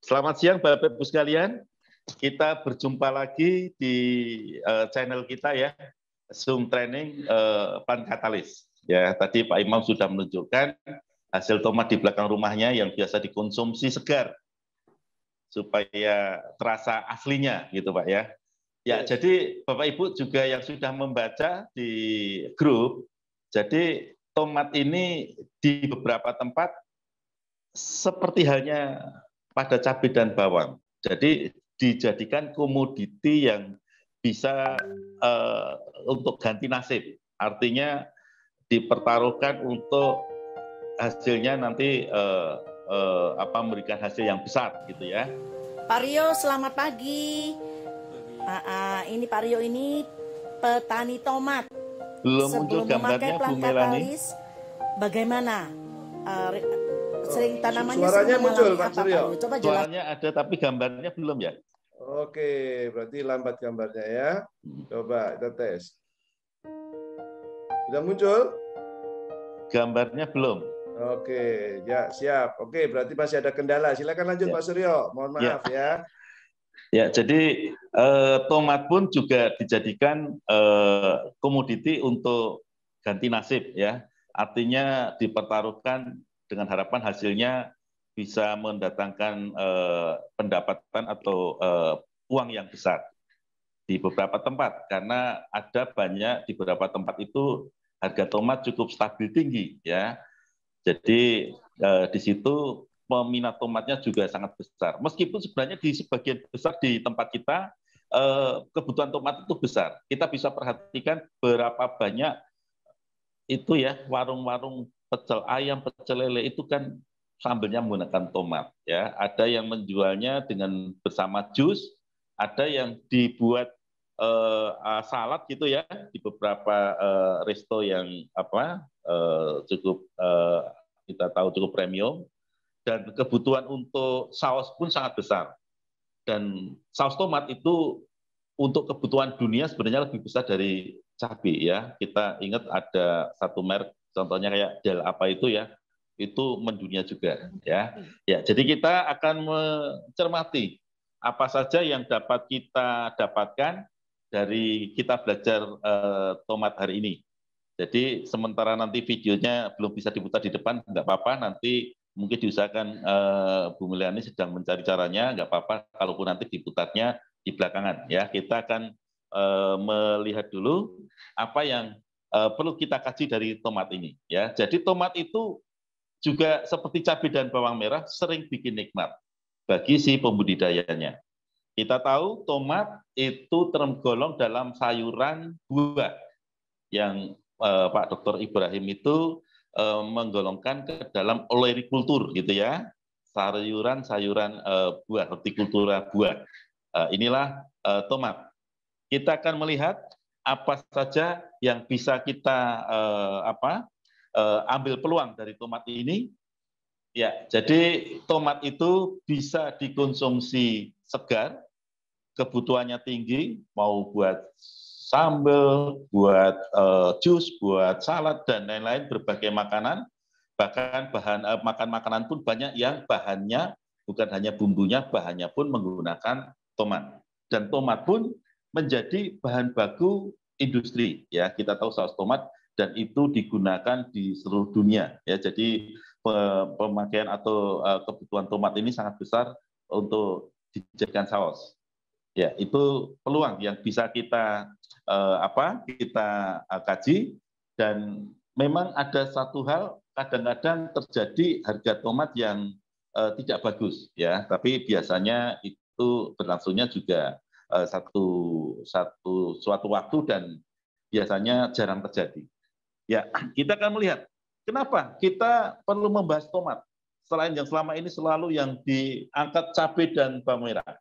Selamat siang Bapak Ibu sekalian. Kita berjumpa lagi di channel kita ya, Zoom Training Pankatalis. Ya, tadi Pak Imam sudah menunjukkan hasil tomat di belakang rumahnya yang biasa dikonsumsi segar supaya terasa aslinya gitu Pak ya. Ya, jadi Bapak Ibu juga yang sudah membaca di grup, jadi tomat ini di beberapa tempat seperti halnya pada cabai dan bawang. Jadi dijadikan komoditi yang bisa untuk ganti nasib. Artinya dipertaruhkan untuk hasilnya nanti memberikan hasil yang besar gitu ya. Pak Rio, selamat pagi. Ini Pak Rio ini petani tomat. Belum muncul Sebelum memakai gambarnya Bu Melani. Bagaimana? Sering tanamannya suaranya muncul apa, Pak Suryo? Coba jelas. Suaranya ada tapi gambarnya belum ya? Oke, berarti lambat gambarnya ya. Coba kita tes. Sudah muncul? Gambarnya belum. Oke, ya siap. Oke, berarti masih ada kendala. Silakan lanjut Pak Suryo. Mohon maaf ya. Ya, jadi tomat pun juga dijadikan komoditi untuk ganti nasib ya. Artinya dipertaruhkan dengan harapan hasilnya bisa mendatangkan pendapatan atau uang yang besar di beberapa tempat, karena ada banyak di beberapa tempat itu harga tomat cukup stabil tinggi ya. Jadi di situ peminat tomatnya juga sangat besar. Meskipun sebenarnya di sebagian besar di tempat kita kebutuhan tomat itu besar. Kita bisa perhatikan berapa banyak itu ya warung-warung pecel ayam, pecel lele itu kan sambelnya menggunakan tomat ya. Ada yang menjualnya dengan bersama jus, ada yang dibuat salad gitu ya di beberapa resto yang cukup kita tahu cukup premium, dan kebutuhan untuk saus pun sangat besar. Dan saus tomat itu untuk kebutuhan dunia sebenarnya lebih besar dari cabai ya. Kita ingat ada satu merek contohnya kayak Del apa itu ya, itu mendunia juga ya. Ya, jadi kita akan mencermati apa saja yang dapat kita dapatkan dari kita belajar tomat hari ini. Jadi sementara nanti videonya belum bisa diputar di depan, nggak apa-apa, nanti mungkin diusahakan Bu Meliani sedang mencari caranya, nggak apa-apa, kalaupun nanti diputarnya di belakangan ya. Kita akan melihat dulu apa yang perlu kita kaji dari tomat ini ya. Jadi tomat itu juga seperti cabai dan bawang merah sering bikin nikmat bagi si pembudidayanya. Kita tahu tomat itu tergolong dalam sayuran buah yang Pak Dr. Ibrahim itu menggolongkan ke dalam olerikultur gitu ya, sayuran-sayuran buah, hortikultura buah. Inilah tomat. Kita akan melihat apa saja yang bisa kita ambil peluang dari tomat ini. Ya, jadi tomat itu bisa dikonsumsi segar, kebutuhannya tinggi, mau buat sambal, buat jus, buat salad, dan lain-lain berbagai makanan. Bahkan bahan makan makanan pun banyak yang bahannya bukan hanya bumbunya, bahannya pun menggunakan tomat. Dan tomat pun menjadi bahan baku industri. Ya, kita tahu saus tomat dan itu digunakan di seluruh dunia. Ya, jadi pemakaian atau kebutuhan tomat ini sangat besar untuk dijadikan saus. Ya, itu peluang yang bisa kita kaji. Dan memang ada satu hal, kadang-kadang terjadi harga tomat yang tidak bagus ya, tapi biasanya itu berlangsungnya juga suatu waktu dan biasanya jarang terjadi. Ya, kita akan melihat kenapa kita perlu membahas tomat selain yang selama ini selalu yang diangkat cabai dan bawang merah.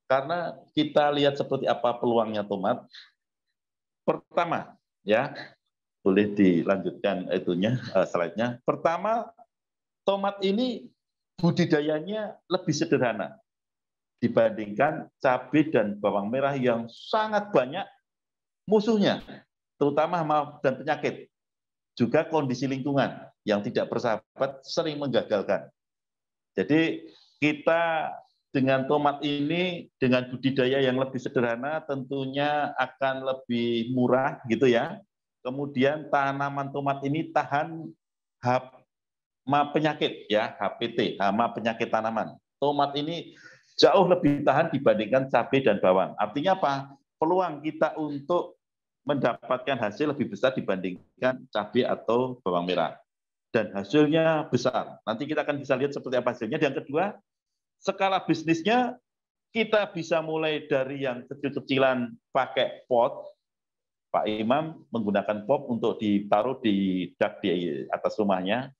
Karena kita lihat seperti apa peluangnya tomat. Pertama, ya, boleh dilanjutkan itunya slide-nya. Pertama, tomat ini budidayanya lebih sederhana dibandingkan cabai dan bawang merah yang sangat banyak musuhnya, terutama hama dan penyakit. Juga kondisi lingkungan yang tidak bersahabat sering menggagalkan. Jadi kita dengan tomat ini, dengan budidaya yang lebih sederhana, tentunya akan lebih murah gitu ya. Kemudian tanaman tomat ini tahan hama penyakit ya, HPT, hama penyakit tanaman. Tomat ini jauh lebih tahan dibandingkan cabai dan bawang. Artinya apa? Peluang kita untuk mendapatkan hasil lebih besar dibandingkan cabai atau bawang merah. Dan hasilnya besar. Nanti kita akan bisa lihat seperti apa hasilnya. Yang kedua, skala bisnisnya kita bisa mulai dari yang kecil-kecilan pakai pot. Pak Imam menggunakan pot untuk ditaruh di dak di atas rumahnya,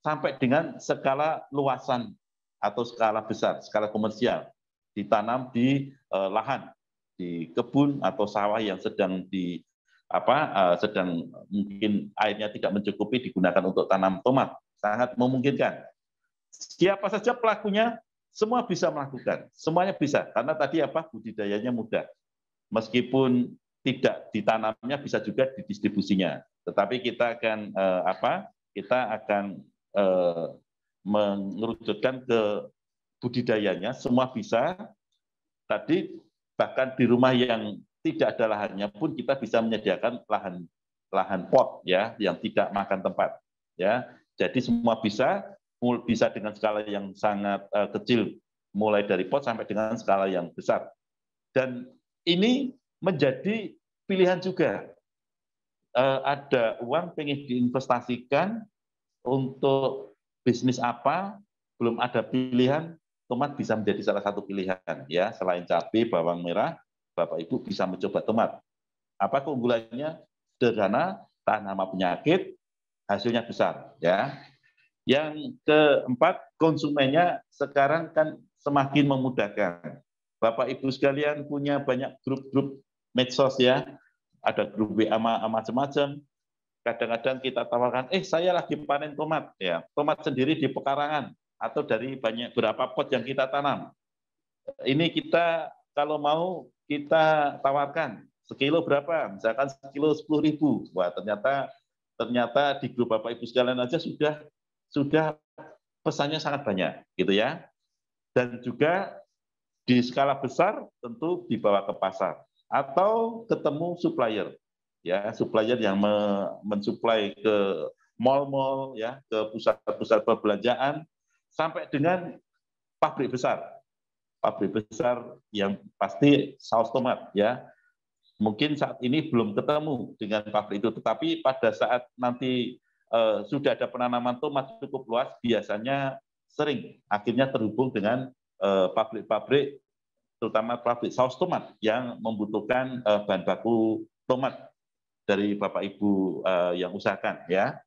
sampai dengan skala luasan atau skala besar, skala komersial, ditanam di lahan, di kebun atau sawah yang sedang sedang mungkin airnya tidak mencukupi, digunakan untuk tanam tomat. Sangat memungkinkan. Siapa saja pelakunya, semua bisa melakukan. Semuanya bisa, karena tadi budidayanya mudah. Meskipun tidak ditanamnya, bisa juga didistribusinya. Tetapi kita akan mengerucutkan ke budidayanya, semua bisa. Tadi bahkan di rumah yang tidak ada lahannya pun kita bisa menyediakan lahan pot ya, yang tidak makan tempat ya. Jadi semua bisa dengan skala yang sangat kecil, mulai dari pot sampai dengan skala yang besar. Dan ini menjadi pilihan juga. Ada uang pengen diinvestasikan untuk bisnis apa, belum ada pilihan, tomat bisa menjadi salah satu pilihan ya. Selain cabai, bawang merah, Bapak Ibu bisa mencoba tomat. Apa keunggulannya? Sederhana, tahan hama penyakit, hasilnya besar ya. Yang keempat, konsumennya sekarang kan semakin memudahkan. Bapak Ibu sekalian punya banyak grup-grup medsos ya, ada grup WA macam-macam. Kadang-kadang kita tawarkan, saya lagi panen tomat ya, tomat sendiri di pekarangan atau dari berapa pot yang kita tanam. Ini kita kalau mau kita tawarkan sekilo berapa, misalkan sekilo 10.000. Wah, ternyata di grup Bapak Ibu sekalian aja sudah pesannya sangat banyak gitu ya. Dan juga di skala besar tentu dibawa ke pasar atau ketemu supplier ya, supplier yang mensuplai ke mal-mal ya, ke pusat-pusat perbelanjaan sampai dengan pabrik besar yang pasti saus tomat ya. Mungkin saat ini belum ketemu dengan pabrik itu, tetapi pada saat nanti sudah ada penanaman tomat cukup luas, biasanya sering akhirnya terhubung dengan pabrik-pabrik, terutama pabrik saus tomat yang membutuhkan bahan baku tomat dari Bapak Ibu yang usahakan ya.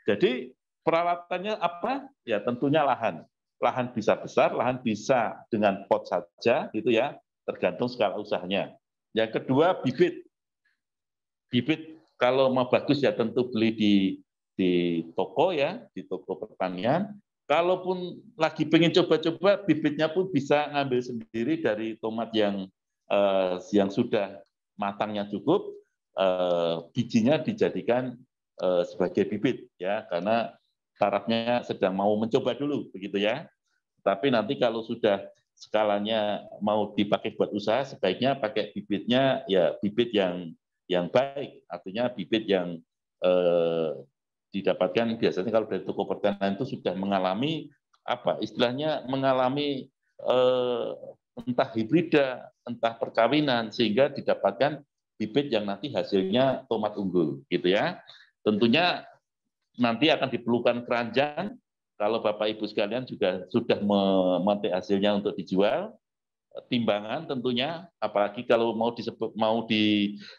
Jadi peralatannya apa? Ya tentunya lahan. Lahan bisa besar, lahan bisa dengan pot saja gitu ya, tergantung skala usahanya. Yang kedua, bibit. Bibit kalau mau bagus ya tentu beli di toko ya, di toko pertanian. Kalaupun lagi pengen coba-coba, bibitnya pun bisa ngambil sendiri dari tomat yang sudah matangnya cukup, bijinya dijadikan sebagai bibit ya, karena tarafnya sedang mau mencoba dulu begitu ya. Tapi nanti kalau sudah skalanya mau dipakai buat usaha, sebaiknya pakai bibitnya ya bibit yang baik, artinya bibit yang didapatkan biasanya kalau dari toko pertanian itu sudah mengalami istilahnya mengalami entah hibrida, entah perkawinan, sehingga didapatkan bibit yang nanti hasilnya tomat unggul gitu ya. Tentunya nanti akan diperlukan keranjang kalau Bapak Ibu sekalian juga sudah memetik hasilnya untuk dijual. Timbangan tentunya, apalagi kalau mau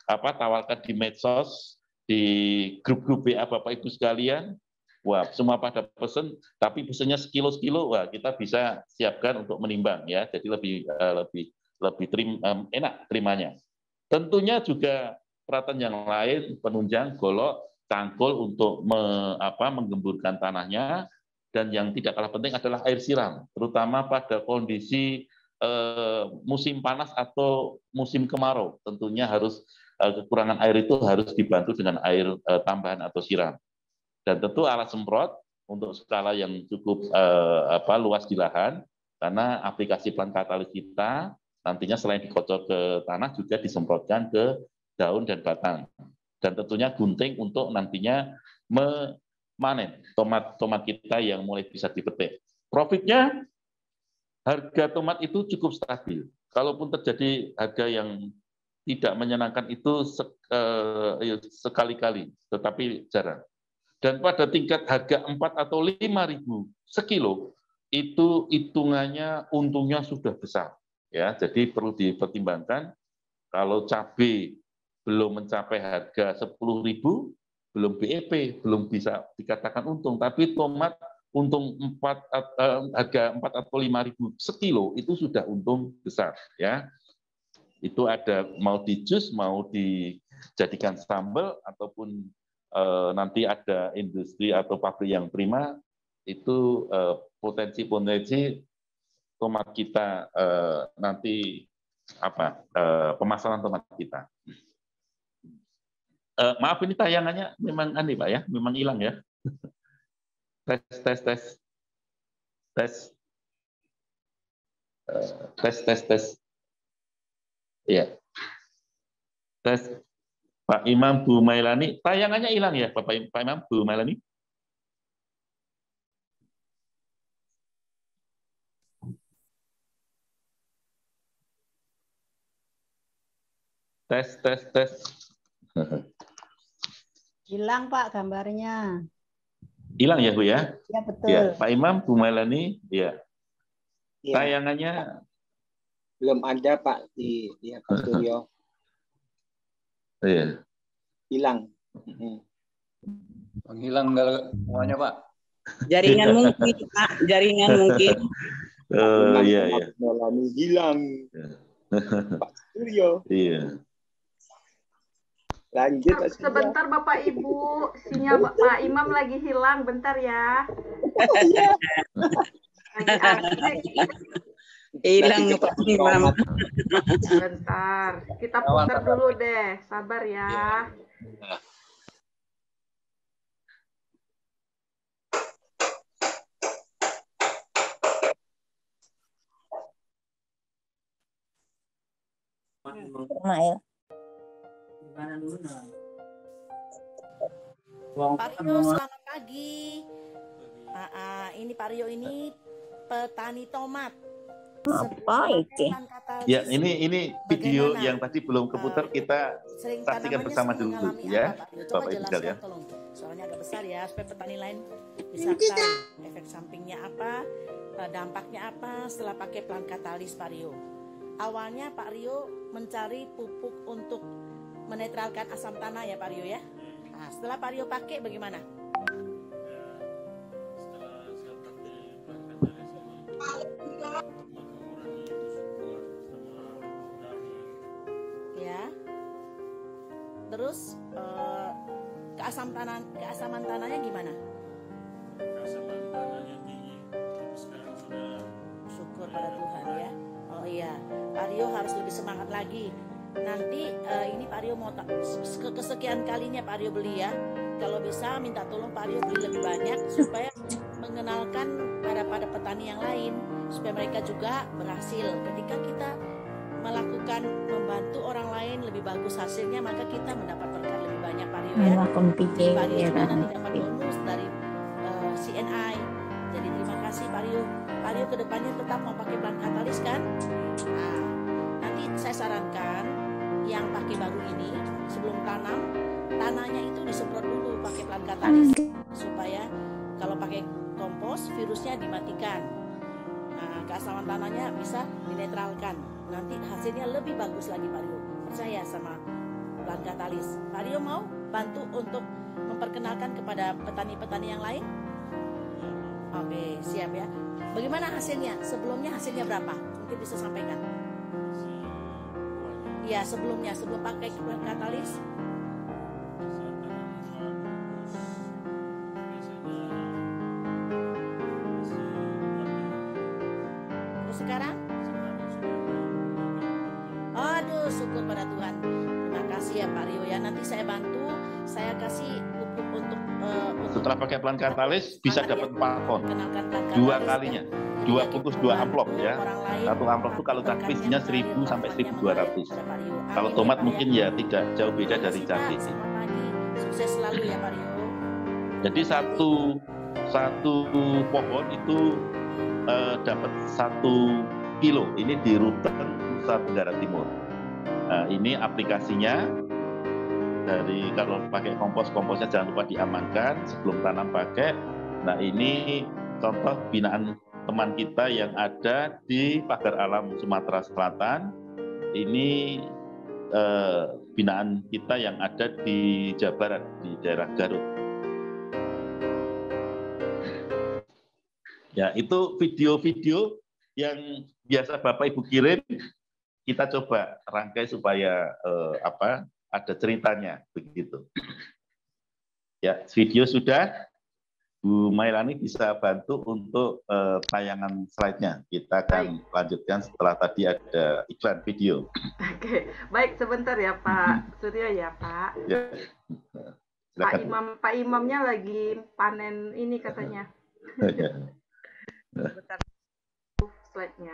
tawarkan di medsos, di grup-grup WA Bapak Ibu sekalian, wah semua pada pesen, tapi pesennya sekilo-sekilo, wah kita bisa siapkan untuk menimbang ya, jadi lebih enak terimanya. Tentunya juga peralatan yang lain, penunjang, golok, cangkul untuk menggemburkan tanahnya, dan yang tidak kalah penting adalah air siram, terutama pada kondisi musim panas atau musim kemarau. Tentunya harus kekurangan air itu harus dibantu dengan air tambahan atau siram. Dan tentu alat semprot untuk skala yang cukup luas di lahan, Karena aplikasi plant katalis kita nantinya selain dikocor ke tanah juga disemprotkan ke daun dan batang. Dan tentunya gunting untuk nantinya memanen tomat kita yang mulai bisa dipetik. Profitnya, harga tomat itu cukup stabil. Kalaupun terjadi harga yang tidak menyenangkan itu sekali-kali, tetapi jarang. Dan pada tingkat harga 4 atau 5.000 sekilo, itu hitungannya untungnya sudah besar. Ya, jadi perlu dipertimbangkan kalau cabai belum mencapai harga 10.000, belum BEP, belum bisa dikatakan untung. Tapi tomat untung harga 4 atau 5.000 sekilo itu sudah untung besar. Ya, itu ada mau di jus, mau dijadikan sambal, ataupun nanti ada industri atau pabrik yang prima, itu potensi tomat kita nanti pemasaran tomat kita. Maaf, ini tayangannya memang aneh Pak ya, memang hilang ya. Tes. Iya. Tes. Pak Imam, Bu Mailani, tayangannya hilang ya Pak Imam, Bu Mailani? Tes. Hilang Pak gambarnya. Hilang ya Bu ya? Ya betul. Ya, Pak Imam, Bu Mailani, ya. Tayangannya belum ada Pak di Pak Suryo. Iya. Hilang. Hilang semuanya Pak. Jaringan mungkin Pak, jaringan mungkin. Iya. Melani hilang. Pak Suryo. Iya. Lanjut Pak Suryo. Sebentar Bapak Ibu, sinyal Pak Imam lagi hilang, bentar ya. Lagi asik. Hilang Pak Imam. Bentar, kita putar dulu deh, sabar ya. Pak Rio, selamat pagi. Ini Pak Rio ini petani tomat. Apa itu? Ya, ini video yang tadi belum keputar, kita saksikan bersama dulu ya. Coba Bapak Ibu jelaskan sekalian. tolong. Soalnya agak besar ya, supaya petani lain bisa tahu efek sampingnya apa, dampaknya apa setelah pakai plant katalis Pak Rio. Awalnya Pak Rio mencari pupuk untuk menetralkan asam tanah ya Pak Rio ya. Nah, setelah Pak Rio pakai bagaimana? Ya. Terus keasaman tanahnya gimana? Keasaman tanahnya tinggi, tapi sekarang sudah. Syukur pada Tuhan ya. Oh iya, Pak Rio harus lebih semangat lagi. Nanti ini Pak Rio mau kesekian kalinya Pak Rio beli ya. Kalau bisa minta tolong Pak Rio beli lebih banyak supaya mengenalkan pada petani yang lain, supaya mereka juga berhasil. Ketika kita melakukan membantu orang lain lebih bagus hasilnya, maka kita mendapat berkah lebih banyak Pak Rio ya. Pak Rio juga nanti dapat bonus dari CNI. Jadi terima kasih Pak Rio. Pak Rio kedepannya tetap mau pakai plant katalis kan? Nah, nanti saya sarankan yang pakai baru ini sebelum tanam, tanahnya itu disemprot dulu pakai plant katalis supaya kalau pakai kompos virusnya dimatikan. Nah, keasaman tanahnya bisa dinetralkan. Nanti hasilnya lebih bagus lagi Pak Rio. Percaya sama plant katalis. Pak Rio mau bantu untuk memperkenalkan kepada petani-petani yang lain? Oke, siap ya. Bagaimana hasilnya? Sebelumnya hasilnya berapa? Mungkin bisa sampaikan. Ya, sebelum pakai plant katalis. Terus sekarang? Aduh, syukur pada Tuhan. Terima kasih ya Pak Rio ya. Nanti saya bantu, saya kasih pupuk untuk Setelah pakai plant katalis bisa dapat 4 ton. 2 kalinya. dua bungkus, 2 amplop ya. Satu amplop itu kalau cabai isinya 1.000 sampai 1.200. Kalau tomat mungkin ya tidak jauh beda dari cabai. Sukses selalu ya Pak Rio. Jadi satu pohon itu dapat 1 kilo. Ini di Ruteng, Nusa Tenggara Timur. Nah, ini aplikasinya. Dari kalau pakai komposnya jangan lupa diamankan sebelum tanam pakai. Nah, ini contoh binaan teman kita yang ada di Pagar Alam Sumatera Selatan. Ini binaan kita yang ada di Jawa Barat, di daerah Garut. Ya, itu video-video yang biasa Bapak Ibu kirim, kita coba rangkai supaya ada ceritanya begitu. Ya, video sudah. Bu Mailani bisa bantu untuk tayangan slide-nya. Kita akan lanjutkan setelah tadi ada iklan video. Oke, baik sebentar ya Pak Suryo ya Pak. Ya. Pak Imamnya lagi panen ini katanya. Sebentar slide-nya.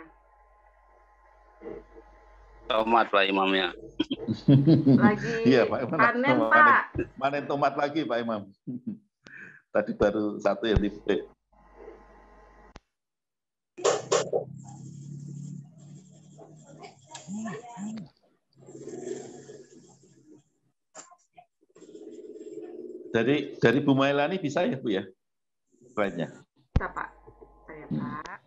Tomat Pak Imamnya. Lagi iya, Pak Imam, panen Pak. Panen tomat lagi Pak Imam. Tadi baru satu yang dipetik. Dari Bu Mailani bisa ya Bu ya? Slide-nya. Bisa Pak. Saya Pak.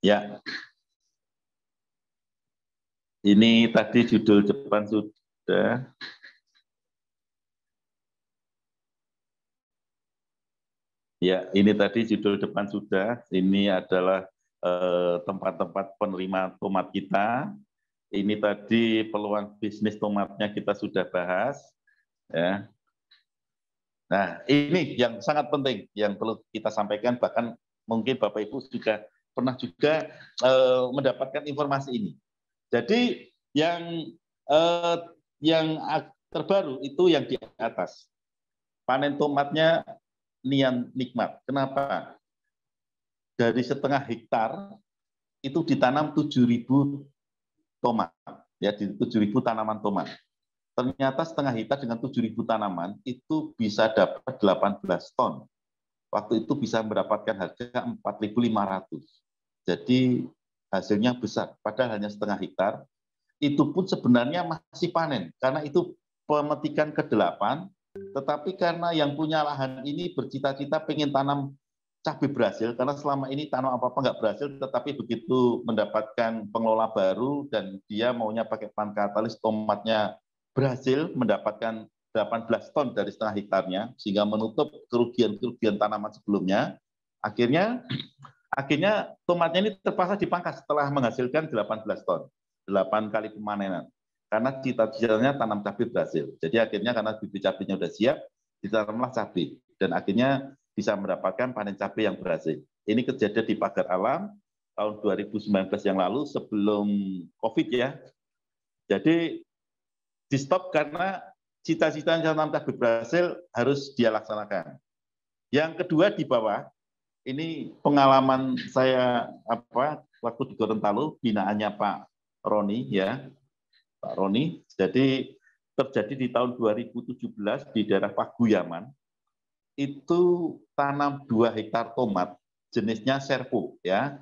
Ya. Ini tadi judul depan sudah. Ya, ini tadi judul depan sudah. Ini adalah tempat-tempat penerima tomat kita. Ini tadi peluang bisnis tomatnya kita sudah bahas. Ya. Nah, ini yang sangat penting yang perlu kita sampaikan. Bahkan mungkin Bapak Ibu juga pernah juga mendapatkan informasi ini. Jadi yang terbaru itu yang di atas. Panen tomatnya Nian Nikmat. Kenapa? Dari 1,5 hektar itu ditanam 7.000 tomat. Ya, di 7.000 tanaman tomat. Ternyata 1,5 hektar dengan 7.000 tanaman itu bisa dapat 18 ton. Waktu itu bisa mendapatkan harga 4.500. Jadi hasilnya besar, padahal hanya 1,5 hektar. Itu pun sebenarnya masih panen, karena itu pemetikan ke-8, tetapi karena yang punya lahan ini bercita-cita pengen tanam cabai berhasil, karena selama ini tanam apa-apa nggak berhasil, tetapi begitu mendapatkan pengelola baru dan dia maunya pakai panen katalis, tomatnya berhasil mendapatkan 18 ton dari 1,5 hektarnya, sehingga menutup kerugian-kerugian tanaman sebelumnya. Akhirnya tomatnya ini terpaksa dipangkas setelah menghasilkan 18 ton, 8 kali pemanenan. Karena cita-citanya tanam cabai berhasil. Jadi akhirnya karena bibit cabainya sudah siap, ditanamlah cabai. Dan akhirnya bisa mendapatkan panen cabai yang berhasil. Ini kejadian di Pagar Alam tahun 2019 yang lalu sebelum COVID ya. Jadi di stop karena cita-citanya tanam cabai berhasil harus dia laksanakan. Yang kedua di bawah, ini pengalaman saya waktu di Gorontalo, binaannya Pak Roni ya, Pak Roni. Jadi terjadi di tahun 2017 di daerah Paguyaman, itu tanam 2 hektar tomat jenisnya Servo ya,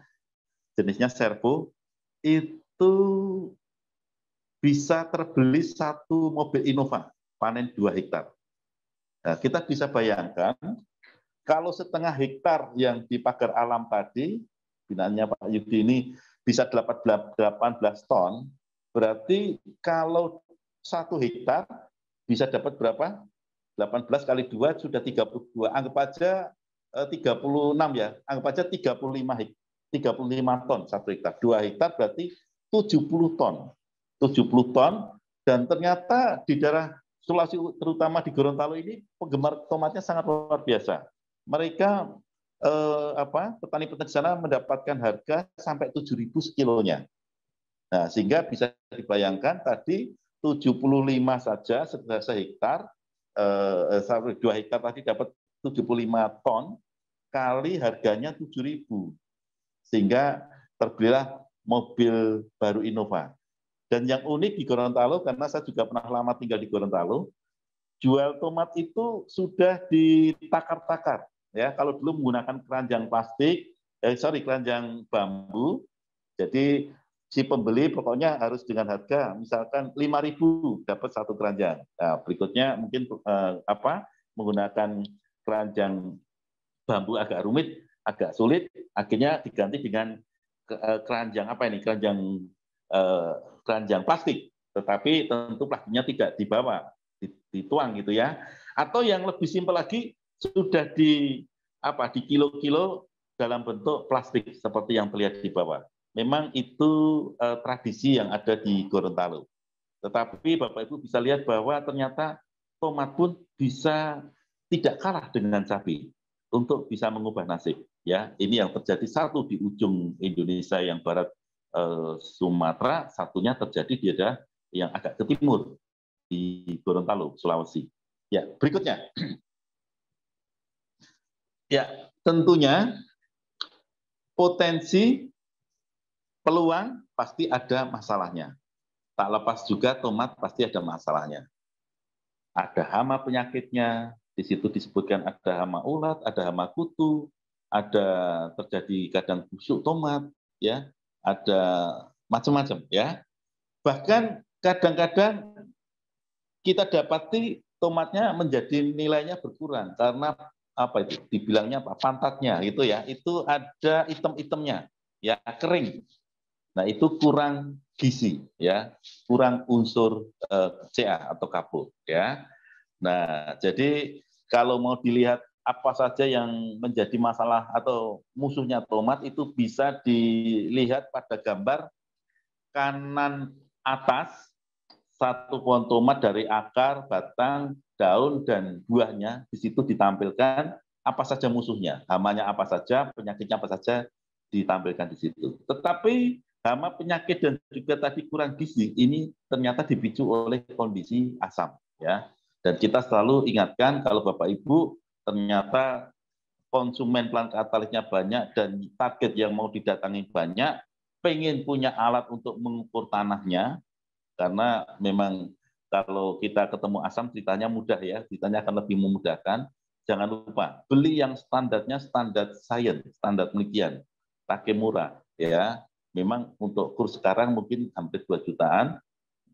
jenisnya Servo itu bisa terbeli 1 mobil Innova panen 2 hektar. Nah, kita bisa bayangkan. Kalau 1,5 hektar yang di Pagar Alam tadi, binaannya Pak Yudi ini bisa 18 ton, berarti kalau 1 hektar bisa dapat berapa? 18 kali 2 sudah 32. Anggap aja 36 ya, anggap aja 35 ton 1 hektar. 2 hektar berarti 70 ton. 70 ton, dan ternyata di daerah Sulawesi, terutama di Gorontalo ini, penggemar tomatnya sangat luar biasa. Mereka petani-petani di sana mendapatkan harga sampai 7.000 sekilonya. Nah, sehingga bisa dibayangkan tadi 75 saja sehektar, 2 hektar tadi dapat 75 ton, kali harganya 7.000. Sehingga terbelilah mobil baru Innova. Dan yang unik di Gorontalo, karena saya juga pernah lama tinggal di Gorontalo, jual tomat itu sudah ditakar-takar. Ya, kalau dulu menggunakan keranjang plastik, keranjang bambu, jadi si pembeli pokoknya harus dengan harga misalkan 5.000 dapat 1 keranjang. Nah, berikutnya mungkin menggunakan keranjang bambu agak rumit, agak sulit, akhirnya diganti dengan keranjang keranjang plastik. Tetapi tentu plastiknya tidak dibawa, dituang gitu ya. Atau yang lebih simpel lagi sudah di kilo-kilo dalam bentuk plastik seperti yang terlihat di bawah. Memang itu tradisi yang ada di Gorontalo. Tetapi Bapak Ibu bisa lihat bahwa ternyata tomat pun bisa tidak kalah dengan cabai untuk bisa mengubah nasib. Ya, ini yang terjadi satu di ujung Indonesia yang barat Sumatera, satunya terjadi di daerah yang agak ke timur di Gorontalo, Sulawesi. Ya, berikutnya. Ya, tentunya potensi peluang pasti ada masalahnya. Tak lepas juga tomat pasti ada masalahnya. Ada hama penyakitnya, di situ disebutkan ada hama ulat, ada hama kutu, ada terjadi kadang busuk tomat, ya, ada macam-macam, ya. Bahkan kadang-kadang kita dapati tomatnya menjadi nilainya berkurang karena dibilangnya pantatnya gitu ya, itu ada item-itemnya, ya, kering. Nah, itu kurang gizi, ya, kurang unsur Ca atau kapur, ya. Nah, jadi kalau mau dilihat apa saja yang menjadi masalah atau musuhnya tomat itu bisa dilihat pada gambar kanan atas, 1 pohon tomat dari akar, batang, daun, dan buahnya. Di situ ditampilkan apa saja musuhnya, hamanya apa saja, penyakitnya apa saja ditampilkan di situ. Tetapi hama penyakit dan juga tadi kurang gizi ini ternyata dipicu oleh kondisi asam, ya. Dan kita selalu ingatkan kalau Bapak Ibu ternyata konsumen plant katalisnya banyak dan target yang mau didatangi banyak, pengen punya alat untuk mengukur tanahnya, karena memang kalau kita ketemu asam ceritanya mudah ya, ceritanya akan lebih memudahkan. Jangan lupa beli yang standarnya standar sains, standar penelitian, pakai murah, ya. Memang untuk kurs sekarang mungkin hampir 2 jutaan,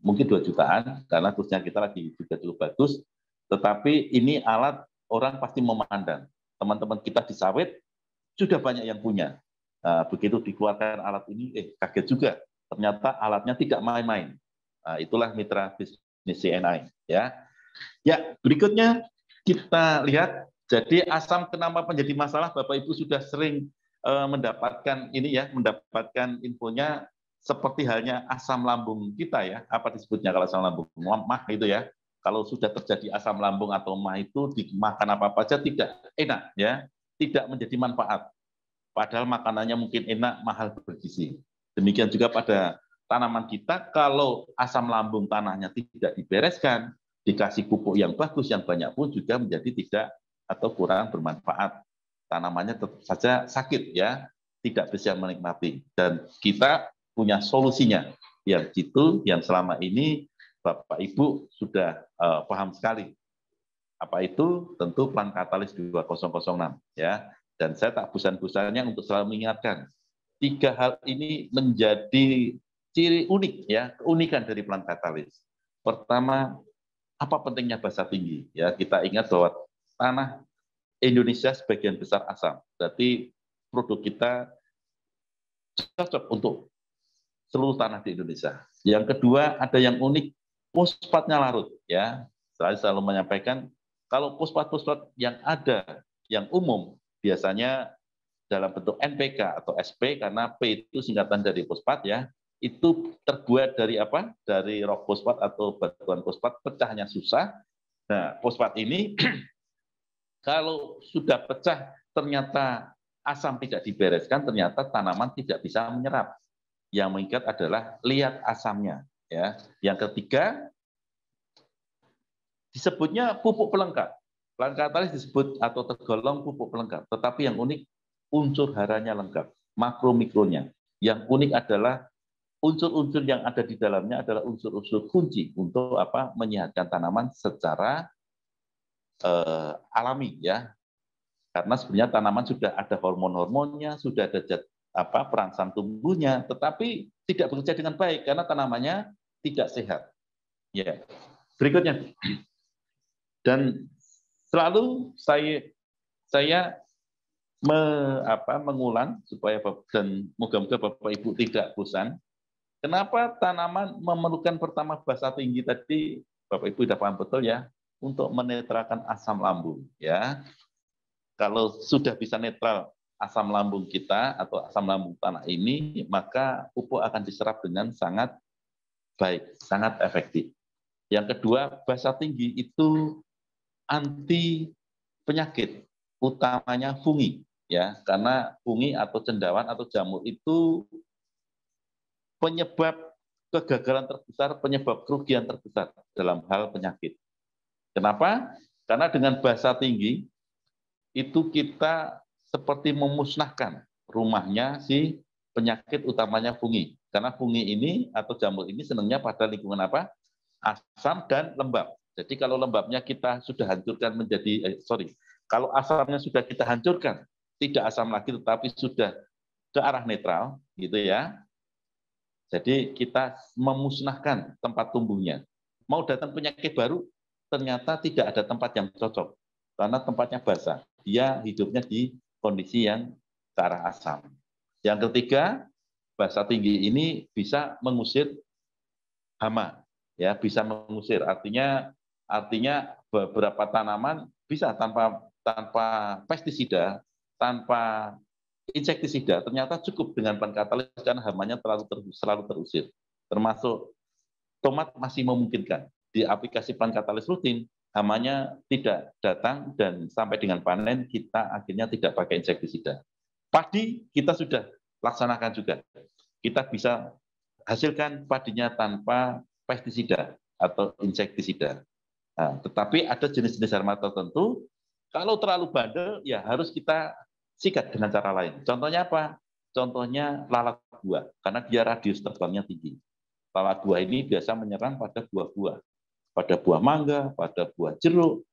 mungkin 2 jutaan, karena kursnya kita lagi juga cukup bagus, tetapi ini alat orang pasti memandang. Teman-teman kita di sawit sudah banyak yang punya. Nah, begitu dikeluarkan alat ini, kaget juga, ternyata alatnya tidak main-main. Nah, itulah mitra bisnis CNI. Ya, berikutnya kita lihat, jadi asam kenapa menjadi masalah, Bapak Ibu sudah sering mendapatkan ini ya, mendapatkan infonya seperti halnya asam lambung kita ya. Apa disebutnya kalau asam lambung? Mah itu ya. Kalau sudah terjadi asam lambung atau mah itu dimakan apa saja tidak enak ya, tidak menjadi manfaat. Padahal makanannya mungkin enak, mahal, bergizi. Demikian juga pada tanaman kita, kalau asam lambung tanahnya tidak dibereskan, dikasih pupuk yang bagus, yang banyak pun juga menjadi tidak atau kurang bermanfaat. Tanamannya tetap saja sakit ya, tidak bisa menikmati. Dan kita punya solusinya, yang itu yang selama ini Bapak Ibu sudah paham sekali. Apa itu? Tentu Plant Katalis 2006 ya. Dan saya tak bosan-bosannya untuk selalu mengingatkan 3 hal ini menjadi ciri unik ya, keunikan dari Plant Katalis. Pertama, apa pentingnya basa tinggi? Ya, kita ingat bahwa tanah Indonesia sebagian besar asam. Berarti produk kita cocok untuk seluruh tanah di Indonesia. Yang kedua, ada yang unik, fosfatnya larut. Ya, saya selalu menyampaikan kalau fosfat-fosfat yang ada, yang umum, biasanya dalam bentuk NPK atau SP, karena P itu singkatan dari fosfat ya, itu terbuat dari apa? Dari rock fosfat atau batuan fosfat, pecahnya susah. Nah, fosfat ini kalau sudah pecah ternyata asam tidak dibereskan, ternyata tanaman tidak bisa menyerap. Yang mengikat adalah liat asamnya. Ya. Yang ketiga, disebutnya pupuk pelengkap. Plant katalis disebut atau tergolong pupuk pelengkap, tetapi yang unik unsur haranya lengkap, makro mikronya. Yang unik adalah unsur-unsur yang ada di dalamnya adalah unsur-unsur kunci untuk apa? Menyehatkan tanaman secara alami ya. Karena sebenarnya tanaman sudah ada hormon-hormonnya, sudah ada perangsang tumbuhnya, tetapi tidak bekerja dengan baik karena tanamannya tidak sehat. Ya. Berikutnya. Dan selalu saya mengulang supaya dan moga-moga Bapak Ibu tidak bosan. Kenapa tanaman memerlukan pertama basa tinggi tadi? Bapak Ibu sudah paham betul ya, untuk menetralkan asam lambung ya. Kalau sudah bisa netral asam lambung kita atau asam lambung tanah ini, maka pupuk akan diserap dengan sangat baik, sangat efektif. Yang kedua, basa tinggi itu anti penyakit, utamanya fungi ya, karena fungi atau cendawan atau jamur itu penyebab kegagalan terbesar, penyebab kerugian terbesar dalam hal penyakit. Kenapa? Karena dengan basa tinggi itu kita seperti memusnahkan rumahnya si penyakit utamanya fungi. Karena fungi ini atau jamur ini senangnya pada lingkungan apa? Asam dan lembab. Jadi kalau lembabnya kita sudah hancurkan menjadi, kalau asamnya sudah kita hancurkan, tidak asam lagi tetapi sudah ke arah netral, gitu ya. Jadi kita memusnahkan tempat tumbuhnya. Mau datang penyakit baru, ternyata tidak ada tempat yang cocok. Karena tempatnya basah. Dia hidupnya di kondisi yang ke arah asam. Yang ketiga, basa tinggi ini bisa mengusir hama. Ya, bisa mengusir. Artinya beberapa tanaman bisa tanpa pestisida, tanpa insektisida, ternyata cukup dengan plant katalis karena hamanya selalu terusir. Termasuk tomat masih memungkinkan. Di aplikasi plant katalis rutin, hamanya tidak datang dan sampai dengan panen kita akhirnya tidak pakai insektisida. Padi kita sudah laksanakan juga. Kita bisa hasilkan padinya tanpa pestisida atau insektisida. Nah, tetapi ada jenis-jenis hama tertentu, kalau terlalu bandel, ya harus kita sikat dengan cara lain. Contohnya apa? Contohnya lalat buah, karena dia radius terbangnya tinggi. Lalat buah ini biasa menyerang pada buah-buah, pada buah mangga, pada buah jeruk.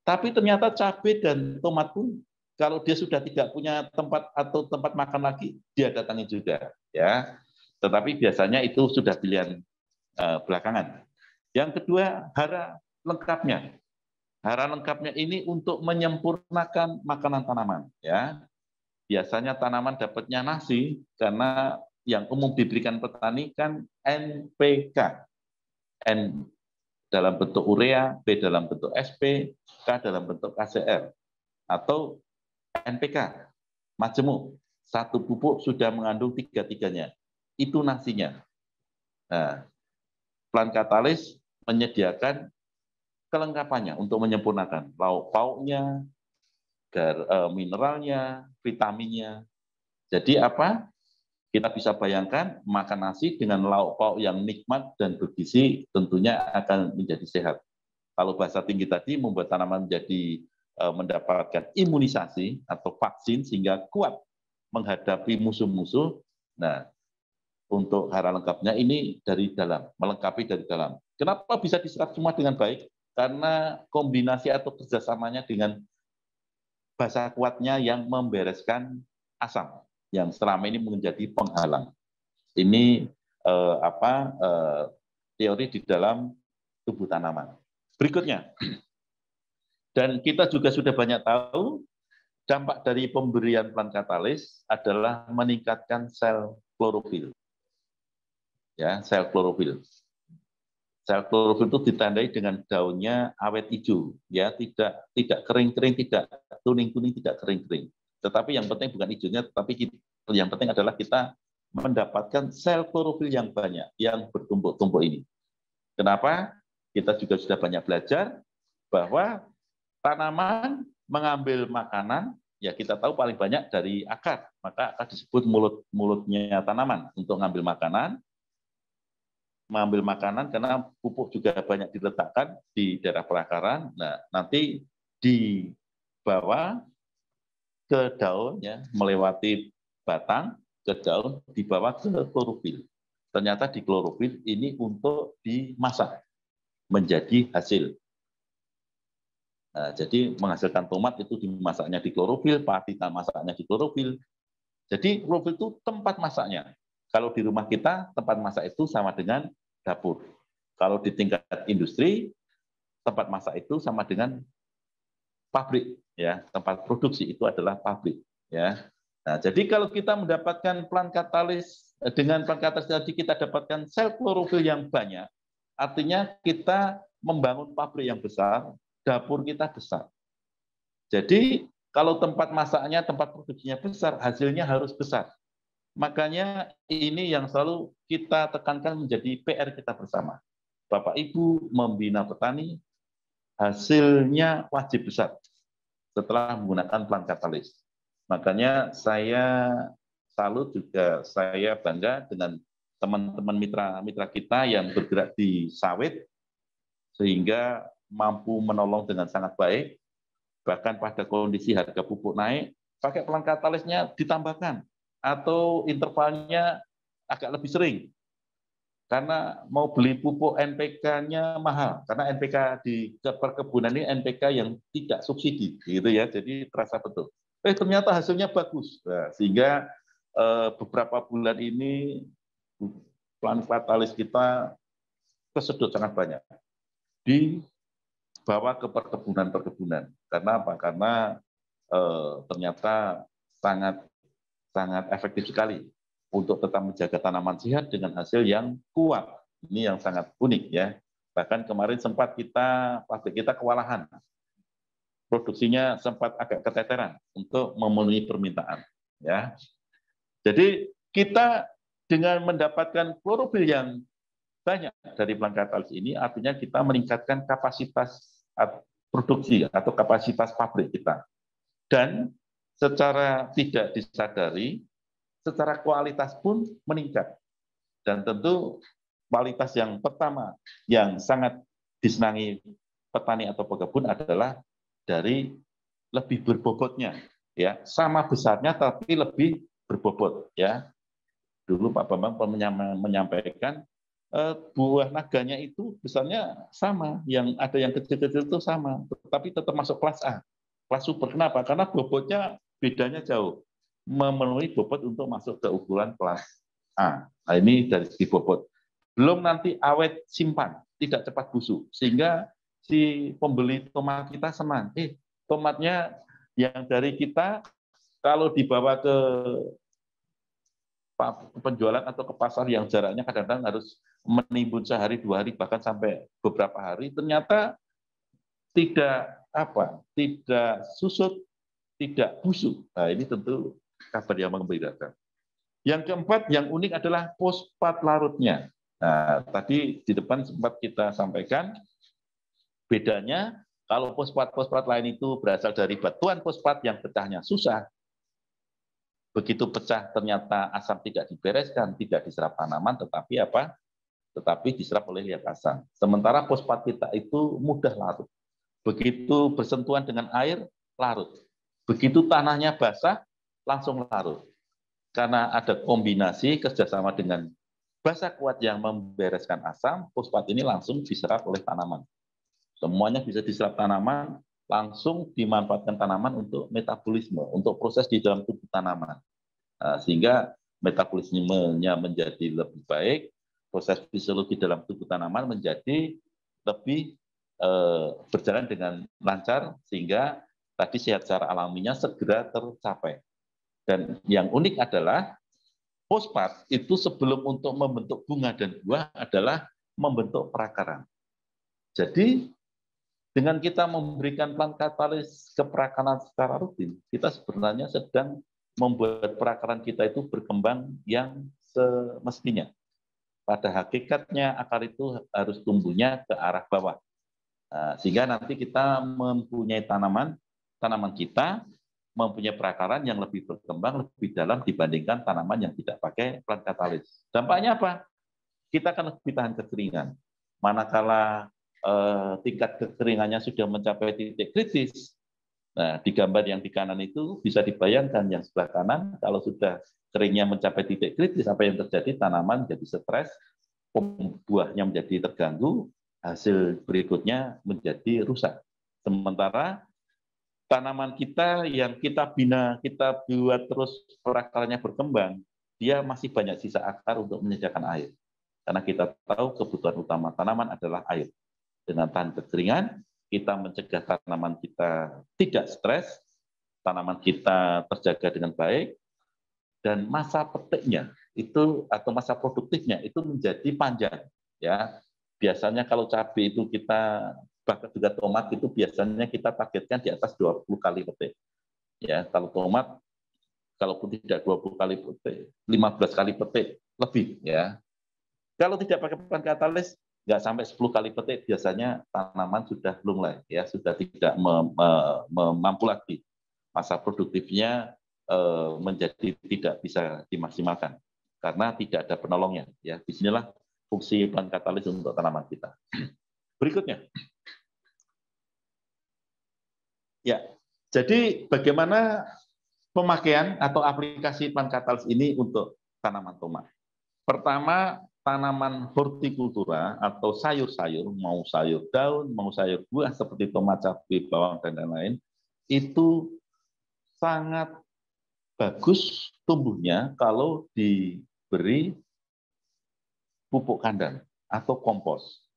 Tapi ternyata cabai dan tomat pun, kalau dia sudah tidak punya tempat atau tempat makan lagi, dia datangi juga. Ya. Tetapi biasanya itu sudah pilihan belakangan. Yang kedua, hara lengkapnya. Hara lengkapnya ini untuk menyempurnakan makanan tanaman. Ya, biasanya tanaman dapatnya nasi karena yang umum diberikan petani kan NPK, N dalam bentuk urea, B dalam bentuk SP, K dalam bentuk KCR, atau NPK, majemuk. Satu pupuk sudah mengandung tiga-tiganya. Itu nasinya. Nah, plant katalis menyediakan kelengkapannya untuk menyempurnakan lauk pauknya, mineralnya, vitaminnya. Jadi apa? Kita bisa bayangkan makan nasi dengan lauk pauk yang nikmat dan bergizi tentunya akan menjadi sehat. Kalau bahasa tinggi tadi membuat tanaman menjadi mendapatkan imunisasi atau vaksin sehingga kuat menghadapi musuh-musuh. Nah, untuk hara lengkapnya ini dari dalam, melengkapi dari dalam. Kenapa bisa diserap semua dengan baik? Karena kombinasi atau kerjasamanya dengan basa kuatnya yang membereskan asam, yang selama ini menjadi penghalang. Ini teori di dalam tubuh tanaman. Berikutnya, dan kita juga sudah banyak tahu, dampak dari pemberian plant katalis adalah meningkatkan sel klorofil. Ya, sel klorofil. Sel klorofil itu ditandai dengan daunnya awet hijau, ya, tidak kering-kering, tidak kuning-kuning, tidak kering-kering. Tetapi yang penting bukan hijaunya, tetapi yang penting adalah kita mendapatkan sel klorofil yang banyak, yang bertumpuk-tumpuk ini. Kenapa? Kita juga sudah banyak belajar bahwa tanaman mengambil makanan, ya kita tahu paling banyak dari akar, maka akar disebut mulutnya tanaman untuk mengambil makanan. mengambil makanan karena pupuk juga banyak diletakkan di daerah perakaran. Nah, nanti dibawa ke daun ya, melewati batang ke daun, dibawa ke klorofil. Ternyata di klorofil ini untuk dimasak menjadi hasil. Nah, jadi menghasilkan tomat itu dimasaknya di klorofil, padi masaknya di klorofil. Jadi klorofil itu tempat masaknya. Kalau di rumah kita, tempat masak itu sama dengan dapur. Kalau di tingkat industri, tempat masak itu sama dengan pabrik. Ya, tempat produksi itu adalah pabrik. Ya. Nah, jadi kalau kita mendapatkan plant katalis, dengan plant katalis tadi kita dapatkan sel klorofil yang banyak, artinya kita membangun pabrik yang besar, dapur kita besar. Jadi kalau tempat masaknya, tempat produksinya besar, hasilnya harus besar. Makanya ini yang selalu kita tekankan menjadi PR kita bersama. Bapak Ibu membina petani, hasilnya wajib besar setelah menggunakan plant katalis. Makanya saya salut juga, saya bangga dengan teman-teman mitra kita yang bergerak di sawit, sehingga mampu menolong dengan sangat baik, bahkan pada kondisi harga pupuk naik, pakai plant katalisnya ditambahkan, atau intervalnya agak lebih sering. Karena mau beli pupuk NPK-nya mahal, karena NPK di perkebunan ini NPK yang tidak subsidi, gitu ya, jadi terasa betul. Ternyata hasilnya bagus, nah, sehingga beberapa bulan ini plant katalis kita kesedot sangat banyak dibawa ke perkebunan-perkebunan. Karena apa? Karena ternyata sangat efektif sekali untuk tetap menjaga tanaman sehat dengan hasil yang kuat. Ini yang sangat unik ya. Bahkan kemarin sempat pabrik kita kewalahan. Produksinya sempat agak keteteran untuk memenuhi permintaan. Ya. Jadi kita dengan mendapatkan klorofil yang banyak dari plant katalis ini, artinya kita meningkatkan kapasitas produksi atau kapasitas pabrik kita. Dan secara tidak disadari, secara kualitas pun meningkat. Dan tentu kualitas yang pertama yang sangat disenangi petani atau pekebun adalah dari lebih berbobotnya, ya, sama besarnya tapi lebih berbobot, ya. Dulu Pak Bambang menyampaikan buah naganya itu besarnya sama, yang ada yang kecil-kecil itu sama, tetapi tetap masuk kelas A, kelas super. Kenapa? Karena bobotnya bedanya jauh, memenuhi bobot untuk masuk ke ukuran kelas A. Nah, ini dari segi bobot. Belum nanti awet simpan, tidak cepat busuk, sehingga si pembeli tomat kita senang. Tomatnya yang dari kita kalau dibawa ke penjualan atau ke pasar yang jaraknya kadang-kadang harus menimbun sehari, 2 hari, bahkan sampai beberapa hari, ternyata tidak susut, tidak busuk. Nah, ini tentu kabar yang mengembirakan. Yang keempat, yang unik adalah fosfat larutnya. Nah, tadi di depan sempat kita sampaikan, bedanya kalau fosfat lain itu berasal dari batuan fosfat yang pecahnya susah. Begitu pecah ternyata asam tidak dibereskan, tidak diserap tanaman, tetapi diserap oleh liat asam. Sementara fosfat kita itu mudah larut. Begitu bersentuhan dengan air, larut. Begitu tanahnya basah, langsung larut. Karena ada kombinasi kerjasama dengan basa kuat yang membereskan asam, fosfat ini langsung diserap oleh tanaman. Semuanya bisa diserap tanaman, langsung dimanfaatkan tanaman untuk metabolisme, untuk proses di dalam tubuh tanaman. Sehingga metabolismenya menjadi lebih baik, proses fisiologi dalam tubuh tanaman menjadi lebih berjalan dengan lancar, sehingga tadi sehat secara alaminya segera tercapai. Dan yang unik adalah fosfat itu sebelum untuk membentuk bunga dan buah adalah membentuk perakaran. Jadi dengan kita memberikan plant katalis ke perakaran secara rutin, kita sebenarnya sedang membuat perakaran kita itu berkembang yang semestinya. Pada hakikatnya akar itu harus tumbuhnya ke arah bawah. Sehingga nanti kita mempunyai tanaman kita mempunyai perakaran yang lebih berkembang, lebih dalam dibandingkan tanaman yang tidak pakai plant katalis. Dampaknya apa? kita akan lebih tahan kekeringan. Manakala tingkat kekeringannya sudah mencapai titik kritis, nah di gambar yang di kanan itu bisa dibayangkan yang sebelah kanan, kalau sudah keringnya mencapai titik kritis, apa yang terjadi? Tanaman jadi stres, buahnya menjadi terganggu, hasil berikutnya menjadi rusak. Sementara tanaman kita yang kita bina, kita buat terus perakarnya berkembang, dia masih banyak sisa akar untuk menyediakan air. Karena kita tahu kebutuhan utama tanaman adalah air. Dengan tahan kekeringan, kita mencegah tanaman kita tidak stres, tanaman kita terjaga dengan baik, dan masa petiknya itu atau masa produktifnya itu menjadi panjang. Ya, biasanya kalau cabai itu kita, bahkan juga tomat itu biasanya kita targetkan di atas 20 kali petik. Ya, kalau tomat, kalaupun tidak 20 kali petik, 15 kali petik lebih. Ya, kalau tidak pakai pupuk katalis, nggak sampai 10 kali petik, biasanya tanaman sudah lunglai, ya, sudah tidak mampu lagi. Masa produktifnya menjadi tidak bisa dimaksimalkan karena tidak ada penolongnya. Ya, disinilah fungsi plant katalis untuk tanaman kita. Berikutnya, ya, jadi bagaimana pemakaian atau aplikasi plant katalis ini untuk tanaman tomat? Pertama, tanaman hortikultura atau sayur-sayur, mau sayur daun, mau sayur buah seperti tomat, cabai, bawang, dan lain-lain, itu sangat bagus tumbuhnya kalau diberi pupuk kandang atau kompos.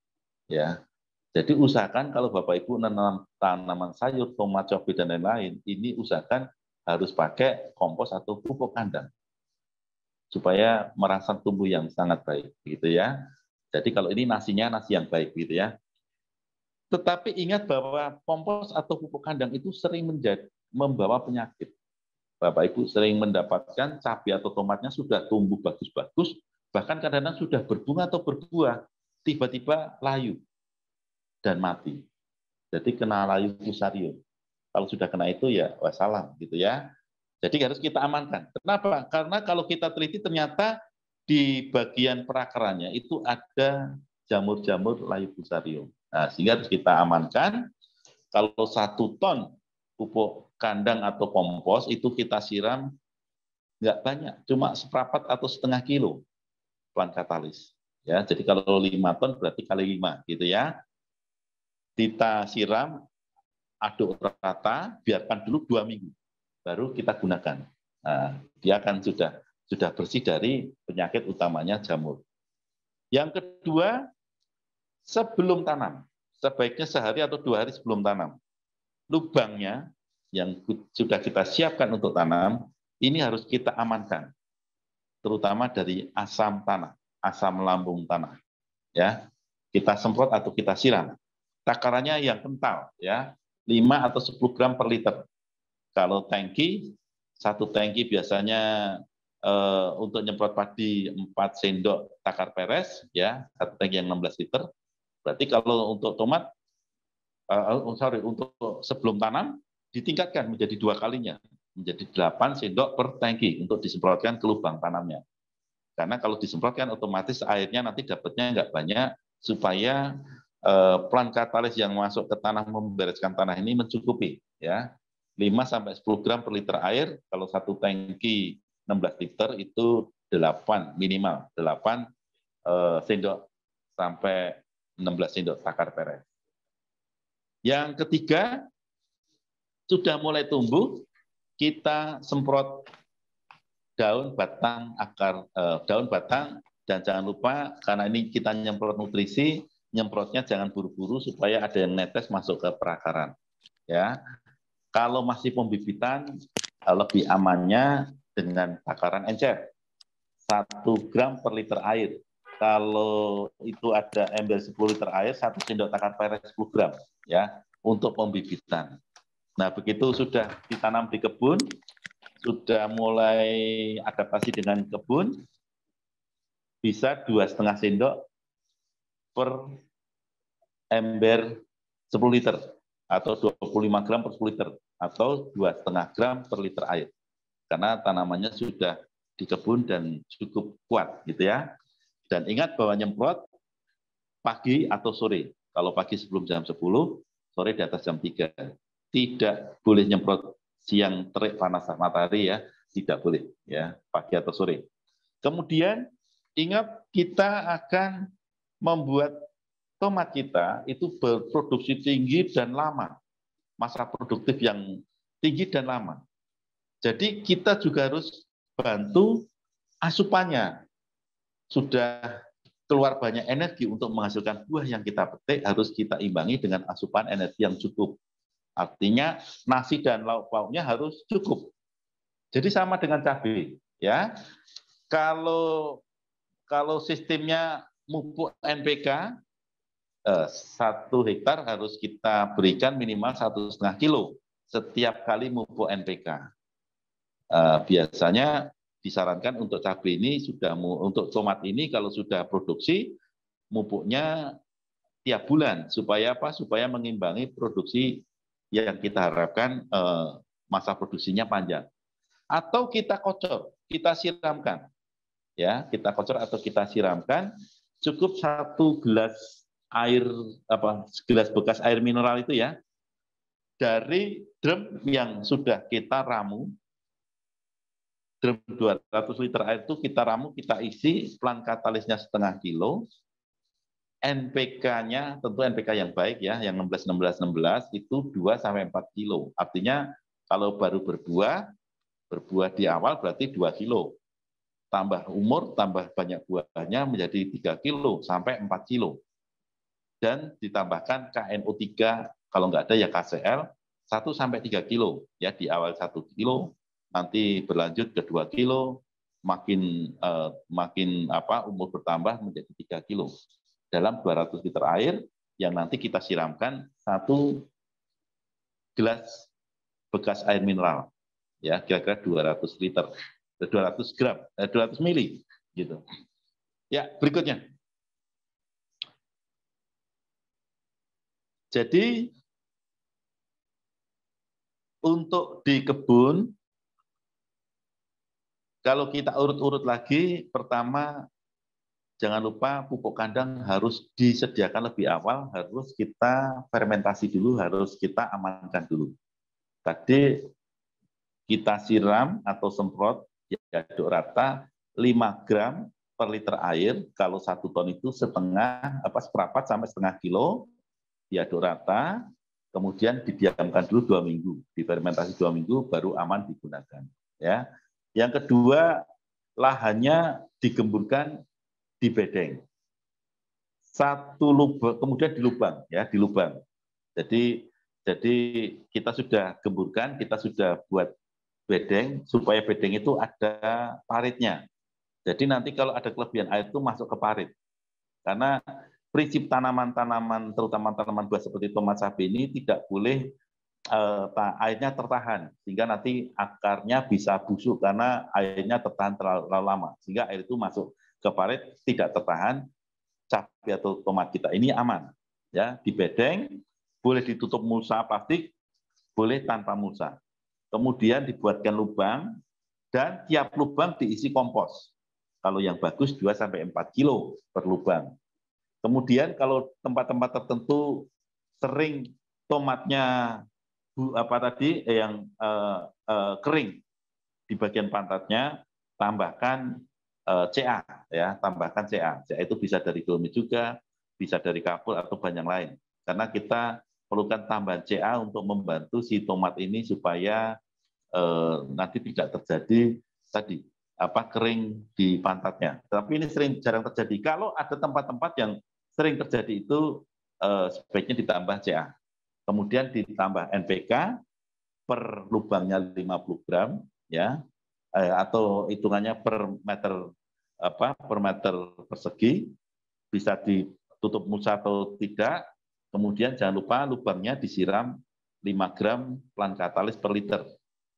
Ya, jadi usahakan kalau Bapak Ibu menanam tanaman sayur, tomat, cabai, dan lain-lain, ini usahakan harus pakai kompos atau pupuk kandang supaya merangsang tumbuh yang sangat baik, gitu ya. Jadi kalau ini nasinya nasi yang baik, gitu ya. Tetapi ingat bahwa kompos atau pupuk kandang itu sering membawa penyakit. Bapak Ibu sering mendapatkan cabai atau tomatnya sudah tumbuh bagus-bagus, bahkan kadang-kadang sudah berbunga atau berbuah, tiba-tiba layu dan mati. Jadi kena layu fusarium. Kalau sudah kena itu ya wassalam, gitu ya. Jadi harus kita amankan. Kenapa? Karena kalau kita teliti ternyata di bagian perakarannya itu ada jamur-jamur layu fusarium. Nah, sehingga harus kita amankan. Kalau 1 ton pupuk kandang atau kompos itu kita siram nggak banyak, cuma seperempat atau setengah kilo plant katalis. Ya, jadi kalau 5 ton berarti kali 5, gitu ya. Kita siram, aduk rata, biarkan dulu 2 minggu. Baru kita gunakan. Nah, dia akan sudah bersih dari penyakit utamanya jamur. Yang kedua, sebelum tanam, sebaiknya sehari atau 2 hari sebelum tanam, lubangnya yang sudah kita siapkan untuk tanam, ini harus kita amankan, terutama dari asam tanah, asam lambung tanah. Ya, kita semprot atau kita siram. Takarannya yang kental, ya, 5 atau 10 gram per liter. Kalau tangki, 1 tangki biasanya untuk nyemprot padi 4 sendok takar peres, ya, 1 tangki yang 16 liter. Berarti kalau untuk tomat, untuk sebelum tanam ditingkatkan menjadi 2 kalinya, menjadi 8 sendok per tangki untuk disemprotkan ke lubang tanamnya. Karena kalau disemprotkan otomatis airnya nanti dapatnya nggak banyak, supaya plant katalis yang masuk ke tanah membereskan tanah ini mencukupi, ya. 5-10 gram per liter air, kalau 1 tangki 16 liter itu 8 minimal, 8 sendok sampai 16 sendok takar peres. Yang ketiga, sudah mulai tumbuh, kita semprot daun, batang, akar, daun, batang, dan jangan lupa karena ini kita nyemprot nutrisi, nyemprotnya jangan buru-buru supaya ada yang netes masuk ke perakaran. Ya, kalau masih pembibitan, lebih amannya dengan takaran encer, 1 gram per liter air. Kalau itu ada ember 10 liter air, 1 sendok takar peres 10 gram, ya, untuk pembibitan. Nah, begitu sudah ditanam di kebun, sudah mulai adaptasi dengan kebun, bisa 2,5 sendok per ember 10 liter. Atau 25 gram per 10 liter, atau 2,5 gram per liter air. Karena tanamannya sudah di kebun dan cukup kuat, gitu ya. Dan ingat bahwa nyemprot pagi atau sore. Kalau pagi sebelum jam 10, sore di atas jam 3. Tidak boleh nyemprot siang terik panas matahari ya, tidak boleh ya, pagi atau sore. Kemudian ingat kita akan membuat tomat kita itu berproduksi tinggi dan lama. Masa produktif yang tinggi dan lama. Jadi kita juga harus bantu asupannya. Sudah keluar banyak energi untuk menghasilkan buah yang kita petik, harus kita imbangi dengan asupan energi yang cukup. Artinya nasi dan lauk pauknya harus cukup. Jadi sama dengan cabai, ya. Kalau sistemnya pupuk NPK, 1 hektar harus kita berikan minimal 1,5 kilo setiap kali pupuk NPK. Biasanya disarankan untuk cabai ini untuk tomat ini kalau sudah produksi pupuknya tiap bulan supaya apa? Supaya mengimbangi produksi yang kita harapkan masa produksinya panjang. Atau kita kocor, kita siramkan, ya kita kocor atau kita siramkan. Cukup 1 gelas air gelas bekas air mineral itu ya dari drum yang sudah kita ramu. Drum 200 liter air itu kita ramu, kita isi, pelan katalisnya 0,5 kilo, NPK-nya tentu NPK yang baik ya, yang 16-16-16 itu 2-4 kilo. Artinya kalau baru berbuah di awal berarti 2 kilo. Tambah umur, tambah banyak buahnya menjadi 3 kilo sampai 4 kilo. Dan ditambahkan KNO3, kalau nggak ada ya KCl, 1-3 kilo. Ya di awal 1 kilo, nanti berlanjut ke 2 kilo, makin umur bertambah menjadi 3 kilo. Dalam 200 liter air yang nanti kita siramkan 1 gelas bekas air mineral. Ya, kira-kira 200 liter, 200 gram, 200 mili gitu. Ya, berikutnya. Jadi untuk di kebun kalau kita urut-urut lagi, pertama jangan lupa pupuk kandang harus disediakan lebih awal, harus kita fermentasi dulu, harus kita amankan dulu. Tadi kita siram atau semprot diaduk rata 5 gram per liter air, kalau 1 ton itu seperempat sampai setengah kilo, diaduk rata, kemudian didiamkan dulu 2 minggu, difermentasi 2 minggu, baru aman digunakan. Ya. Yang kedua, lahannya digemburkan di bedeng. 1 lubang, kemudian di lubang, ya, di lubang. Jadi kita sudah gemburkan, kita sudah buat bedeng supaya bedeng itu ada paritnya. Jadi nanti kalau ada kelebihan air itu masuk ke parit. Karena prinsip tanaman-tanaman, terutama tanaman buah seperti tomat cabai ini tidak boleh airnya tertahan, sehingga nanti akarnya bisa busuk karena airnya tertahan terlalu lama, sehingga air itu masuk ke parit tidak tertahan, cabai atau tomat kita ini aman. Ya, di bedeng, boleh ditutup mulsa plastik, boleh tanpa mulsa. Kemudian dibuatkan lubang, dan tiap lubang diisi kompos. Kalau yang bagus 2-4 kilo per lubang. Kemudian kalau tempat-tempat tertentu sering tomatnya yang kering di bagian pantatnya, tambahkan CA, ya, tambahkan CA. CA itu bisa dari dolomit juga, bisa dari kapur atau bahan yang lain. Karena kita perlukan tambahan CA untuk membantu si tomat ini supaya nanti tidak terjadi tadi kering di pantatnya. Tapi ini jarang terjadi. Kalau ada tempat-tempat yang sering terjadi itu sebaiknya ditambah CA. Kemudian ditambah NPK per lubangnya 50 gram, ya, atau hitungannya per meter persegi, bisa ditutup mulsa atau tidak. Kemudian jangan lupa lubangnya disiram 5 gram pelan katalis per liter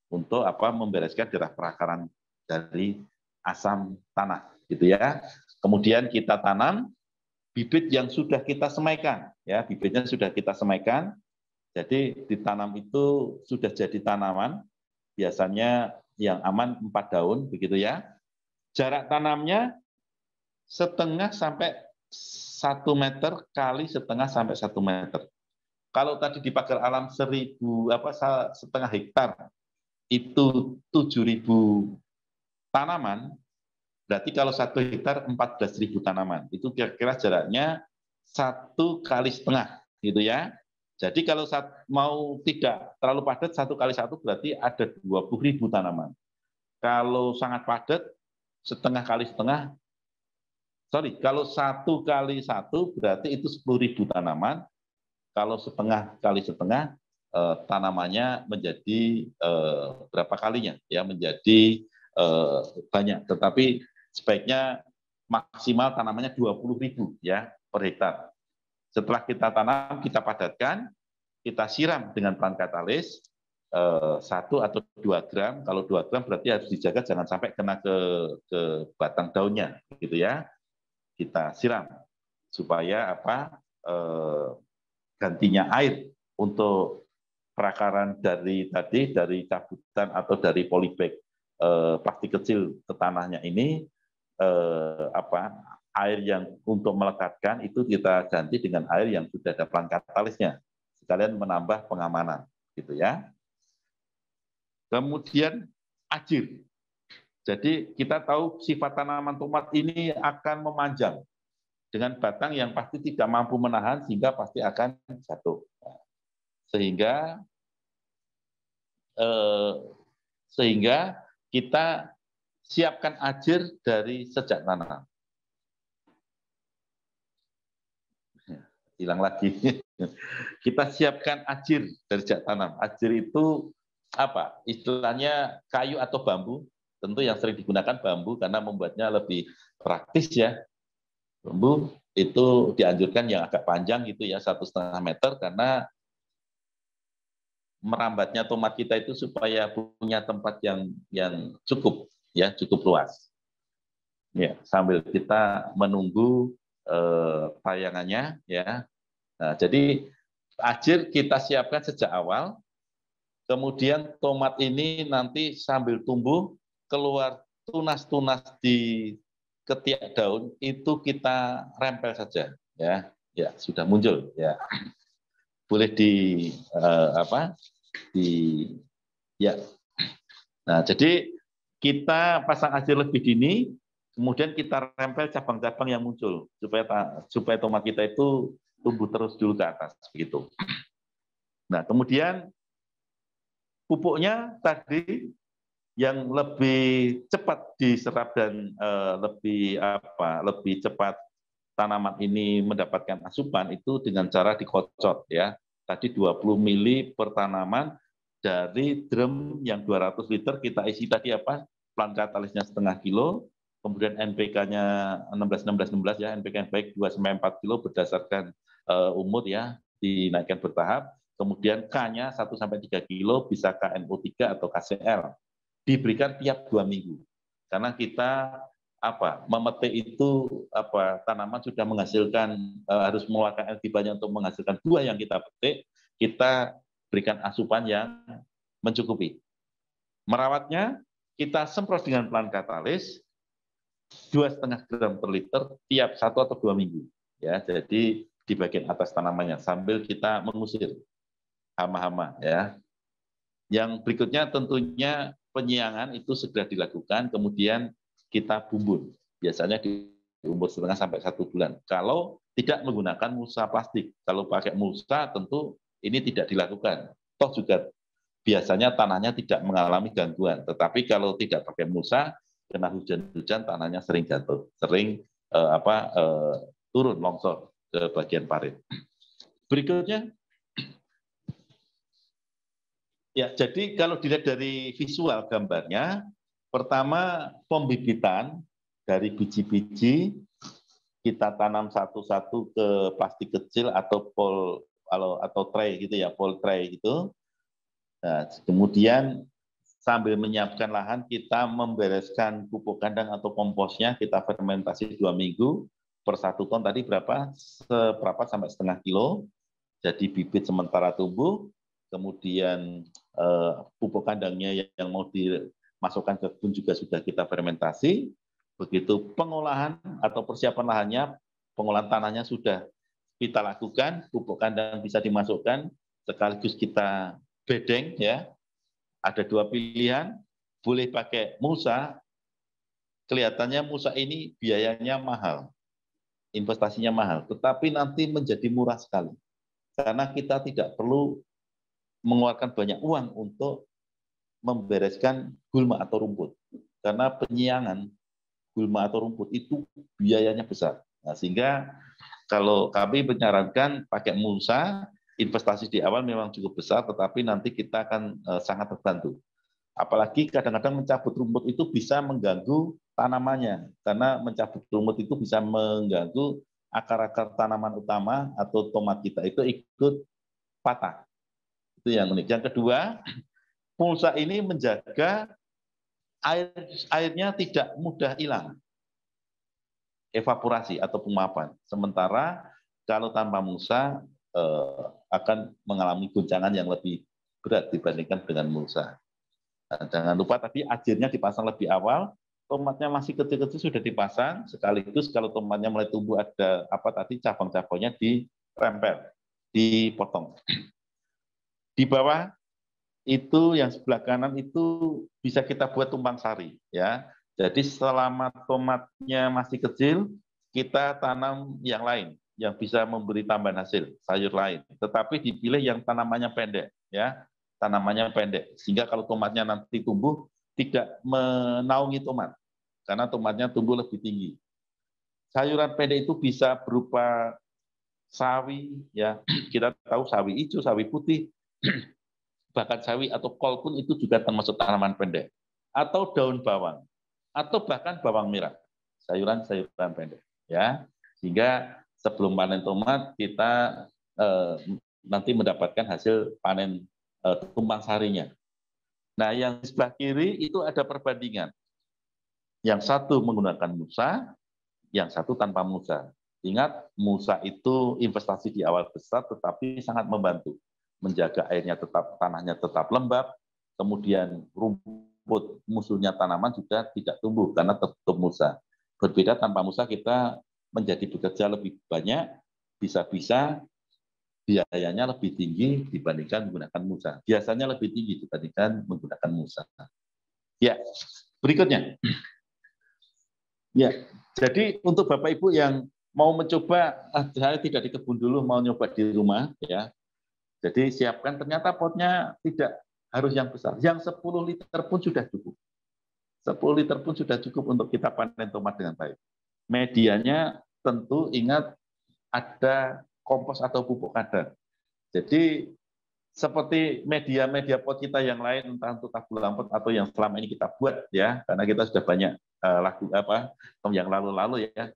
untuk membereskan daerah perakaran dari asam tanah, gitu ya. Kemudian kita tanam bibit yang sudah kita semaikan, ya, bibitnya sudah kita semaikan. Jadi ditanam itu sudah jadi tanaman, biasanya yang aman 4 daun, begitu ya. Jarak tanamnya setengah sampai 1 meter kali setengah sampai 1 meter. Kalau tadi di pagar alam 1.000 setengah hektar itu 7.000 tanaman, berarti kalau 1 hektar 14.000 tanaman. Itu kira-kira jaraknya 1 kali setengah, gitu ya. Jadi kalau mau tidak terlalu padat 1 kali 1 berarti ada 20.000 tanaman. Kalau sangat padat setengah kali setengah, kalau 1 kali 1 berarti itu 10.000 tanaman. Kalau setengah kali setengah, tanamannya menjadi berapa kalinya? Ya, menjadi banyak. Tetapi sebaiknya maksimal tanamannya 20.000 ya per hektar. Setelah kita tanam, kita padatkan, kita siram dengan bahan katalis 1 atau 2 gram. Kalau 2 gram berarti harus dijaga jangan sampai kena ke batang daunnya, gitu ya. Kita siram supaya gantinya air untuk perakaran dari cabutan atau dari polybag plastik kecil ke tanahnya ini, air yang untuk melekatkan itu kita ganti dengan air yang sudah ada pelan katalisnya, sekalian menambah pengamanan, gitu ya. Kemudian ajir. Jadi kita tahu sifat tanaman tomat ini akan memanjang dengan batang yang pasti tidak mampu menahan sehingga pasti akan jatuh. Sehingga kita siapkan ajir dari sejak tanam. Hilang lagi. Kita siapkan ajir dari sejak tanam. Ajir itu apa? Istilahnya kayu atau bambu. Tentu yang sering digunakan bambu karena membuatnya lebih praktis ya. Bambu itu dianjurkan yang agak panjang gitu ya, 1,5 meter, karena merambatnya tomat kita itu supaya punya tempat yang cukup ya, cukup luas. Ya, sambil kita menunggu tayangannya ya. Nah, jadi ajir kita siapkan sejak awal. Kemudian tomat ini nanti sambil tumbuh keluar tunas-tunas di ketiak daun itu kita rempel saja ya. Ya, sudah muncul ya. Boleh ya. Nah, jadi kita pasang ajir lebih dini, kemudian kita rempel cabang-cabang yang muncul supaya tomat kita itu tumbuh terus dulu ke atas begitu. Nah, kemudian pupuknya tadi yang lebih cepat diserap dan lebih cepat tanaman ini mendapatkan asupan itu dengan cara dikocot ya. Tadi 20 mili per tanaman dari drum yang 200 liter kita isi tadi pelan katalisnya setengah kilo, kemudian NPK-nya 16 ya, NPK yang baik 2-4 kilo berdasarkan umur ya, dinaikkan bertahap. Kemudian K-nya 1-3 kilo bisa KNO3 atau KCl. Diberikan tiap 2 minggu. Karena kita memetik itu tanaman sudah menghasilkan harus mengeluarkan energi banyak untuk menghasilkan buah yang kita petik, kita berikan asupan yang mencukupi. Merawatnya kita semprot dengan pelan katalis 2,5 gram per liter tiap 1 atau 2 minggu. Ya, jadi di bagian atas tanamannya sambil kita mengusir hama-hama ya. Yang berikutnya tentunya penyiangan itu segera dilakukan, kemudian kita bumbun. Biasanya di umur setengah sampai 1 bulan. Kalau tidak menggunakan mulsa plastik. Kalau pakai mulsa tentu ini tidak dilakukan. Toh juga biasanya tanahnya tidak mengalami gangguan. Tetapi kalau tidak pakai mulsa, kena hujan-hujan tanahnya sering jatuh, sering turun longsor ke bagian parit. Berikutnya, ya, jadi kalau dilihat dari visual gambarnya, pertama pembibitan dari biji-biji kita tanam satu-satu ke plastik kecil atau tray gitu ya, pol tray gitu. Nah, kemudian sambil menyiapkan lahan kita membereskan pupuk kandang atau komposnya, kita fermentasi 2 minggu per 1 ton tadi seperempat sampai setengah kilo. Jadi bibit sementara tumbuh. Kemudian pupuk kandangnya yang mau dimasukkan ke kebun juga sudah kita fermentasi. Begitu pengolahan atau persiapan lahannya, pengolahan tanahnya sudah kita lakukan, pupuk kandang bisa dimasukkan, sekaligus kita bedeng ya. Ada dua pilihan, boleh pakai mulsa. Kelihatannya mulsa ini biayanya mahal, investasinya mahal, tetapi nanti menjadi murah sekali. Karena kita tidak perlu mengeluarkan banyak uang untuk membereskan gulma atau rumput. Karena penyiangan gulma atau rumput itu biayanya besar. Nah, sehingga kalau kami menyarankan pakai mulsa, investasi di awal memang cukup besar, tetapi nanti kita akan sangat terbantu. Apalagi kadang-kadang mencabut rumput itu bisa mengganggu tanamannya, karena mencabut rumput itu bisa mengganggu akar-akar tanaman utama atau tomat kita itu ikut patah. Itu yang unik. Yang kedua, mulsa ini menjaga airnya tidak mudah hilang, evaporasi atau penguapan. Sementara kalau tanpa mulsa akan mengalami guncangan yang lebih berat dibandingkan dengan mulsa. Nah, jangan lupa tadi ajirnya dipasang lebih awal, tomatnya masih kecil-kecil sudah dipasang, sekaligus kalau tomatnya mulai tumbuh ada apa tadi cabang-cabangnya dirempel, dipotong. Di bawah itu yang sebelah kanan itu bisa kita buat tumpang sari ya. Jadi selama tomatnya masih kecil, kita tanam yang lain yang bisa memberi tambahan hasil, sayur lain. Tetapi dipilih yang tanamannya pendek ya. Tanamannya pendek, sehingga kalau tomatnya nanti tumbuh tidak menaungi tomat, karena tomatnya tumbuh lebih tinggi. Sayuran pendek itu bisa berupa sawi, ya kita tahu sawi hijau, sawi putih, bahkan sawi atau kol pun itu juga termasuk tanaman pendek. Atau daun bawang, atau bahkan bawang merah, sayuran-sayuran pendek. Ya, sehingga sebelum panen tomat kita nanti mendapatkan hasil panen tumpang sarinya. Nah, yang di sebelah kiri itu ada perbandingan. Yang satu menggunakan mulsa, yang satu tanpa mulsa. Ingat, mulsa itu investasi di awal besar, tetapi sangat membantu menjaga airnya tetap, tanahnya tetap lembab, kemudian rumput musuhnya tanaman juga tidak tumbuh karena tertutup mulsa. Berbeda tanpa mulsa kita menjadi bekerja lebih banyak, bisa-bisa biayanya lebih tinggi dibandingkan menggunakan mulsa. Biasanya lebih tinggi dibandingkan menggunakan mulsa. Ya, berikutnya. Ya, jadi untuk Bapak Ibu yang mau mencoba, saya tidak di kebun dulu, mau nyoba di rumah, ya. Jadi siapkan, ternyata potnya tidak harus yang besar. Yang 10 liter pun sudah cukup. 10 liter pun sudah cukup untuk kita panen tomat dengan baik. Medianya tentu ingat ada kompos atau pupuk kandang. Jadi seperti media-media pot kita yang lain, entah untuk tabung lampet atau yang selama ini kita buat ya, karena kita sudah banyak yang lalu-lalu ya.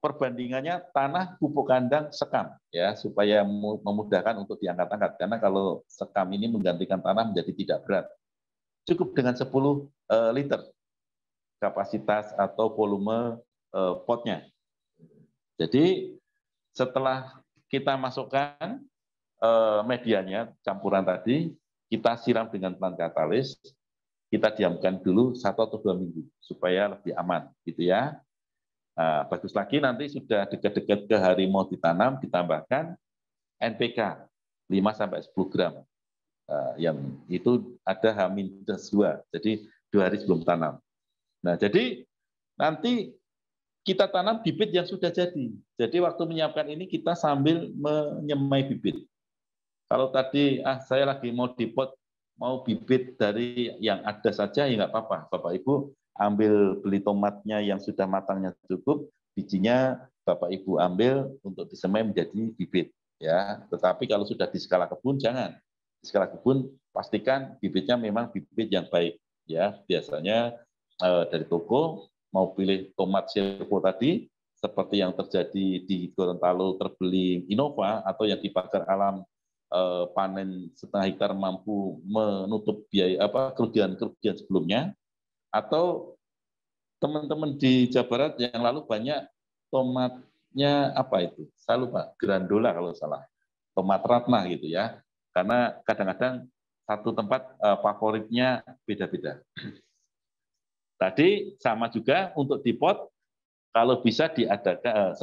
Perbandingannya tanah, pupuk kandang, sekam ya, supaya memudahkan untuk diangkat-angkat. Karena kalau sekam ini menggantikan tanah menjadi tidak berat. Cukup dengan 10 liter kapasitas atau volume potnya. Jadi setelah kita masukkan medianya, campuran tadi, kita siram dengan pelan katalis, kita diamkan dulu 1 atau 2 minggu supaya lebih aman, gitu ya. Nah, bagus lagi nanti sudah dekat-dekat ke hari mau ditanam, ditambahkan NPK 5-10 gram, yang itu ada H-2, jadi 2 hari sebelum tanam. Nah, jadi nanti kita tanam bibit yang sudah jadi. Jadi waktu menyiapkan ini kita sambil menyemai bibit. Kalau tadi saya lagi mau dipot, mau bibit dari yang ada saja, ya nggak apa-apa. Bapak Ibu ambil beli tomatnya yang sudah matangnya cukup, bijinya Bapak Ibu ambil untuk disemai menjadi bibit. Ya, tetapi kalau sudah di skala kebun jangan. Di skala kebun pastikan bibitnya memang bibit yang baik. Ya, biasanya dari toko mau pilih tomat Silvo tadi, seperti yang terjadi di Gorontalo terbeli Innova atau yang di Pagar Alam panen setengah hektar mampu menutup biaya kerugian sebelumnya, atau teman-teman di Jawa Barat yang lalu banyak tomatnya apa itu? Saya lupa, Grandola kalau salah, tomat Ratna gitu ya. Karena kadang-kadang satu tempat favoritnya beda-beda. Tadi sama juga untuk di pot, kalau bisa diadakan,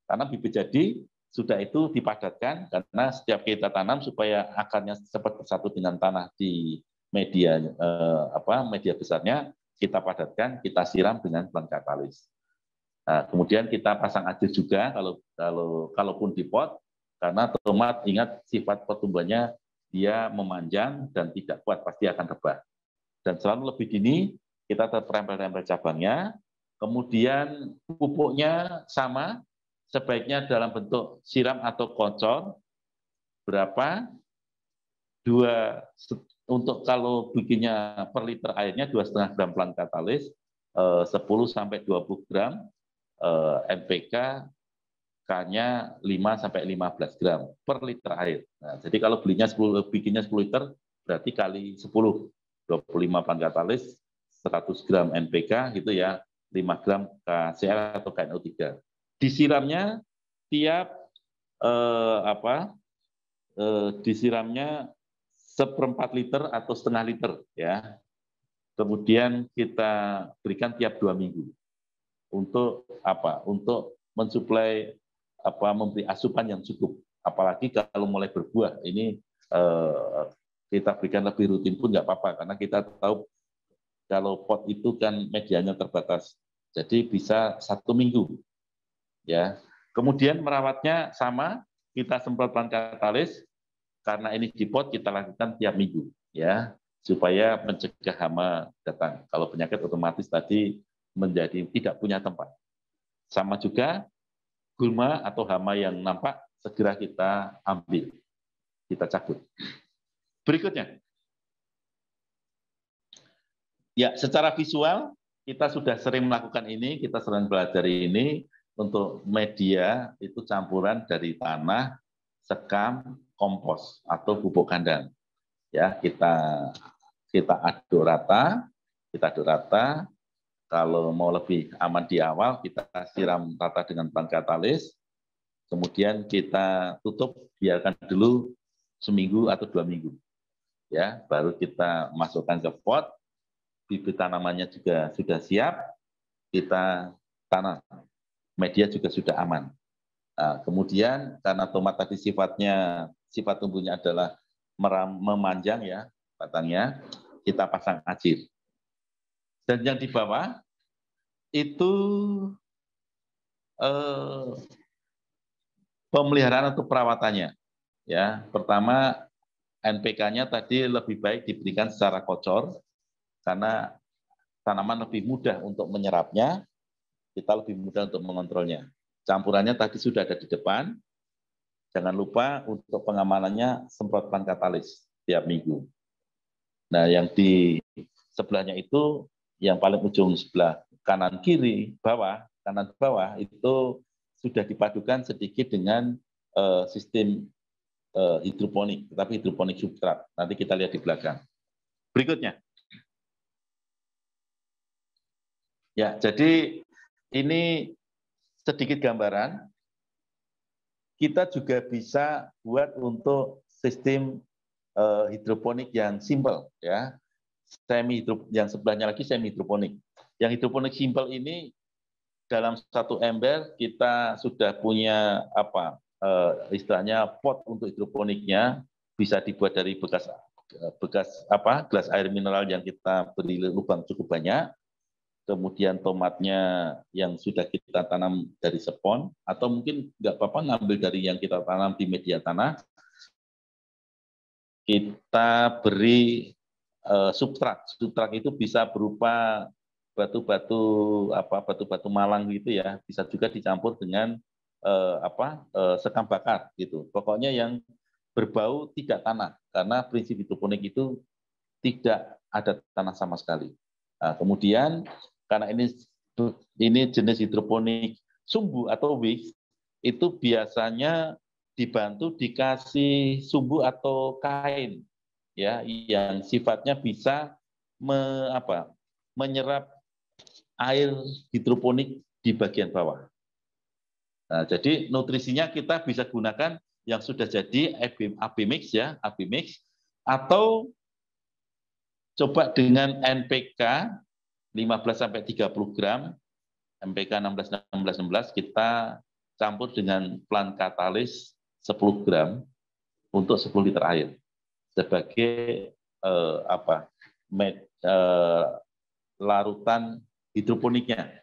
karena bibit jadi sudah itu dipadatkan karena setiap kita tanam supaya akarnya cepat bersatu dengan tanah di media media besarnya, kita padatkan, kita siram dengan plant katalis. Nah, kemudian kita pasang ajir juga kalaupun di pot, karena tomat ingat sifat pertumbuhannya dia memanjang dan tidak kuat, pasti akan rebah. Dan selalu lebih dini kita tempel-tempel cabangnya, kemudian pupuknya sama, sebaiknya dalam bentuk siram atau kocor. Berapa? Untuk kalau bikinnya per liter airnya 2,5 gram plant katalis, 10 sampai 20 gram NPK, K-nya 5 sampai 15 gram per liter air. Nah, jadi kalau bikinnya 10 liter, berarti kali 10, 25 plant katalis, 100 gram NPK gitu ya, 5 gram KCl atau KNO3. Disiramnya tiap disiramnya 1/4 liter atau setengah liter ya. Kemudian kita berikan tiap 2 minggu. Untuk apa? Untuk mensuplai memberi asupan yang cukup. Apalagi kalau mulai berbuah, ini kita berikan lebih rutin pun nggak apa-apa, karena kita tahu kalau pot itu kan medianya terbatas. Jadi bisa 1 minggu. Ya. Kemudian merawatnya sama, kita semprot plant katalis, karena ini di pot kita lakukan tiap minggu ya, supaya mencegah hama datang. Kalau penyakit otomatis tadi menjadi tidak punya tempat. Sama juga gulma atau hama yang nampak segera kita ambil, kita cabut. Berikutnya. Ya, secara visual kita sudah sering melakukan ini, kita sering belajar ini. Untuk media itu campuran dari tanah, sekam, kompos atau pupuk kandang. Ya, kita aduk rata, Kalau mau lebih aman di awal, kita siram rata dengan plant katalis. Kemudian kita tutup, biarkan dulu seminggu atau 2 minggu. Ya, baru kita masukkan ke pot. Bibit tanamannya juga sudah siap, kita tanam. Media juga sudah aman. Nah, kemudian karena tomat tadi sifat tumbuhnya adalah memanjang ya batangnya, kita pasang ajir. Dan yang di bawah itu pemeliharaan atau perawatannya. Ya, pertama NPK-nya tadi lebih baik diberikan secara kocor karena tanaman lebih mudah untuk menyerapnya. Kita lebih mudah untuk mengontrolnya. Campurannya tadi sudah ada di depan. Jangan lupa untuk pengamanannya semprot plant katalis tiap minggu. Nah, yang di sebelahnya itu, yang paling ujung sebelah kanan bawah itu sudah dipadukan sedikit dengan sistem hidroponik, tetapi hidroponik substrat. Nanti kita lihat di belakang. Berikutnya. Ya, jadi ini sedikit gambaran. Kita juga bisa buat untuk sistem hidroponik yang simple, ya. Yang sebelahnya lagi semi hidroponik. Yang hidroponik simple ini dalam satu ember kita sudah punya istilahnya pot untuk hidroponiknya, bisa dibuat dari bekas gelas air mineral yang kita beri lubang cukup banyak. Kemudian tomatnya yang sudah kita tanam dari spon, atau mungkin nggak apa-apa ngambil dari yang kita tanam di media tanah. Kita beri substrat. Substrat itu bisa berupa batu-batu malang gitu ya. Bisa juga dicampur dengan sekam bakar gitu. Pokoknya yang berbau tidak tanah, karena prinsip hidroponik itu tidak ada tanah sama sekali. Nah, kemudian karena ini jenis hidroponik sumbu atau wicks, itu biasanya dibantu dikasih sumbu atau kain ya, yang sifatnya bisa menyerap air hidroponik di bagian bawah. Nah, jadi nutrisinya kita bisa gunakan yang sudah jadi AB mix ya, AB mix, atau coba dengan NPK sampai 30 gram MPK 16 kita campur dengan plant katalis 10 gram untuk 10 liter air sebagai larutan hidroponiknya.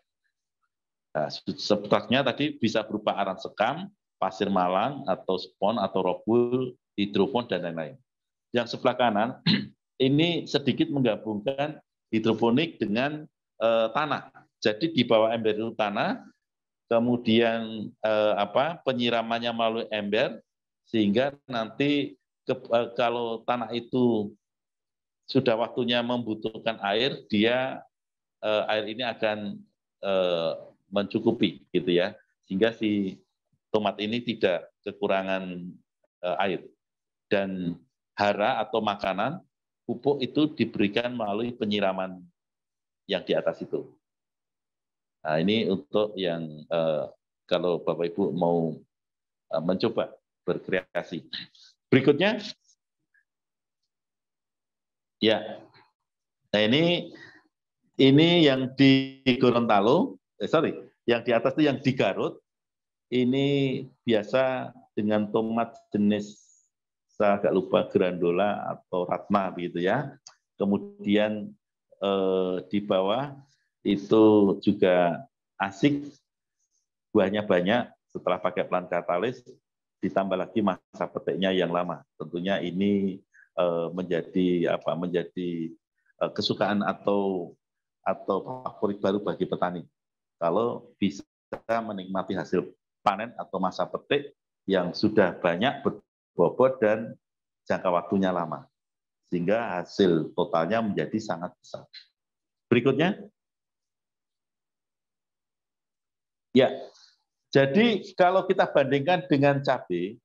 Nah, substratnya tadi bisa berupa arang sekam, pasir malang, atau spon, atau robul, hidrofon, dan lain-lain. Yang sebelah kanan, ini sedikit menggabungkan hidroponik dengan tanah. Jadi di bawah ember itu tanah, kemudian penyiramannya melalui ember, sehingga nanti kalau tanah itu sudah waktunya membutuhkan air, air ini akan mencukupi, gitu ya, sehingga si tomat ini tidak kekurangan air. Dan hara atau makanan pupuk itu diberikan melalui penyiraman yang di atas itu. Nah, ini untuk yang kalau Bapak Ibu mau mencoba berkreasi. Berikutnya, ya, nah ini yang di Gorontalo, yang di atas itu yang di Garut, ini biasa dengan tomat jenis, saya agak lupa, Grandola atau Ratna begitu ya. Kemudian di bawah itu juga asik, buahnya banyak. Setelah pakai plant katalis, ditambah lagi masa petiknya yang lama. Tentunya ini menjadi kesukaan atau favorit baru bagi petani. Kalau bisa menikmati hasil panen atau masa petik yang sudah banyak, berbobot, dan jangka waktunya lama. Sehingga hasil totalnya menjadi sangat besar. Berikutnya. Ya, jadi kalau kita bandingkan dengan cabai,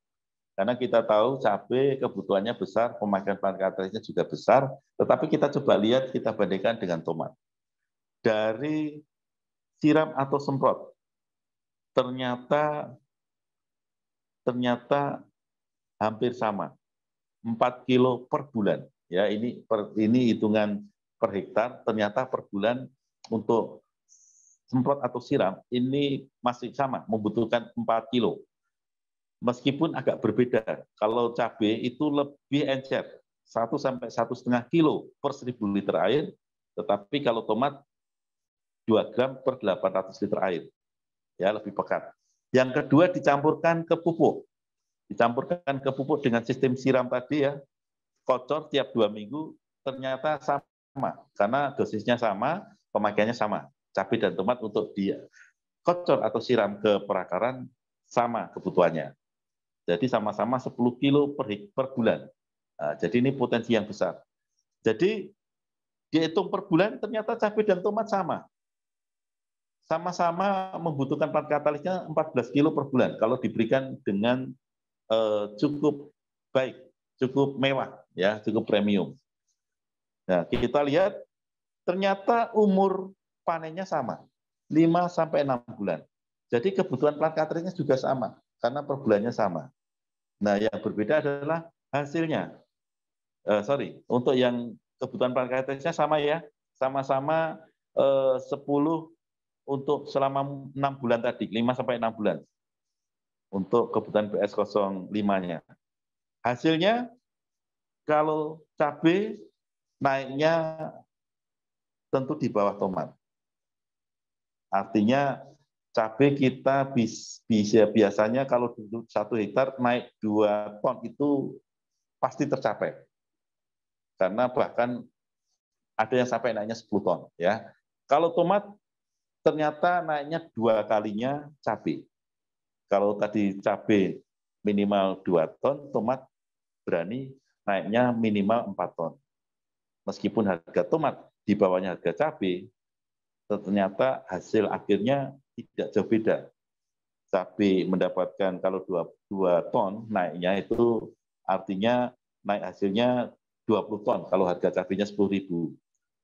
karena kita tahu cabai kebutuhannya besar, pemakaian plant katalisnya juga besar, tetapi kita coba lihat, kita bandingkan dengan tomat. Dari siram atau semprot, ternyata hampir sama, 4 kilo per bulan. Ya, ini hitungan per hektar, ternyata per bulan untuk semprot atau siram ini masih sama, membutuhkan 4 kilo. Meskipun agak berbeda, kalau cabai itu lebih encer, 1 sampai 1,5 kilo per 1.000 liter air, tetapi kalau tomat 2 gram per 800 liter air. Ya, lebih pekat. Yang kedua, dicampurkan ke pupuk. Dicampurkan ke pupuk dengan sistem siram tadi ya, kocor tiap 2 minggu, ternyata sama. Karena dosisnya sama, pemakaiannya sama. Cabai dan tomat untuk dikocor atau siram ke perakaran sama kebutuhannya. Jadi sama-sama 10 kilo per bulan. Nah, jadi ini potensi yang besar. Jadi dihitung per bulan ternyata cabai dan tomat sama. Sama-sama membutuhkan plant katalisnya 14 kilo per bulan kalau diberikan dengan cukup baik, cukup mewah, ya, cukup premium. Nah, kita lihat ternyata umur panennya sama, 5 sampai 6 bulan. Jadi kebutuhan plant katalisnya juga sama karena per bulannya sama. Nah, yang berbeda adalah hasilnya. Untuk yang kebutuhan plant katalisnya sama ya, sama-sama 10 untuk selama 6 bulan tadi, 5 sampai 6 bulan. Untuk kebutuhan BS05-nya. Hasilnya, kalau cabai naiknya tentu di bawah tomat. Artinya, cabai kita biasanya kalau 1 hektar naik 2 ton itu pasti tercapai. Karena bahkan ada yang sampai naiknya 10 ton. Ya. Kalau tomat, ternyata naiknya 2 kalinya cabai. Kalau tadi cabai minimal 2 ton, tomat berani naiknya minimal 4 ton. Meskipun harga tomat di bawahnya harga cabai, ternyata hasil akhirnya tidak jauh beda. Cabai mendapatkan kalau 2 ton naiknya itu artinya naik hasilnya 20 ton kalau harga cabainya 10.000.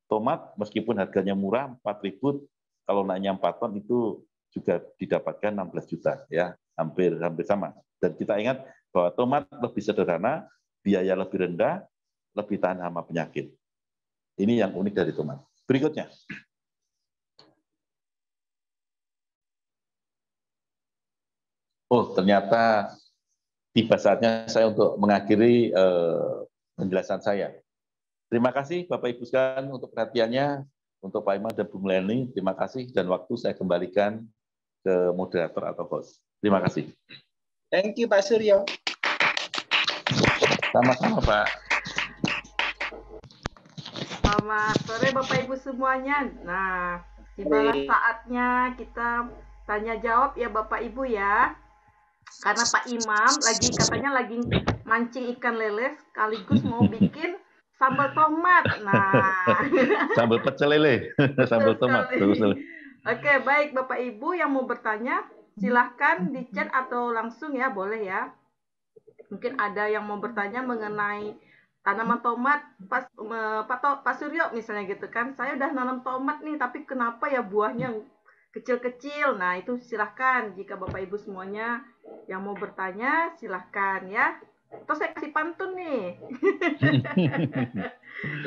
Tomat meskipun harganya murah 4.000, kalau naiknya 4 ton itu juga didapatkan 16 juta, ya, hampir sama. Dan kita ingat bahwa tomat lebih sederhana, biaya lebih rendah, lebih tahan hama penyakit. Ini yang unik dari tomat. Berikutnya. Oh, ternyata tiba saatnya saya untuk mengakhiri penjelasan saya. Terima kasih Bapak Ibu sekalian untuk perhatiannya, untuk Pak Imam dan Bu Melani. Terima kasih dan waktu saya kembalikan ke moderator atau host. Terima kasih. Thank you Pak Suryo. Sama-sama Pak. Selamat sore Bapak Ibu semuanya. Nah, tibalah saatnya kita tanya jawab ya Bapak Ibu ya. Karena Pak Imam katanya lagi mancing ikan lele sekaligus mau bikin sambal tomat. Nah, sambal pecel lele, sambal tomat. Oke, baik Bapak Ibu yang mau bertanya, silahkan di chat atau langsung ya, boleh ya. Mungkin ada yang mau bertanya mengenai tanaman tomat, Pak Suryo misalnya gitu kan. Saya udah nanam tomat nih, tapi kenapa ya buahnya kecil-kecil? Nah, itu silahkan jika Bapak Ibu semuanya yang mau bertanya, silahkan ya. Terus saya kasih pantun nih.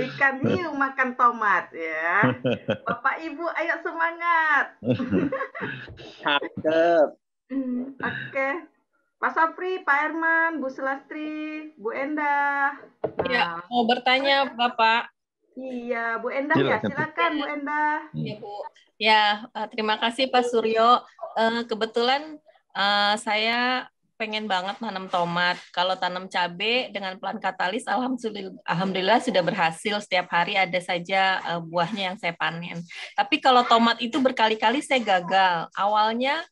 Ikan hiu makan tomat ya. Bapak Ibu ayo semangat. Oke. Pak Sopri, Pak Herman, Bu Selastri, Bu Endah. Nah, ya, mau bertanya Bapak. Iya, Bu Endah ya, silakan Bu Endah. Ya Bu. Ya, terima kasih Pak Suryo. Kebetulan saya pengen banget nanam tomat. Kalau tanam cabai dengan plant katalis, alhamdulillah sudah berhasil. Setiap hari ada saja buahnya yang saya panen. Tapi kalau tomat itu berkali-kali saya gagal. Awalnya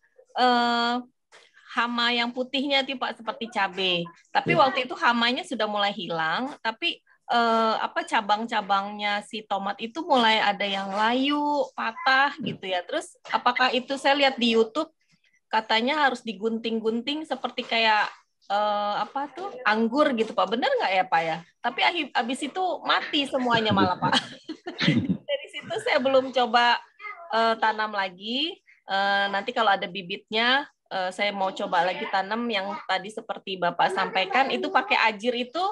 hama yang putihnya tuh Pak seperti cabai. Tapi waktu itu hamanya sudah mulai hilang. Tapi cabang-cabangnya si tomat itu mulai ada yang layu, patah gitu ya. Terus apakah itu saya lihat di YouTube katanya harus digunting-gunting seperti kayak anggur gitu Pak. Benar nggak ya Pak ya? Tapi habis itu mati semuanya malah Pak. Dari situ saya belum coba tanam lagi. Nanti kalau ada bibitnya saya mau coba lagi tanam yang tadi seperti Bapak sampaikan itu pakai ajir itu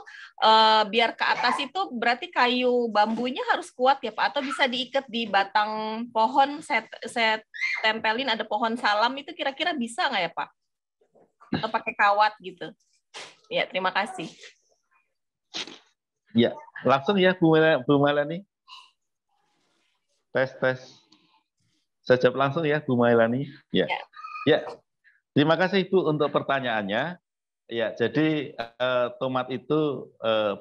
biar ke atas itu berarti kayu bambunya harus kuat ya Pak, atau bisa diikat di batang pohon, saya tempelin ada pohon salam itu kira-kira bisa nggak ya Pak? Atau pakai kawat gitu? Ya, terima kasih. Ya, langsung ya Bu Melani. Tes. Saya jawab langsung ya Bu Melani. Ya. Terima kasih Bu untuk pertanyaannya. Ya, jadi tomat itu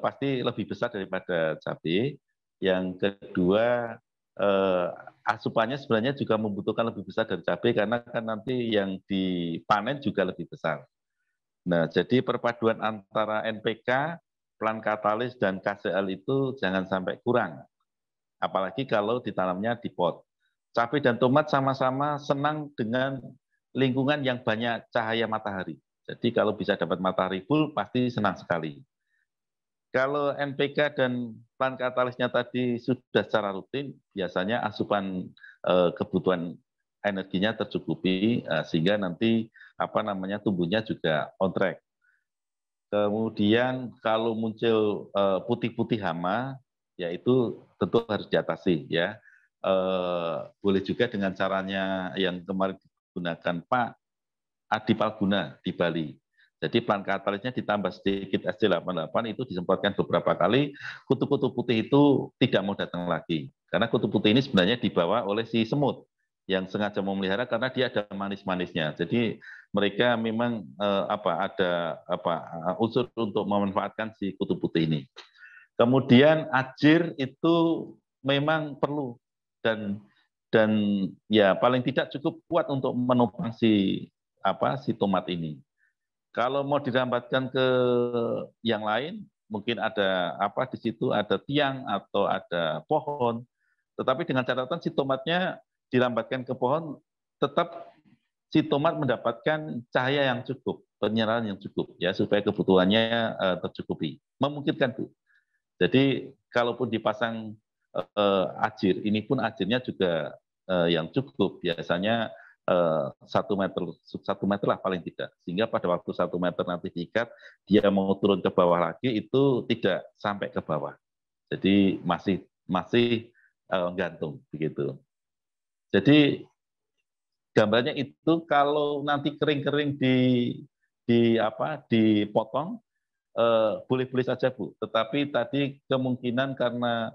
pasti lebih besar daripada cabai. Yang kedua, asupannya sebenarnya juga membutuhkan lebih besar dari cabai karena kan nanti yang dipanen juga lebih besar. Nah, jadi perpaduan antara NPK, plant katalis dan KCL itu jangan sampai kurang. Apalagi kalau ditanamnya di pot. Cabai dan tomat sama-sama senang dengan lingkungan yang banyak cahaya matahari. Jadi kalau bisa dapat matahari full, pasti senang sekali. Kalau NPK dan plant katalisnya tadi sudah secara rutin, biasanya asupan kebutuhan energinya tercukupi, sehingga nanti tumbuhnya juga on track. Kemudian kalau muncul putih-putih hama, yaitu tentu harus diatasi ya. Boleh juga dengan caranya yang kemarin gunakan Pak Adi Palguna di Bali. Jadi plant katalisnya ditambah sedikit SC88 itu disemprotkan beberapa kali, kutu-kutu putih itu tidak mau datang lagi. Karena kutu putih ini sebenarnya dibawa oleh si semut yang sengaja memelihara karena dia ada manis-manisnya. Jadi mereka memang ada unsur untuk memanfaatkan si kutu putih ini. Kemudian ajir itu memang perlu dan ya paling tidak cukup kuat untuk menopang si tomat ini. Kalau mau dirambatkan ke yang lain, mungkin ada di situ ada tiang atau ada pohon. Tetapi dengan catatan si tomatnya dirambatkan ke pohon, tetap si tomat mendapatkan cahaya yang cukup, penyerahan yang cukup ya supaya kebutuhannya tercukupi. Memungkinkan Bu. Jadi kalaupun dipasang ajir, ini pun ajirnya juga yang cukup, biasanya 1 meter lah paling tidak, sehingga pada waktu 1 meter nanti diikat, dia mau turun ke bawah lagi itu tidak sampai ke bawah, jadi masih gantung begitu. Jadi gambarnya itu kalau nanti kering-kering dipotong, boleh-boleh saja Bu. Tetapi tadi kemungkinan karena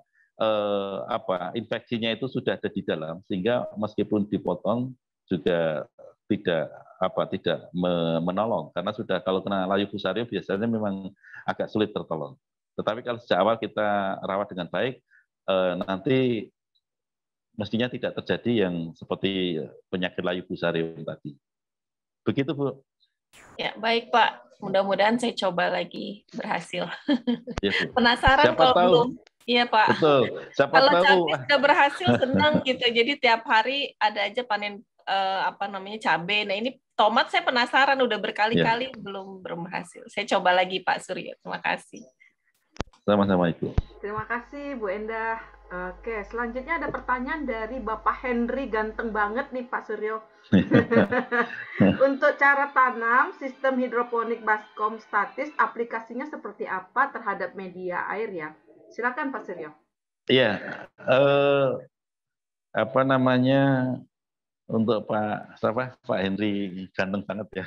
infeksinya itu sudah ada di dalam, sehingga meskipun dipotong juga tidak menolong, karena sudah kalau kena layu fusarium biasanya memang agak sulit tertolong. Tetapi kalau sejak awal kita rawat dengan baik, nanti mestinya tidak terjadi yang seperti penyakit layu fusarium tadi. Begitu Bu. Ya, baik Pak. Mudah-mudahan saya coba lagi berhasil. Ya, Bu. Penasaran Siapa kalau tahu. belum. Iya Pak. Betul. Siapa kalau tahu. cabai sudah berhasil senang gitu. Jadi tiap hari ada aja panen cabai. Nah ini tomat saya penasaran udah berkali-kali belum berhasil. Saya coba lagi Pak Suryo. Terima kasih. Sama-sama Ibu. Terima kasih Bu Endah. Oke, selanjutnya ada pertanyaan dari Bapak Henry, ganteng banget nih Pak Suryo. Untuk cara tanam sistem hidroponik baskom statis, aplikasinya seperti apa terhadap media air ya? Silakan Pak Suryo. Iya, untuk Pak Henry ganteng banget ya.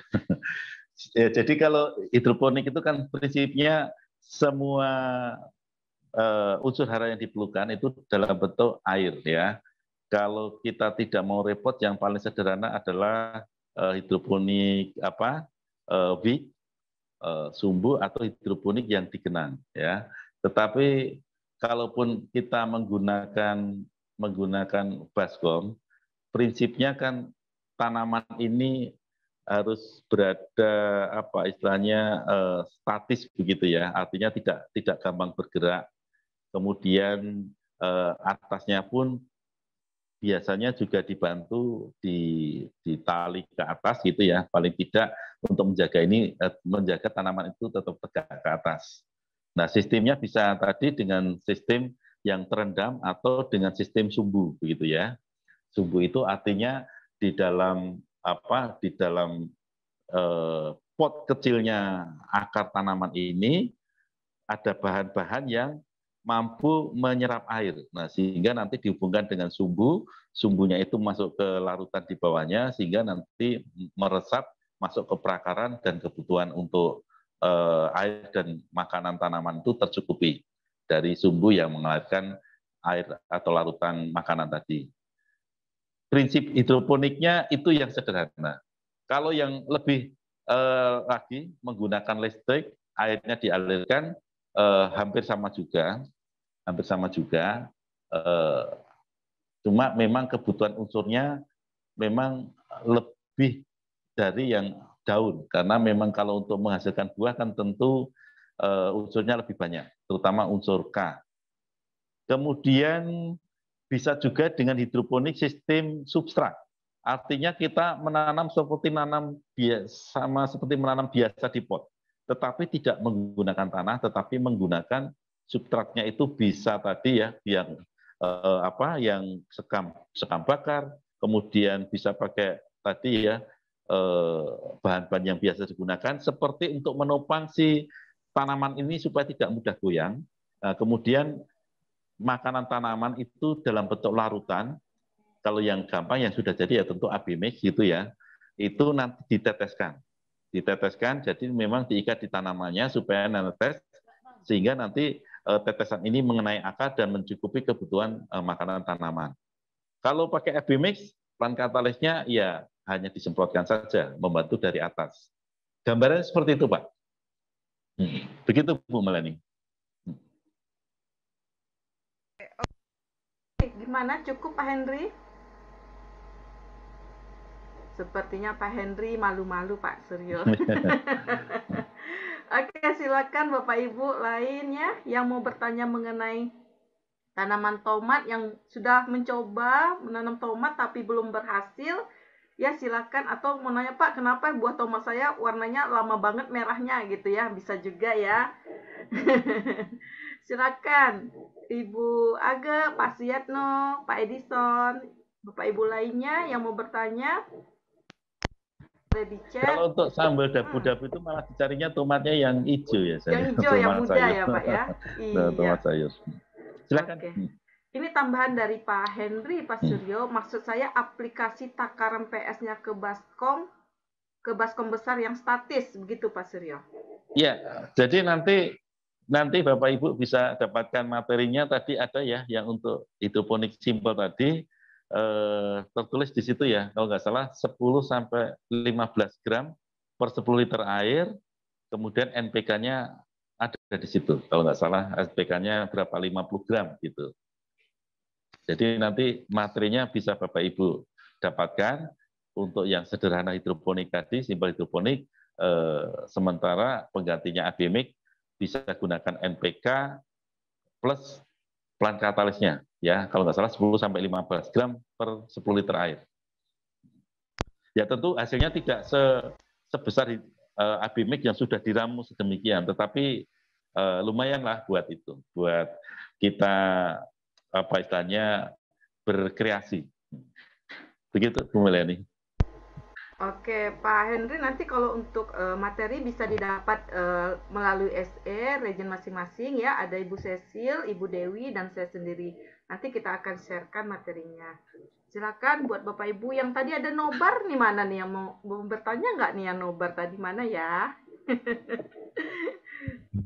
Ya. Jadi kalau hidroponik itu kan prinsipnya semua unsur hara yang diperlukan itu dalam bentuk air ya. Kalau kita tidak mau repot, yang paling sederhana adalah hidroponik sumbu atau hidroponik yang digenang ya. Tetapi kalaupun kita menggunakan baskom, prinsipnya kan tanaman ini harus berada statis begitu ya, artinya tidak gampang bergerak. Kemudian atasnya pun biasanya juga dibantu di tali ke atas gitu ya, paling tidak untuk menjaga tanaman itu tetap tegak ke atas. Nah, sistemnya bisa tadi dengan sistem yang terendam atau dengan sistem sumbu begitu ya. Sumbu itu artinya di dalam pot kecilnya akar tanaman ini ada bahan-bahan yang mampu menyerap air. Nah, sehingga nanti dihubungkan dengan sumbu, sumbunya itu masuk ke larutan di bawahnya, sehingga nanti meresap masuk ke perakaran dan kebutuhan untuk air dan makanan tanaman itu tercukupi dari sumbu yang mengalirkan air atau larutan makanan tadi. Prinsip hidroponiknya itu yang sederhana. Kalau yang lebih lagi menggunakan listrik, airnya dialirkan hampir sama juga. Cuma memang kebutuhan unsurnya memang lebih dari yang daun, karena memang kalau untuk menghasilkan buah kan tentu unsurnya lebih banyak, terutama unsur K. Kemudian bisa juga dengan hidroponik sistem substrat. Artinya kita menanam seperti menanam biasa di pot, tetapi tidak menggunakan tanah, tetapi menggunakan substratnya itu bisa tadi ya yang sekam bakar, kemudian bisa pakai tadi ya bahan-bahan yang biasa digunakan seperti untuk menopang si tanaman ini supaya tidak mudah goyang. Kemudian makanan tanaman itu dalam bentuk larutan. Kalau yang gampang yang sudah jadi ya tentu AB mix gitu ya. Itu nanti diteteskan, jadi memang diikat di tanamannya supaya netes, sehingga nanti tetesan ini mengenai akar dan mencukupi kebutuhan makanan tanaman. Kalau pakai AB mix, plan katalisnya ya hanya disemprotkan saja, membantu dari atas. Gambarnya seperti itu, Pak. Begitu, Bu Melani. Gimana, cukup Pak Henry? Sepertinya Pak Henry malu-malu Pak Suryo. Oke, silakan Bapak Ibu lainnya yang mau bertanya mengenai tanaman tomat yang sudah mencoba menanam tomat tapi belum berhasil, ya silakan. Atau mau nanya Pak, kenapa buah tomat saya warnanya lama banget merahnya gitu ya, bisa juga ya. Silakan Ibu Aga, Pak Suyatno, Pak Edison, Bapak Ibu lainnya yang mau bertanya. Kalau untuk sambal dabu-dabu itu malah dicarinya tomatnya yang hijau ya saya. Yang hijau, yang muda sayur. Ya Pak ya. Iya. Tomat sayur. Silakan. Oke. ini tambahan dari Pak Henry, Pak Suryo. Maksud saya aplikasi takaran PS-nya ke Baskom besar yang statis, begitu Pak Suryo? Ya, jadi nanti Bapak Ibu bisa dapatkan materinya. Tadi ada ya yang untuk hidroponik simple tadi, tertulis di situ ya, kalau nggak salah 10 sampai 15 gram per 10 liter air, kemudian NPK-nya ada di situ. Kalau nggak salah NPK-nya berapa, 50 gram gitu. Jadi nanti materinya bisa Bapak Ibu dapatkan untuk yang sederhana hidroponik tadi, simple hidroponik, sementara penggantinya ABMIC bisa gunakan NPK plus plant katalisnya, ya kalau nggak salah 10 sampai 15 gram per 10 liter air. Ya tentu hasilnya tidak sebesar ABMIC yang sudah diramu sedemikian, tetapi lumayanlah buat itu, buat kita apa istilahnya berkreasi. Begitu Bu Melani. Oke, Pak Henry, nanti kalau untuk materi bisa didapat melalui SE, region masing-masing ya. Ada Ibu Cecil, Ibu Dewi, dan saya sendiri. Nanti kita akan sharekan materinya. Silakan buat Bapak Ibu yang tadi ada nobar nih, mana nih yang mau bertanya nggak nih yang nobar tadi, mana ya?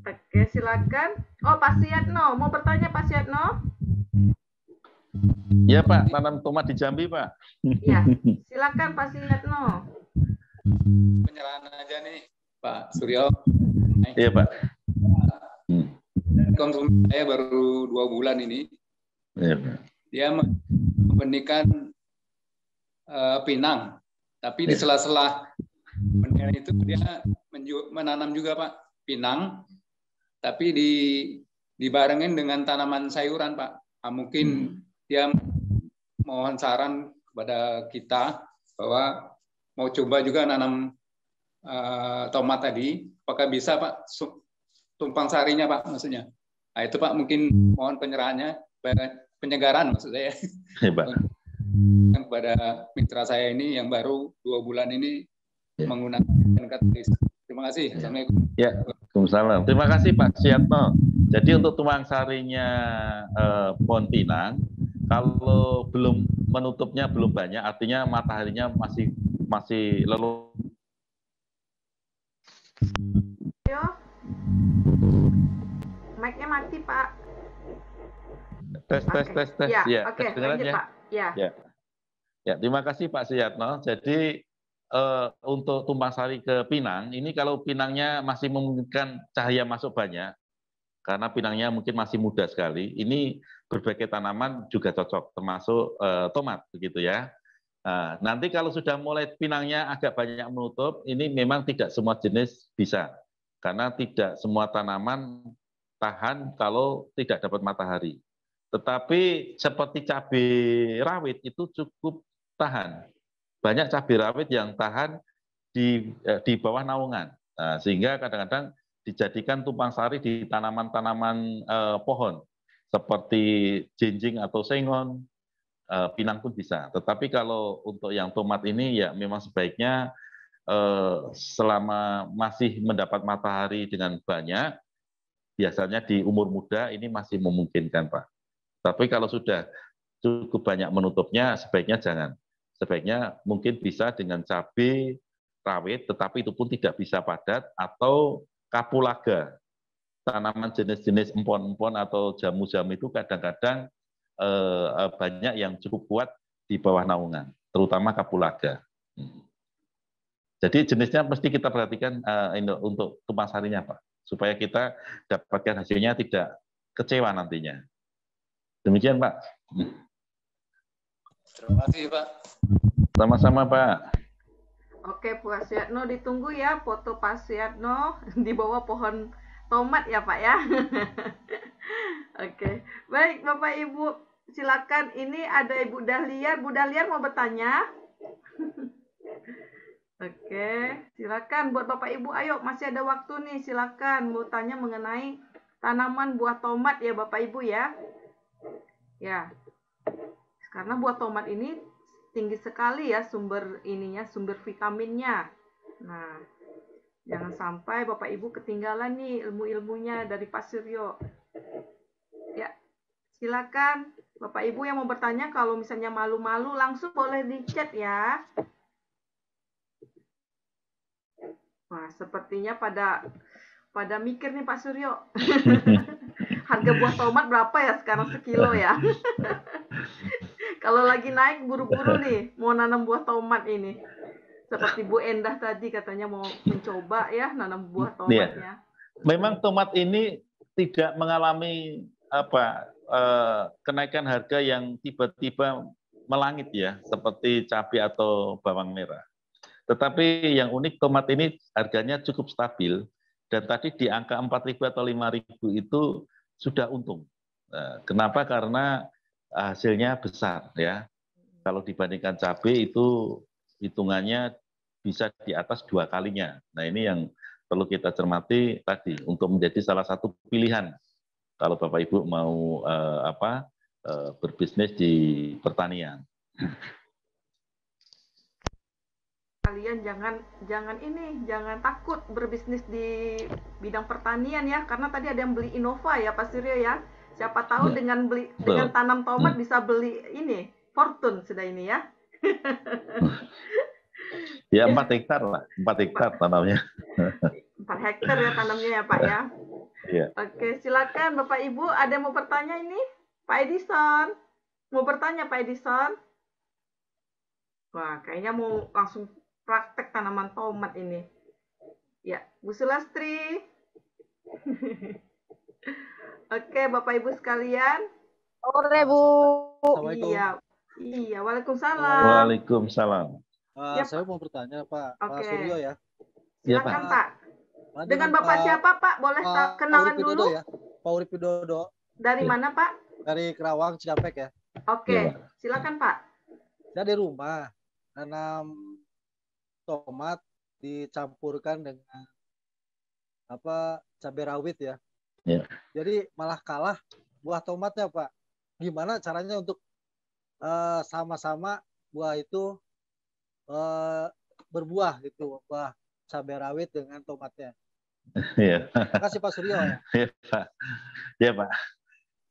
Oke, silakan. Oh, Pak Siatno, mau bertanya Pak Siatno? Ya Pak, tanam tomat di Jambi Pak. Ya, silakan Pak Siatno. Penyerahan aja nih Pak Suryo. Iya Pak. Konsumen saya baru 2 bulan ini. Iya Pak. Dia membenihkan pinang, tapi di sela-sela benih itu dia menanam juga Pak pinang, tapi dibarengin dengan tanaman sayuran Pak. Mungkin dia mohon saran kepada kita bahwa mau coba juga nanam tomat tadi, apakah bisa Pak tumpang sarinya Pak maksudnya. Nah itu Pak mungkin mohon penyerahannya, penyegaran maksud saya. Kepada mitra saya ini yang baru 2 bulan ini menggunakan katalis. Terima kasih. Assalamualaikum. Ya, Waalaikumsalam. Terima kasih Pak Siatno. Jadi untuk tumpang sarinya pohon pinang, kalau belum menutupnya belum banyak, artinya mataharinya masih leluhur. Yo, mic-nya mati Pak. Tes. Ya, oke, lanjut Pak. Ya. Ya, terima kasih Pak Siatno. Jadi untuk tumpang sari ke pinang, ini kalau pinangnya masih memungkinkan cahaya masuk banyak, karena pinangnya mungkin masih muda sekali, ini berbagai tanaman juga cocok, termasuk tomat, begitu ya. Nah, nanti kalau sudah mulai pinangnya agak banyak menutup, ini memang tidak semua jenis bisa, karena tidak semua tanaman tahan kalau tidak dapat matahari. Tetapi seperti cabai rawit itu cukup tahan. Banyak cabai rawit yang tahan di bawah naungan. Nah, sehingga kadang-kadang dijadikan tumpang sari di tanaman-tanaman pohon seperti jinjing atau sengon, pinang pun bisa. Tetapi kalau untuk yang tomat ini ya memang sebaiknya selama masih mendapat matahari dengan banyak, biasanya di umur muda ini masih memungkinkan Pak. Tapi kalau sudah cukup banyak menutupnya, sebaiknya jangan. Sebaiknya mungkin bisa dengan cabai rawit, tetapi itu pun tidak bisa padat, atau kapulaga. Tanaman jenis-jenis empon-empon atau jamu-jamu itu kadang-kadang banyak yang cukup kuat di bawah naungan, terutama kapulaga. Jadi jenisnya mesti kita perhatikan untuk tumpang sarinya Pak, supaya kita dapatkan hasilnya tidak kecewa nantinya. Demikian Pak. Terima kasih Pak. Sama-sama Pak. Oke Pak Siatno, ditunggu ya foto Pak Siatno di bawah pohon tomat ya Pak ya. Oke, baik Bapak Ibu, silakan. Ini ada Ibu Dahlia. Bu Dahlia mau bertanya? Oke, silakan buat Bapak Ibu. Ayo, masih ada waktu nih. Silakan mau tanya mengenai tanaman buah tomat ya Bapak Ibu ya. Ya, karena buah tomat ini tinggi sekali ya sumber vitaminnya. Nah, jangan sampai Bapak Ibu ketinggalan nih ilmu-ilmunya dari Pak Suryo. Ya, silakan Bapak Ibu yang mau bertanya, kalau misalnya malu-malu langsung boleh di chat ya. Wah, sepertinya pada mikir nih Pak Suryo. Harga buah tomat berapa ya sekarang sekilo ya? Kalau lagi naik buru-buru nih mau nanam buah tomat ini. Seperti Bu Endah tadi katanya mau mencoba ya nanam buah tomatnya. Memang tomat ini tidak mengalami kenaikan harga yang tiba-tiba melangit ya, seperti cabai atau bawang merah. Tetapi yang unik tomat ini harganya cukup stabil dan tadi di angka 4.000 atau 5.000 itu sudah untung. Kenapa? Karena hasilnya besar ya. Kalau dibandingkan cabai itu hitungannya bisa di atas 2 kalinya. Nah ini yang perlu kita cermati tadi untuk menjadi salah satu pilihan kalau Bapak Ibu mau berbisnis di pertanian. Kalian jangan takut berbisnis di bidang pertanian ya, karena tadi ada yang beli Innova ya Pak Suryo ya. Siapa tahu dengan tanam tomat bisa beli ini Fortune sudah ini ya. Ya 4 hektar lah, 4 hektar tanamnya. 4 hektar ya tanamnya ya Pak ya. Iya. Oke, silakan Bapak Ibu, ada yang mau bertanya ini? Pak Edison, mau bertanya Pak Edison? Wah, kayaknya mau langsung praktek tanaman tomat ini. Ya, Bu Sulastri. Oke, Bapak Ibu sekalian. Sore, Bu. Iya, waalaikumsalam. Waalaikumsalam. Ya, saya mau bertanya Pak, Oke. Pak Suryo ya. Silakan Pak. Dengan Bapak siapa Pak? Boleh kenalan dulu? Ya. Pak Urip Widodo. Dari mana Pak? Dari Kerawang, Cikampek ya. Oke, silakan Pak. Saya di rumah tanam tomat dicampurkan dengan cabai rawit ya. Ya. Jadi malah kalah buah tomatnya Pak. Gimana caranya untuk sama-sama buah itu berbuah gitu, buah cabai rawit dengan tomatnya. Iya. Terima kasih Pak Suryo ya. Iya Pak. Ya Pak.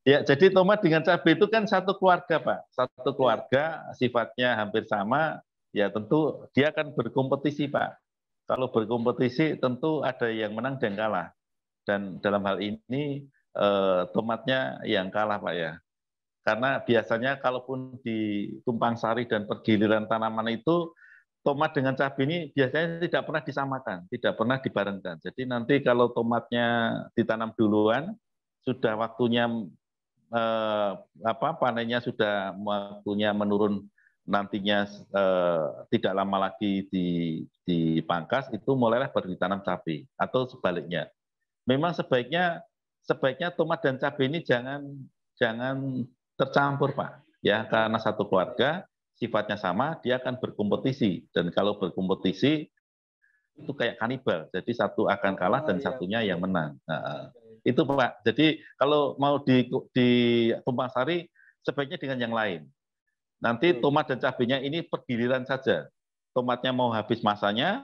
Ya, jadi tomat dengan cabai itu kan satu keluarga Pak. Satu keluarga sifatnya hampir sama, ya tentu dia akan berkompetisi Pak. Kalau berkompetisi tentu ada yang menang dan kalah. Dan dalam hal ini tomatnya yang kalah Pak ya. Karena biasanya kalaupun di tumpang sari dan pergiliran tanaman itu, tomat dengan cabai ini biasanya tidak pernah disamakan, tidak pernah dibarengkan. Jadi nanti kalau tomatnya ditanam duluan, sudah waktunya panennya sudah waktunya menurun, nantinya tidak lama lagi dipangkas, itu mulailah baru ditanam cabai atau sebaliknya. Memang sebaiknya tomat dan cabai ini jangan tercampur Pak, ya karena satu keluarga sifatnya sama, dia akan berkompetisi, dan kalau berkompetisi itu kayak kanibal, jadi satu akan kalah dan satunya yang menang. Nah, itu Pak. Jadi kalau mau di tumpang sari sebaiknya dengan yang lain. Nanti tomat dan cabainya ini pergiliran saja. Tomatnya mau habis masanya,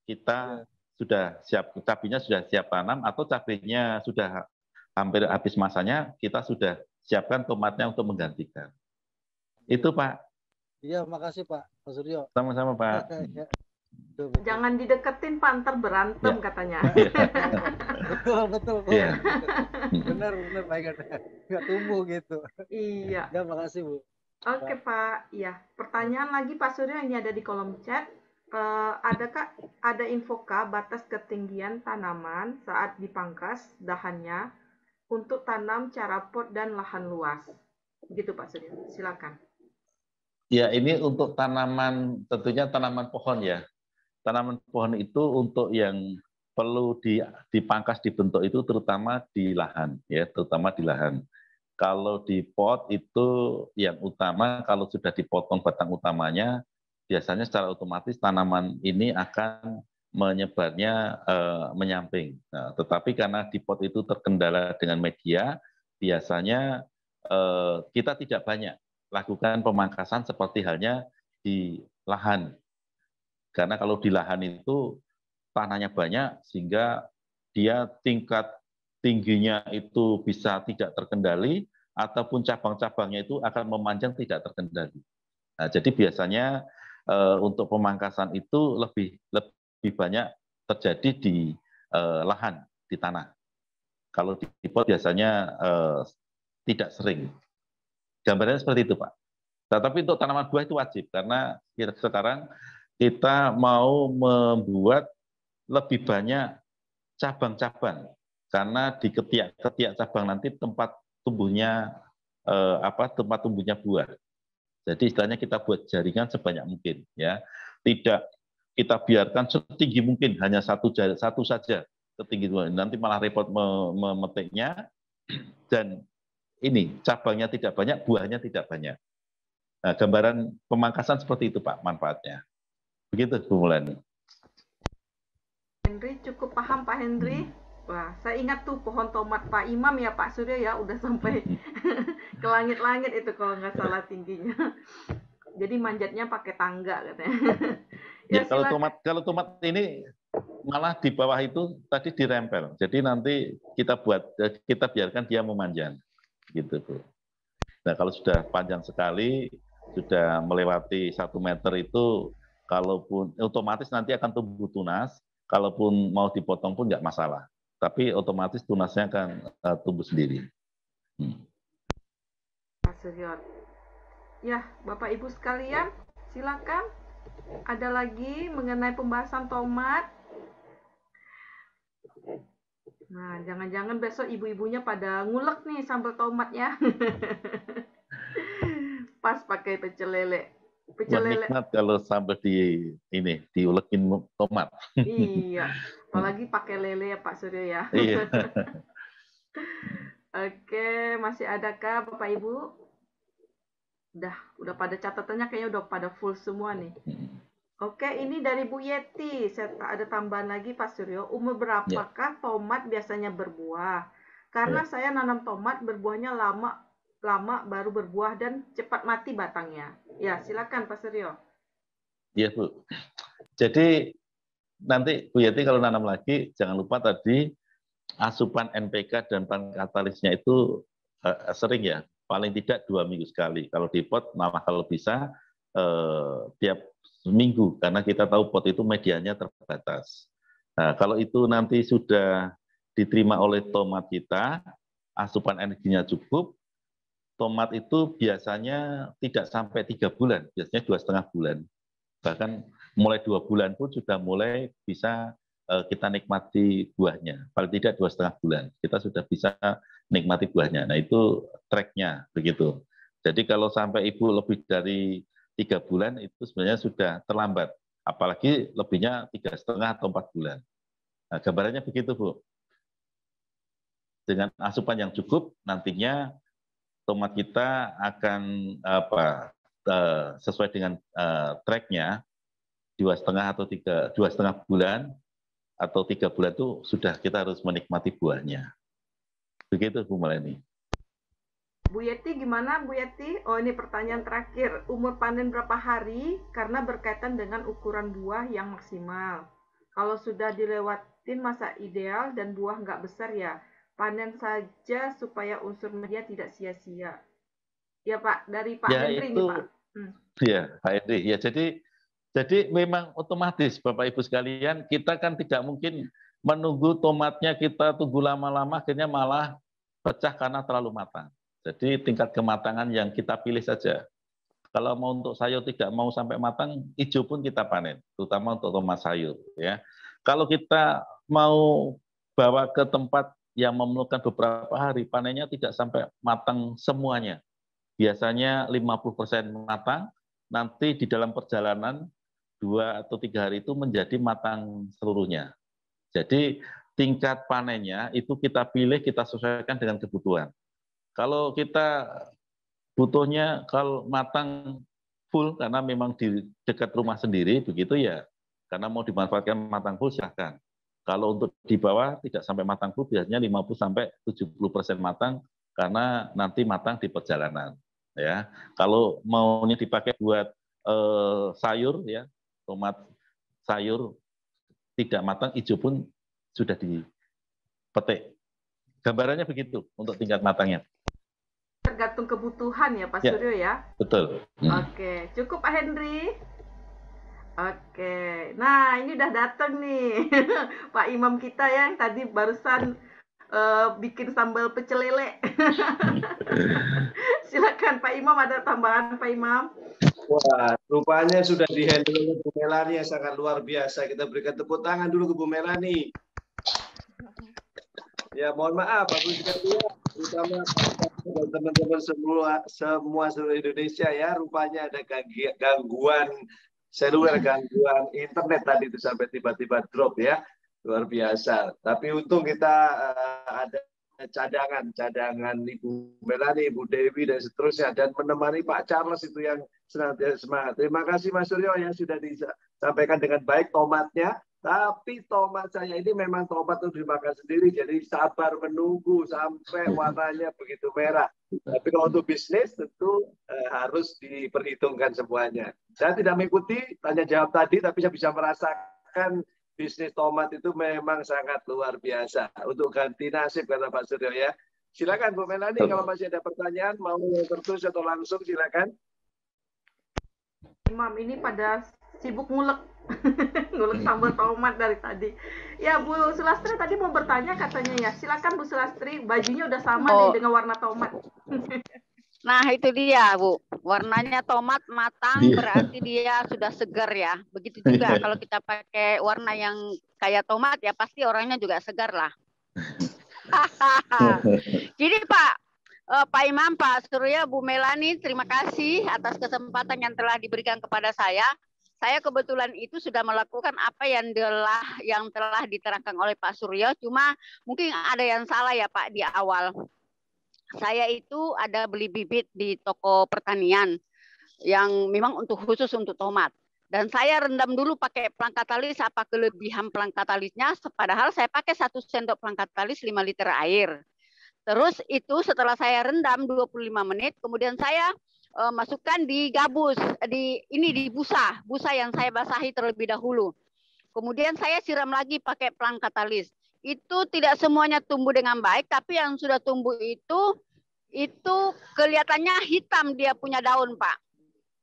kita sudah siap, cabainya sudah siap tanam, atau cabainya sudah hampir habis masanya, kita sudah siapkan tomatnya untuk menggantikan. Itu Pak. Iya, makasih Pak Suryo. Sama-sama Pak. Jangan dideketin Pak, ntar berantem katanya. Betul. Ya. Benar baik, nggak tumbuh gitu. Iya. Ya, makasih Bu. Oke Pak. Ya, pertanyaan lagi Pak Suryo, ini ada di kolom chat. Ada infokah batas ketinggian tanaman saat dipangkas dahannya untuk tanam cara pot dan lahan luas? Begitu Pak Suryo. Silakan. Ya, ini untuk tanaman, tentunya tanaman pohon ya. Tanaman pohon itu untuk yang perlu dipangkas, dibentuk itu terutama di lahan, ya, terutama di lahan. Kalau di pot itu yang utama, kalau sudah dipotong batang utamanya, biasanya secara otomatis tanaman ini akan menyebarnya menyamping. Nah, tetapi karena di pot itu terkendala dengan media, biasanya kita tidak banyak lakukan pemangkasan seperti halnya di lahan. Karena kalau di lahan itu tanahnya banyak sehingga dia tingkat tingginya itu bisa tidak terkendali, ataupun cabang-cabangnya itu akan memanjang tidak terkendali. Nah, jadi biasanya untuk pemangkasan itu lebih banyak terjadi di lahan, di tanah. Kalau di pot biasanya tidak sering. Gambarnya seperti itu, Pak. Tetapi untuk tanaman buah itu wajib, karena sekarang kita mau membuat lebih banyak cabang-cabang, karena di ketiak cabang nanti tempat tumbuhnya tempat tumbuhnya buah. Jadi istilahnya kita buat jaringan sebanyak mungkin, ya. Tidak kita biarkan setinggi mungkin, hanya satu saja setinggi mungkin. Nanti malah repot memetiknya, dan ini cabangnya tidak banyak, buahnya tidak banyak. Nah, gambaran pemangkasan seperti itu, Pak, manfaatnya. Begitu, Bu Mulani. Henry cukup paham, Pak Henry. Wah, saya ingat tuh pohon tomat Pak Imam ya, Pak Suryo ya, udah sampai ke langit-langit itu kalau nggak salah tingginya. Jadi manjatnya pakai tangga katanya. Ya, kalau tomat ini malah di bawah itu tadi dirempel. Jadi nanti kita biarkan dia memanjang, gitu, Bu. Nah, kalau sudah panjang sekali, sudah melewati 1 meter itu, kalaupun otomatis nanti akan tumbuh tunas. Kalaupun mau dipotong pun nggak masalah. Tapi otomatis tunasnya akan tumbuh sendiri. Pak Suryo. Ya, Bapak Ibu sekalian, silakan. Ada lagi mengenai pembahasan tomat. Nah, jangan-jangan besok ibu-ibunya pada ngulek nih sambal tomatnya. Pas pakai pecel lele. Nikmat kalau sampai diulekin tomat. Iya, apalagi pakai lele ya Pak Suryo ya. Iya. Oke, masih adakah Bapak Ibu? Udah pada catatannya kayaknya udah pada full semua nih. Oke, ini dari Bu Yeti. Saya ada tambahan lagi Pak Suryo. Umur berapakah tomat biasanya berbuah? Karena saya nanam tomat berbuahnya lama baru berbuah dan cepat mati batangnya. Ya, silakan Pak Suryo. Iya, Bu. Jadi nanti Bu Yeti kalau nanam lagi, jangan lupa tadi asupan NPK dan pankatalisnya itu sering ya, paling tidak 2 minggu sekali. Kalau di pot, malah kalau bisa tiap minggu, karena kita tahu pot itu medianya terbatas. Nah, kalau itu nanti sudah diterima oleh tomat kita, asupan energinya cukup, tomat itu biasanya tidak sampai 3 bulan, biasanya 2,5 bulan. Bahkan mulai 2 bulan pun sudah mulai bisa kita nikmati buahnya. Paling tidak 2,5 bulan, kita sudah bisa nikmati buahnya. Nah, itu tracknya begitu. Jadi kalau sampai Ibu lebih dari 3 bulan, itu sebenarnya sudah terlambat. Apalagi lebihnya 3,5 atau 4 bulan. Nah, gambarannya begitu, Bu. Dengan asupan yang cukup, nantinya tomat kita akan sesuai dengan tracknya 2,5 atau 2,5 bulan atau 3 bulan itu sudah kita harus menikmati buahnya. Begitu Bu Melani. Bu Yeti gimana Bu Yeti? Oh, ini pertanyaan terakhir. Umur panen berapa hari? Karena berkaitan dengan ukuran buah yang maksimal. Kalau sudah dilewatin masa ideal dan buah nggak besar ya, panen saja supaya unsur media tidak sia-sia. Ya Pak, dari Pak Henry nih Pak. Ya, Pak Henry. Ya, jadi memang otomatis Bapak Ibu sekalian, kita kan tidak mungkin menunggu tomatnya kita tunggu lama-lama, akhirnya malah pecah karena terlalu matang. Jadi tingkat kematangan yang kita pilih saja. Kalau mau untuk sayur tidak mau sampai matang, hijau pun kita panen, terutama untuk tomat sayur. Ya, kalau kita mau bawa ke tempat yang memerlukan beberapa hari, panennya tidak sampai matang semuanya. Biasanya 50% matang, nanti di dalam perjalanan 2 atau 3 hari itu menjadi matang seluruhnya. Jadi tingkat panennya itu kita pilih, kita sesuaikan dengan kebutuhan. Kalau kita butuhnya kalau matang full karena memang di dekat rumah sendiri begitu ya, karena mau dimanfaatkan matang full silahkan. Kalau untuk di bawah tidak sampai matang full, biasanya 50-70% matang karena nanti matang di perjalanan. Ya, kalau maunya dipakai buat sayur ya, tomat sayur tidak matang hijau pun sudah dipetik. Gambarannya begitu untuk tingkat matangnya. tergantung kebutuhan ya Pak Ya. Suryo ya. Betul. Oke, cukup Pak Henry. Oke, nah ini udah datang nih Pak Imam kita yang tadi barusan bikin sambal pecel lele. Silakan Pak Imam, ada tambahan Pak Imam? Wah, rupanya sudah dihandle oleh Bu Melani yang sangat luar biasa. Kita berikan tepuk tangan dulu ke Bu Melani. Ya, mohon maaf, Bapak sekalian, terutama teman-teman semua seluruh Indonesia ya, rupanya ada gangguan seluler, gangguan internet tadi itu sampai tiba-tiba drop ya, luar biasa. Tapi untung kita ada cadangan Ibu Melani, Ibu Dewi dan seterusnya, dan menemani Pak Charles itu yang senantiasa semangat. Terima kasih Mas Suryo yang sudah disampaikan dengan baik tomatnya. Tapi tomat saya ini memang tomat itu dimakan sendiri, jadi sabar menunggu sampai warnanya begitu merah. Tapi kalau untuk bisnis tentu harus diperhitungkan semuanya. Saya tidak mengikuti tanya jawab tadi, tapi saya bisa merasakan bisnis tomat itu memang sangat luar biasa. Untuk ganti nasib kata Pak Suryo ya. Silakan Bu Melani kalau masih ada pertanyaan, mau tertulis atau langsung silakan. Imam ini pada sibuk ngulek ngulek sambal tomat dari tadi. Ya Bu Sulastri tadi mau bertanya katanya ya. Silakan Bu Sulastri, bajunya udah sama nih dengan warna tomat. Nah itu dia Bu, warnanya tomat matang berarti dia sudah segar ya. Begitu juga kalau kita pakai warna yang kayak tomat ya pasti orangnya juga segar lah. Jadi Pak Imam, Pak Suryo, Bu Melani, terima kasih atas kesempatan yang telah diberikan kepada saya. Saya kebetulan itu sudah melakukan apa yang telah diterangkan oleh Pak Suryo, cuma mungkin ada yang salah ya Pak di awal. Saya itu ada beli bibit di toko pertanian yang memang khusus untuk tomat. Dan saya rendam dulu pakai pelangkatalis, apa kelebihan pelangkatalisnya, padahal saya pakai 1 sendok pelangkatalis 5 liter air. Terus itu setelah saya rendam 25 menit, kemudian saya masukkan di gabus, di busa yang saya basahi terlebih dahulu. Kemudian saya siram lagi pakai pelangkatalis. Itu tidak semuanya tumbuh dengan baik, tapi yang sudah tumbuh itu kelihatannya hitam dia punya daun, Pak.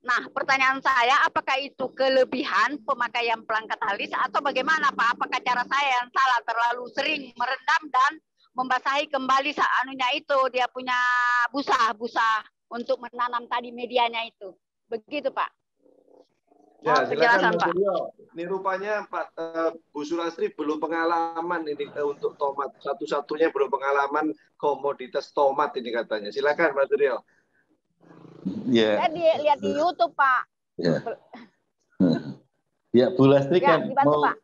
Nah, pertanyaan saya, apakah itu kelebihan pemakaian pelangkatalis atau bagaimana, Pak? Apakah cara saya yang salah terlalu sering merendam dan membasahi kembali dia punya busa untuk menanam tadi medianya itu. Begitu, Pak. Ya, silakan Pak Suryo. Ini rupanya Bu Sulastri belum pengalaman ini untuk tomat. Satu-satunya belum pengalaman komoditas tomat ini katanya. Silakan Pak Suryo. Ya. Saya lihat di YouTube, Pak. Ya. Ya, Bu Lastri Ya, kan dibantu, Pak.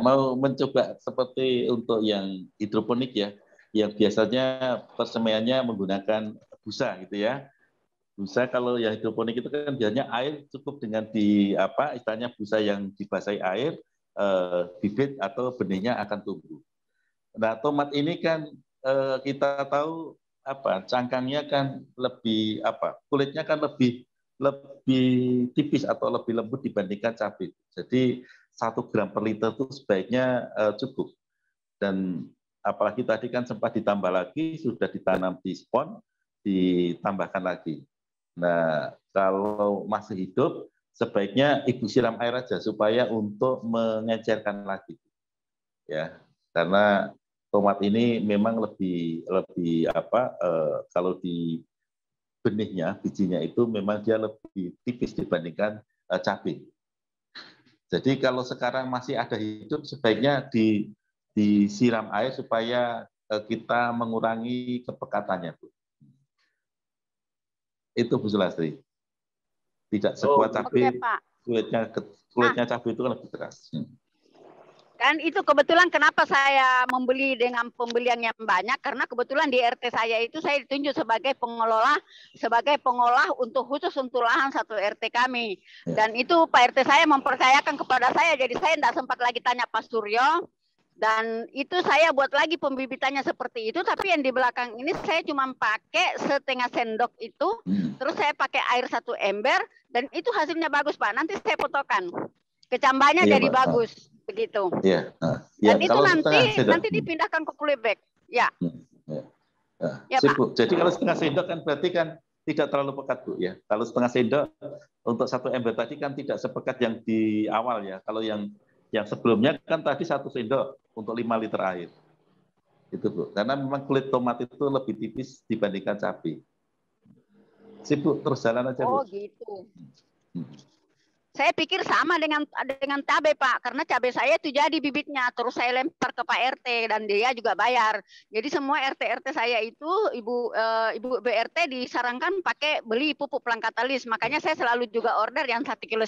mau mencoba seperti untuk yang hidroponik ya, yang biasanya persemaiannya menggunakan busa gitu ya. Busa kalau yang hidroponik itu kan biasanya air cukup dengan istilahnya busa yang dibasahi air, bibit atau benihnya akan tumbuh. Nah, tomat ini kan kita tahu cangkangnya kan lebih kulitnya kan lebih tipis atau lebih lembut dibandingkan cabai. Jadi 1 gram per liter itu sebaiknya cukup. Dan apalagi tadi kan sempat ditambah lagi, sudah ditanam di spon, ditambahkan lagi. Nah, kalau masih hidup, sebaiknya Ibu siram air aja supaya untuk mengecerkan lagi. Ya, karena tomat ini memang lebih kalau di benihnya, bijinya itu memang dia lebih tipis dibandingkan cabai. Jadi kalau sekarang masih ada hidup, sebaiknya disiram air supaya kita mengurangi kepekatannya, Bu. Itu Bu Sulastri. Tidak sekuat cabai, kulitnya cabai itu lebih keras. Kan itu kebetulan kenapa saya membeli dengan pembelian yang banyak, karena kebetulan di RT saya itu saya ditunjuk sebagai pengolah khusus untuk lahan 1 RT kami. Dan itu Pak RT saya mempercayakan kepada saya, jadi saya tidak sempat lagi tanya Pak Suryo. Dan itu saya buat lagi pembibitannya seperti itu, tapi yang di belakang ini saya cuma pakai setengah sendok itu, terus saya pakai air 1 ember, dan itu hasilnya bagus, Pak. Nanti saya fotokan. Kecambahnya jadi Pak. Bagus, begitu. Iya. Dan itu nanti dipindahkan ke polybag. Ya. Nah, Ya, sip, Pak. Bu. Jadi kalau setengah sendok kan berarti kan tidak terlalu pekat, Bu, ya. Kalau setengah sendok untuk 1 ember tadi kan tidak sepekat yang di awal, ya. Kalau yang sebelumnya kan tadi 1 sendok untuk 5 liter air. Itu, Bu. Karena memang kulit tomat itu lebih tipis dibandingkan cabai. Sip, Bu, terus jalan aja, Bu. Oh, gitu. Saya pikir sama dengan cabai, Pak, karena cabai saya itu jadi bibitnya, terus saya lempar ke Pak RT dan dia juga bayar. Jadi semua RT saya itu ibu BRT disarankan pakai beli pupuk pelangkatalis. Makanya saya selalu juga order yang 1,5 kilo.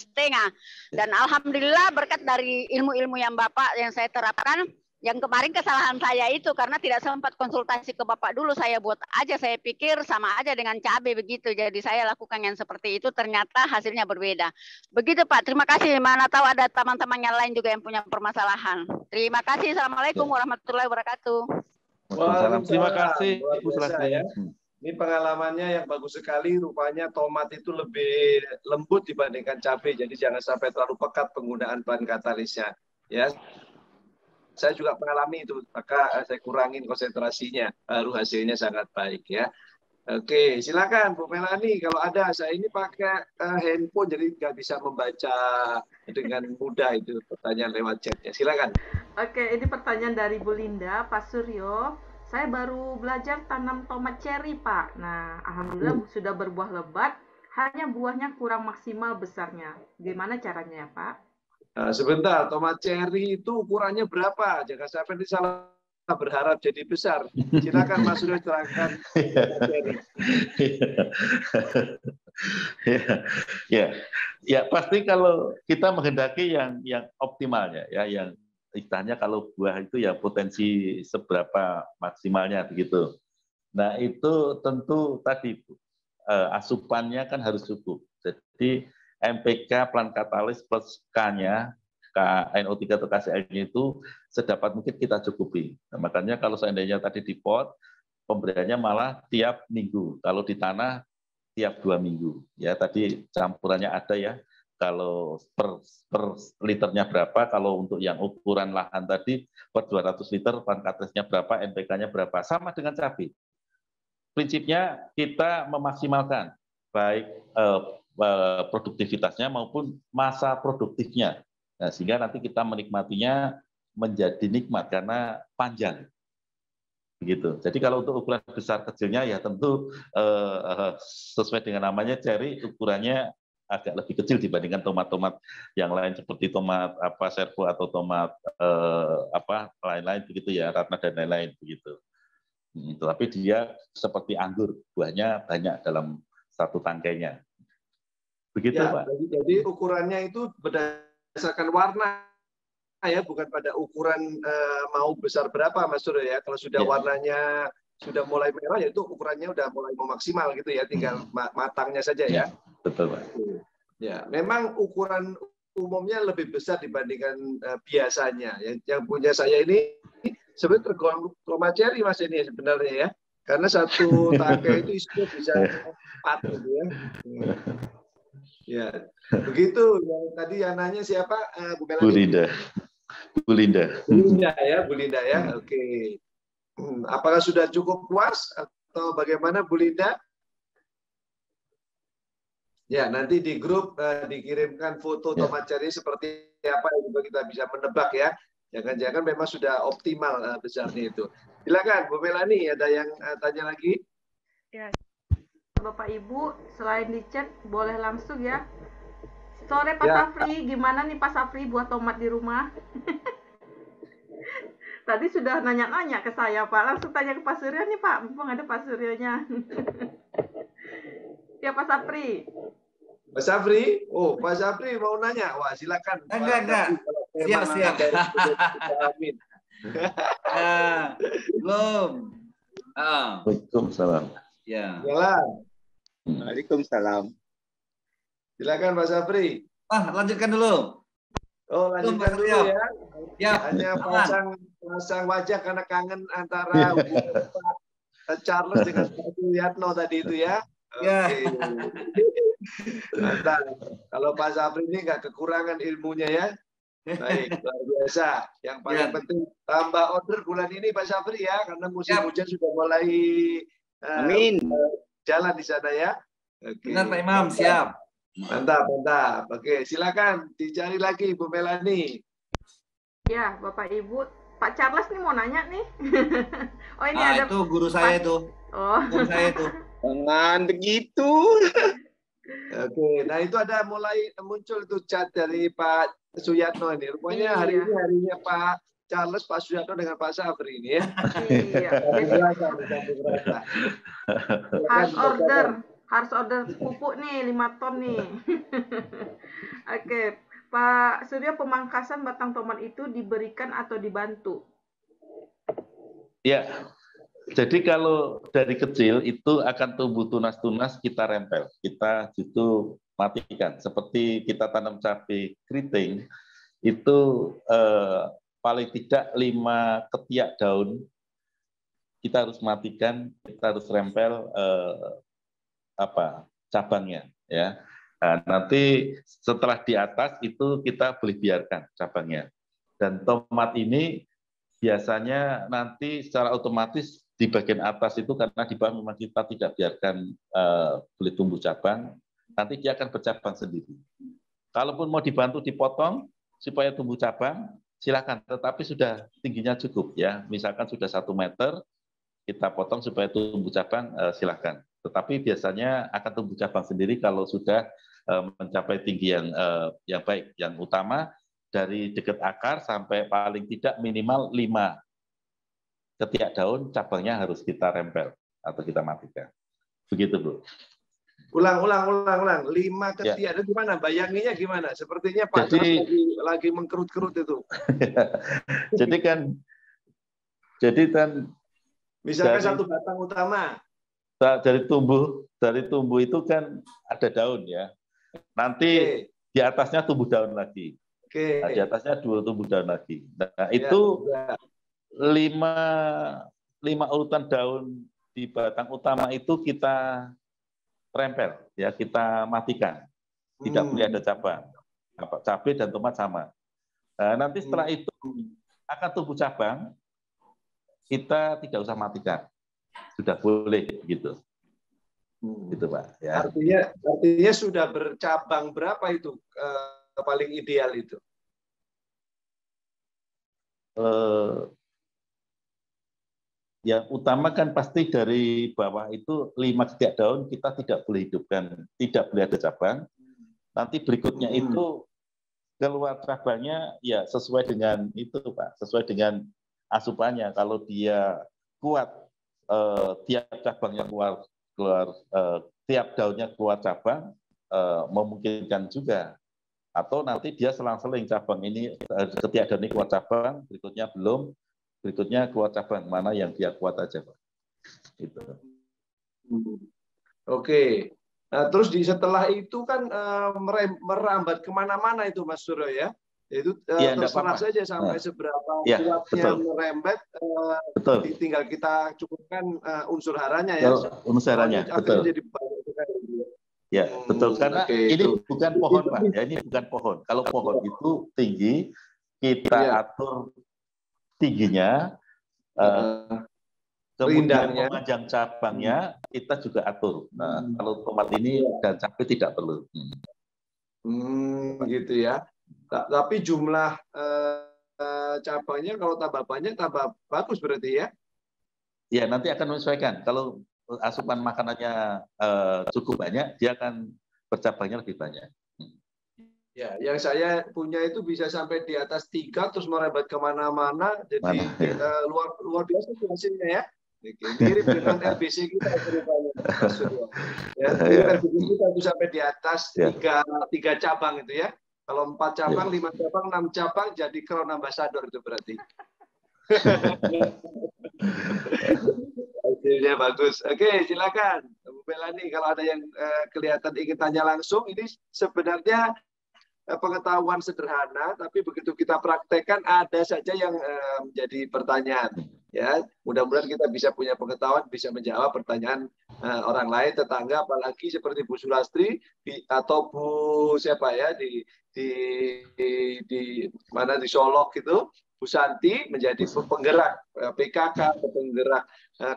Dan alhamdulillah berkat dari ilmu-ilmu yang Bapak yang saya terapkan. Yang kemarin kesalahan saya itu karena tidak sempat konsultasi ke Bapak dulu, saya buat aja, saya pikir sama aja dengan cabai begitu. Jadi saya lakukan yang seperti itu, ternyata hasilnya berbeda. Begitu Pak, terima kasih. Mana tahu ada teman-teman yang lain juga yang punya permasalahan. Terima kasih. Assalamualaikum warahmatullahi wabarakatuh. Waalaikumsalam. Terima kasih, Luar Ibu biasa, Sulasmi. ya. Ini pengalamannya yang bagus sekali. Rupanya tomat itu lebih lembut dibandingkan cabai. Jadi jangan sampai terlalu pekat penggunaan bahan katalisnya. Ya. Saya juga mengalami itu, maka saya kurangin konsentrasinya, baru hasilnya sangat baik, ya. Oke, silakan Bu Melani. Kalau ada, saya ini pakai handphone, jadi nggak bisa membaca dengan mudah itu pertanyaan lewat chatnya. Silakan. Oke, ini pertanyaan dari Bu Linda, Pak Suryo. Saya baru belajar tanam tomat cherry, Pak. Nah, alhamdulillah sudah berbuah lebat, hanya buahnya kurang maksimal besarnya. Gimana caranya ya, Pak? Nah, sebentar, tomat cherry itu ukurannya berapa? Jangan sampai nanti salah berharap jadi besar. Silakan Mas Suryo terangkan. Ya, pasti kalau kita menghendaki yang optimalnya, ya, yang istilahnya kalau buah itu ya potensi seberapa maksimalnya begitu. Nah, itu tentu tadi asupannya kan harus cukup. Jadi MPK plant katalis plus K-nya, NO3 atau KCl-nya itu sedapat mungkin kita cukupi. Nah, makanya kalau seandainya tadi di pot, pemberiannya malah tiap minggu. Kalau di tanah, tiap 2 minggu. Ya, tadi campurannya ada ya. Kalau per liternya berapa, kalau untuk yang ukuran lahan tadi, per 200 liter, plant katalisnya berapa, NPK-nya berapa. Sama dengan cabai. Prinsipnya kita memaksimalkan, baik produktivitasnya maupun masa produktifnya. Nah, sehingga nanti kita menikmatinya menjadi nikmat karena panjang. Begitu. Jadi kalau untuk ukuran besar kecilnya ya tentu sesuai dengan namanya cherry, ukurannya agak lebih kecil dibandingkan tomat-tomat yang lain seperti tomat servo atau tomat lain-lain begitu ya, ratna dan lain-lain begitu. Tapi dia seperti anggur, buahnya banyak dalam satu tangkainya. Begitu, ya, Pak. Jadi ukurannya itu berdasarkan warna ya, bukan pada ukuran mau besar berapa Mas Suryo ya. Kalau sudah warnanya sudah mulai merah ya itu ukurannya udah mulai memaksimal gitu ya, tinggal matangnya saja ya. Betul, Pak. Ya, memang ukuran umumnya lebih besar dibandingkan biasanya. Yang punya saya ini sebenarnya tergolong tomat cherry Mas ini sebenarnya ya. Karena satu tangkai itu isinya bisa 4 gitu ya. Ya, begitu. Yang tadi yang nanya siapa? Bu Melani? Bu Linda. Bu Linda. Bu Linda ya, Bu Linda ya. Oke. Apakah sudah cukup puas atau bagaimana Bu Linda? Ya, nanti di grup dikirimkan foto tomat cherry seperti apa juga kita bisa menebak ya. Jangan-jangan memang sudah optimal besarnya itu. Silakan Bu Melani, ada yang tanya lagi? Ya. Bapak Ibu, selain di chat boleh langsung ya. Sore Pak Safri, gimana nih Pak Safri buat tomat di rumah? Tadi sudah nanya-nanya ke saya Pak, langsung tanya ke Pak Suryo nih Pak, mumpung ada Pak Suryonya. Ya Pak Safri. Pak Safri? Oh, Pak Safri mau nanya. Wah, silakan. Enggak. Siap. Amin. Belum. Waalaikumsalam. Ya. Jalan. Waalaikumsalam. Silakan Pak Safri. Lanjutkan dulu. Oh, lanjutkan dulu ya. Ya. Hanya pasang wajah karena kangen antara Pak Charles dengan Pak Suyatno tadi itu ya. Ya. Mantap. Kalau Pak Safri ini nggak kekurangan ilmunya ya. Baik, luar biasa. Yang paling penting tambah order bulan ini Pak Safri ya, karena musim hujan sudah mulai Amin. Jalan di sana ya. Oke. Benar Pak Imam, siap. Mantap, mantap. Oke, silakan dicari lagi Bu Melani. Ya, Bapak Ibu. Pak Charles nih mau nanya nih. Oh ini ada. Itu guru saya itu. Oh. Guru saya itu. Jangan begitu. Oke, nah itu ada mulai muncul itu chat dari Pak Suyatno ini. Rupanya hari ini harinya Pak Charles, Pak Suyatno dengan Pak Safri ini ya. Iya. Harus order pupuk nih 5 ton nih. Oke, Pak Suryo, pemangkasan batang tomat itu diberikan atau dibantu? Ya. Jadi kalau dari kecil itu akan tumbuh tunas-tunas kita rempel, kita justru matikan. Seperti kita tanam cabai keriting, itu paling tidak 5 ketiak daun kita harus matikan, kita harus rempel cabangnya. Ya. Nah, nanti setelah di atas itu kita boleh biarkan cabangnya. Dan tomat ini biasanya nanti secara otomatis di bagian atas itu karena di bawah memang kita tidak biarkan boleh tumbuh cabang, nanti dia akan bercabang sendiri. Kalaupun mau dibantu dipotong supaya tumbuh cabang, silakan. Tetapi sudah tingginya cukup ya, misalkan sudah 1 meter, kita potong supaya tumbuh cabang, silakan. Tetapi biasanya akan tumbuh cabang sendiri kalau sudah mencapai tinggi yang baik. Yang utama dari dekat akar sampai paling tidak minimal 5 ketiak daun, cabangnya harus kita rempel atau kita matikan. Begitu, Bu. Ulang. 5 ketiak itu gimana? Bayanginnya gimana? Sepertinya Pak Charles lagi mengkerut-kerut itu. Jadi kan misalkan satu batang utama. Dari tumbuh itu kan ada daun ya. Nanti di atasnya tumbuh daun lagi. Nah, di atasnya 2 tumbuh daun lagi. Nah, itu 5 urutan daun di batang utama itu kita rempel, ya kita matikan. Tidak boleh ada cabang. Cabai dan tomat sama. Nah, nanti setelah itu akan tumbuh cabang, kita tidak usah matikan. Sudah boleh gitu. Gitu, Pak. Ya. Artinya sudah bercabang berapa itu paling ideal itu? Yang utama kan pasti dari bawah itu 5 ketiak daun kita tidak boleh hidupkan, tidak boleh ada cabang. Nanti berikutnya itu keluar cabangnya ya sesuai dengan itu, Pak, sesuai dengan asupannya. Kalau dia kuat, tiap cabangnya keluar tiap daunnya keluar cabang, memungkinkan juga. Atau nanti dia selang-seling cabang ini ketiak daun ini keluar cabang, berikutnya belum. Berikutnya keluar cabang mana yang dia kuat aja, Pak. Itu. Oke. Nah, terus setelah itu kan merambat kemana-mana itu, Mas Suryo ya. Itu terserah saja sampai seberapa kuatnya merembet. Tinggal kita cukupkan unsur haranya ya. Unsur haranya, betul. Jadi ya, betul. Karena ini bukan pohon, Pak. Ya, ini bukan pohon. Kalau pohon itu tinggi, kita atur tingginya, kemudian memanjang cabangnya kita juga atur. Nah, kalau tomat ini dan cabai tidak perlu. Gitu ya. Tapi jumlah cabangnya kalau tambah banyak tambah bagus berarti ya? Ya, nanti akan menyesuaikan. Kalau asupan makanannya cukup banyak, dia akan bercabangnya lebih banyak. Ya, yang saya punya itu bisa sampai di atas 3 terus merebat kemana-mana, jadi luar biasa hasilnya ya. Mirip dengan RBC kita ceritanya. Ya, RBC kita itu sampai di atas 3 cabang itu ya. Kalau 4 cabang, 5 cabang, 6 cabang jadi crown ambassador itu berarti. Hasilnya bagus. Oke, silakan Bu Melani kalau ada yang kelihatan ingin tanya langsung. Ini sebenarnya pengetahuan sederhana, tapi begitu kita praktekkan ada saja yang menjadi pertanyaan. Ya, mudah-mudahan kita bisa punya pengetahuan, bisa menjawab pertanyaan orang lain, tetangga, apalagi seperti Bu Sulastri atau Bu siapa ya di mana di Solok itu, Bu Santi menjadi penggerak PKK, penggerak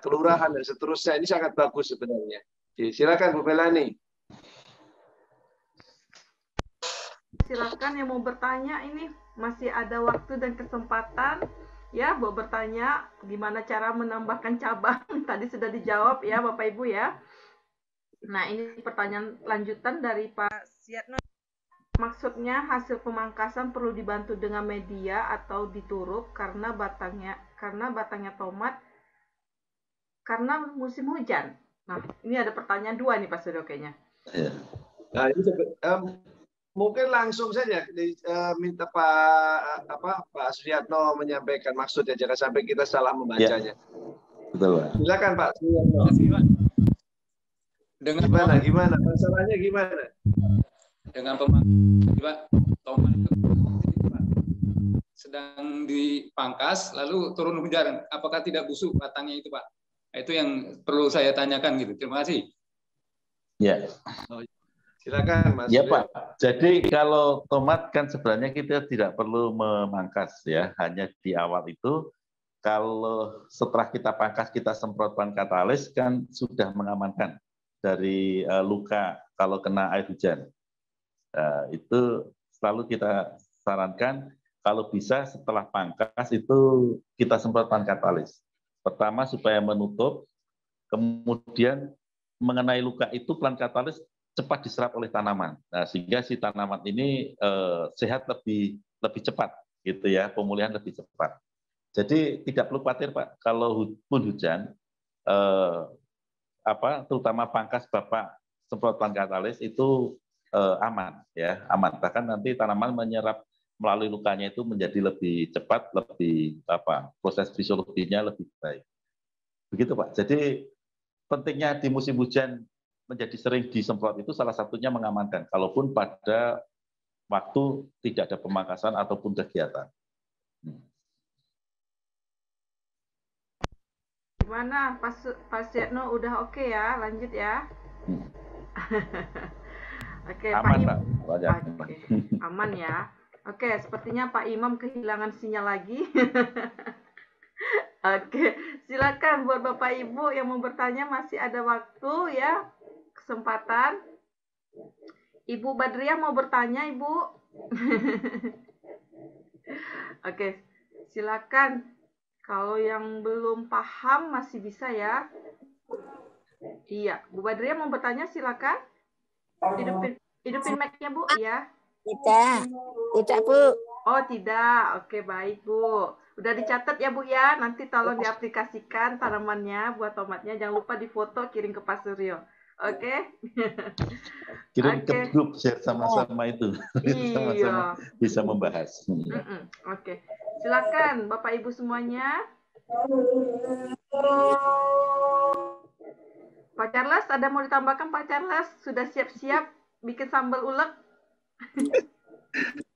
kelurahan dan seterusnya. Ini sangat bagus sebenarnya. Silakan Bu Melani. Silakan yang mau bertanya, ini masih ada waktu dan kesempatan ya buat bertanya gimana cara menambahkan cabang. Tadi sudah dijawab ya Bapak Ibu ya. Nah, ini pertanyaan lanjutan dari Pak Siatno. Maksudnya hasil pemangkasan perlu dibantu dengan media atau diturup karena batangnya tomat karena musim hujan. Nah, ini ada pertanyaan dua nih Pak Suryo kayaknya. Nah, ini mungkin langsung saja minta Pak Suyatno menyampaikan maksudnya, jangan sampai kita salah membacanya. Betul, Pak. Silakan Pak Suyatno. Gimana? Masalahnya gimana? Dengan Pak, tomat itu sedang dipangkas, lalu turun hujan. Apakah tidak busuk batangnya itu, Pak? Itu yang perlu saya tanyakan gitu. Terima kasih. Ya. Silakan Mas. Ya Pak. Jadi kalau tomat kan sebenarnya kita tidak perlu memangkas ya, hanya di awal itu. Kalau setelah kita pangkas kita semprot bahan katalis kan sudah mengamankan dari luka kalau kena air hujan. Itu selalu kita sarankan kalau bisa setelah pangkas itu kita semprot bahan katalis. Pertama supaya menutup, kemudian mengenai luka itu bahan katalis cepat diserap oleh tanaman. Nah, sehingga si tanaman ini sehat lebih cepat gitu ya, pemulihan lebih cepat. Jadi tidak perlu khawatir Pak, kalau pun hujan terutama pangkas Bapak semprotan katalis itu aman ya, aman. Bahkan nanti tanaman menyerap melalui lukanya itu menjadi lebih cepat, lebih proses fisiologinya lebih baik. Begitu Pak. Jadi pentingnya di musim hujan menjadi sering disemprot itu salah satunya mengamankan, kalaupun pada waktu tidak ada pemangkasan ataupun kegiatan. Gimana Pak Siatno, udah oke ya? Lanjut ya. Oke, aman, Pak aman ya. Oke, sepertinya Pak Imam kehilangan sinyal lagi. Oke, silakan buat Bapak Ibu yang mau bertanya, masih ada waktu ya. Kesempatan. Ibu Badriah mau bertanya, Ibu? Oke, silakan. Kalau yang belum paham masih bisa ya. Iya, Bu Badriah mau bertanya, silakan. Hidupin mic-nya, Bu. Iya. Tidak, Bu. Oh, tidak. Oke, baik, Bu. Udah dicatat ya, Bu ya. Nanti tolong diaplikasikan tanamannya buat tomatnya. Jangan lupa difoto, kirim ke Pak Suryo. Oke. Kirim ke grup share sama-sama itu. Sama-sama bisa membahas. Oke. Silakan Bapak Ibu semuanya. Pak Charles, ada mau ditambahkan Pak Charles? Sudah siap-siap bikin sambal ulek?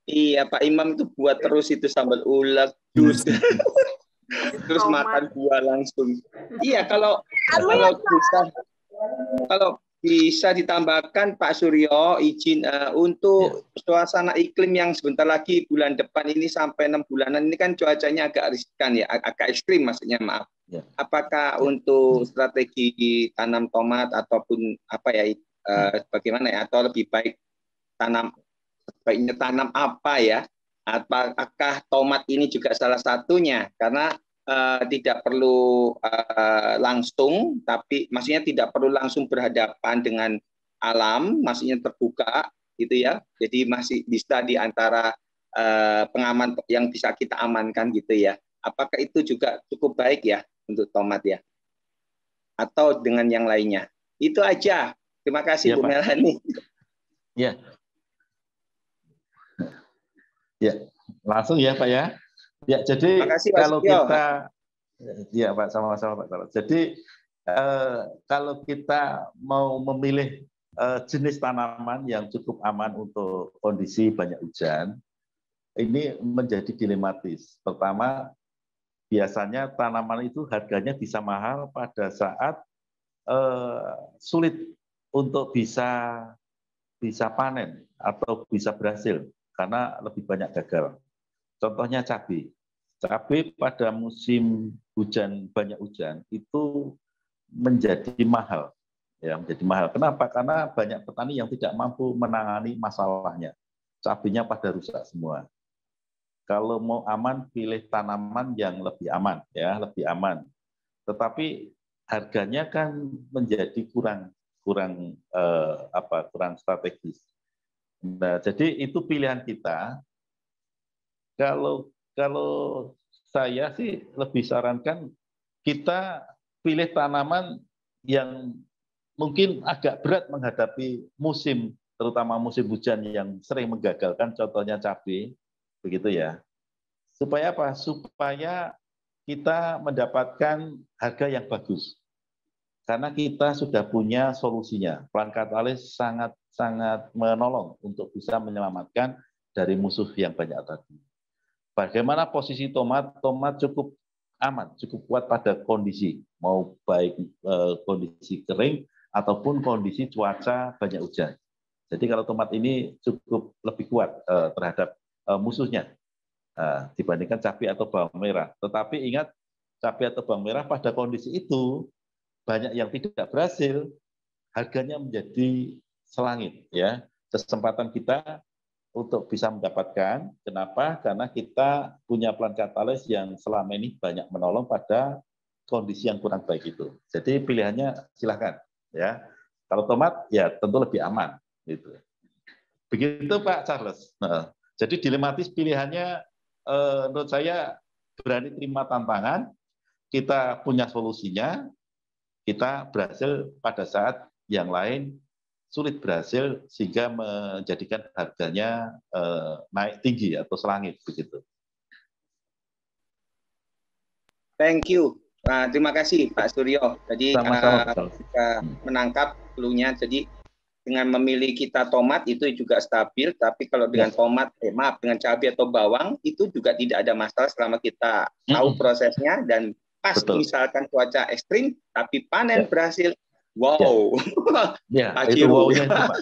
Iya, Pak Imam itu buat terus itu sambal ulek, jus. Terus makan buah langsung. Iya, kalau bisa ditambahkan Pak Suryo izin untuk suasana iklim yang sebentar lagi bulan depan ini sampai 6 bulanan ini kan cuacanya agak riskan ya, agak ekstrim maksudnya, maaf. Apakah untuk strategi tanam tomat ataupun bagaimana ya, atau lebih baik sebaiknya tanam apa ya? Apakah tomat ini juga salah satunya? Karena tidak perlu langsung, tapi maksudnya tidak perlu langsung berhadapan dengan alam, maksudnya terbuka gitu ya. Jadi masih bisa di antara pengaman yang bisa kita amankan gitu ya. Apakah itu juga cukup baik ya untuk tomat ya? Atau dengan yang lainnya? Itu aja. Terima kasih Bu Melani. Ya. Ya, langsung ya Pak ya. Ya, jadi kalau kita, ya Pak, sama-sama Pak. Jadi kalau kita mau memilih jenis tanaman yang cukup aman untuk kondisi banyak hujan, ini menjadi dilematis. Pertama, biasanya tanaman itu harganya bisa mahal pada saat sulit untuk bisa panen atau bisa berhasil karena lebih banyak gagal. Contohnya cabai. Cabai pada musim hujan, banyak hujan itu menjadi mahal. Ya, menjadi mahal. Kenapa? Karena banyak petani yang tidak mampu menangani masalahnya. Cabainya pada rusak semua. Kalau mau aman, pilih tanaman yang lebih aman, ya, lebih aman. Tetapi harganya kan menjadi kurang strategis. Nah, jadi itu pilihan kita. Kalau saya sih lebih sarankan kita pilih tanaman yang mungkin agak berat menghadapi musim, terutama musim hujan yang sering menggagalkan, contohnya cabai, begitu ya. Supaya apa? Supaya kita mendapatkan harga yang bagus. Karena kita sudah punya solusinya. Plant Catalyst sangat menolong untuk bisa menyelamatkan dari musuh yang banyak tadi. Bagaimana posisi tomat? Tomat cukup aman, cukup kuat pada kondisi, mau baik kondisi kering ataupun kondisi cuaca banyak hujan. Jadi kalau tomat ini cukup lebih kuat terhadap musuhnya dibandingkan cabai atau bawang merah. Tetapi ingat, cabai atau bawang merah pada kondisi itu banyak yang tidak berhasil, harganya menjadi selangit. Ya, kesempatan kita untuk bisa mendapatkan. Kenapa? Karena kita punya Plant Catalyst yang selama ini banyak menolong pada kondisi yang kurang baik itu. Jadi pilihannya silakan. Ya, kalau tomat ya tentu lebih aman. Gitu. Begitu Pak Charles. Nah, jadi dilematis pilihannya. Menurut saya berani terima tantangan. Kita punya solusinya. Kita berhasil pada saat yang lain sulit berhasil sehingga menjadikan harganya naik tinggi atau selangit begitu. Thank you. Terima kasih Pak Suryo. Jadi kita menangkap clue-nya. Jadi dengan memilih kita tomat itu juga stabil, tapi kalau dengan tomat, dengan cabai atau bawang itu juga tidak ada masalah selama kita tahu prosesnya dan pas misalkan cuaca ekstrim tapi panen berhasil. Wow. Ya, itu wow-nya itu Pak.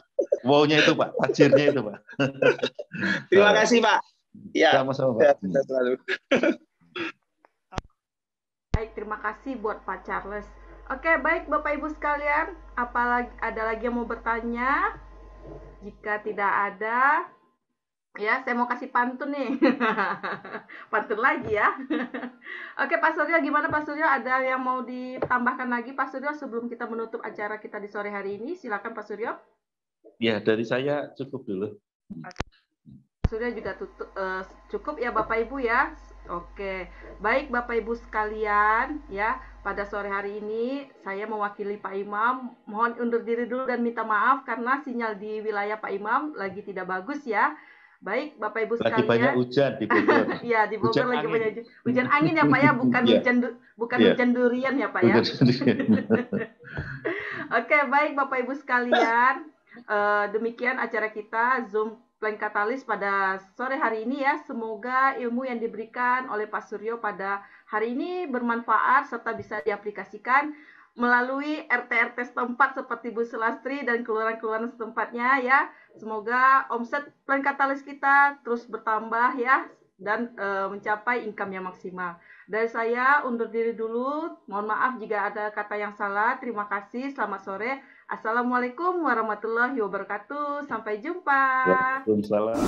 Wow-nya itu Pak, tajirnya itu Pak. Terima kasih Pak. Ya, sama-sama Pak. Selalu. Baik, terima kasih buat Pak Charles. Oke, baik Bapak Ibu sekalian, ada lagi yang mau bertanya? Jika tidak ada, ya saya mau kasih pantun nih. Pantun lagi ya. Oke Pak Suryo, gimana Pak Suryo? Ada yang mau ditambahkan lagi Pak Suryo sebelum kita menutup acara kita di sore hari ini? Silakan Pak Suryo. Ya, dari saya cukup dulu. Pak Suryo juga cukup ya Bapak Ibu ya. Oke, baik Bapak Ibu sekalian ya, pada sore hari ini saya mewakili Pak Imam, mohon undur diri dulu dan minta maaf karena sinyal di wilayah Pak Imam lagi tidak bagus ya. Baik Bapak Ibu sekalian. Lagi banyak hujan di Bogor. Iya, di Bogor lagi banyak hujan angin ya Pak ya, bukan hujan durian ya Pak ya. Oke, baik Bapak Ibu sekalian, demikian acara kita Zoom Plant Catalyst pada sore hari ini ya. Semoga ilmu yang diberikan oleh Pak Suryo pada hari ini bermanfaat serta bisa diaplikasikan melalui RT-RT setempat seperti Bu Sulastri dan kelurahan-kelurahan setempatnya ya. Semoga omset Plant Catalyst kita terus bertambah ya dan mencapai income yang maksimal. Dari saya undur diri dulu. Mohon maaf jika ada kata yang salah. Terima kasih. Selamat sore. Assalamualaikum warahmatullahi wabarakatuh. Sampai jumpa. Waalaikumsalam.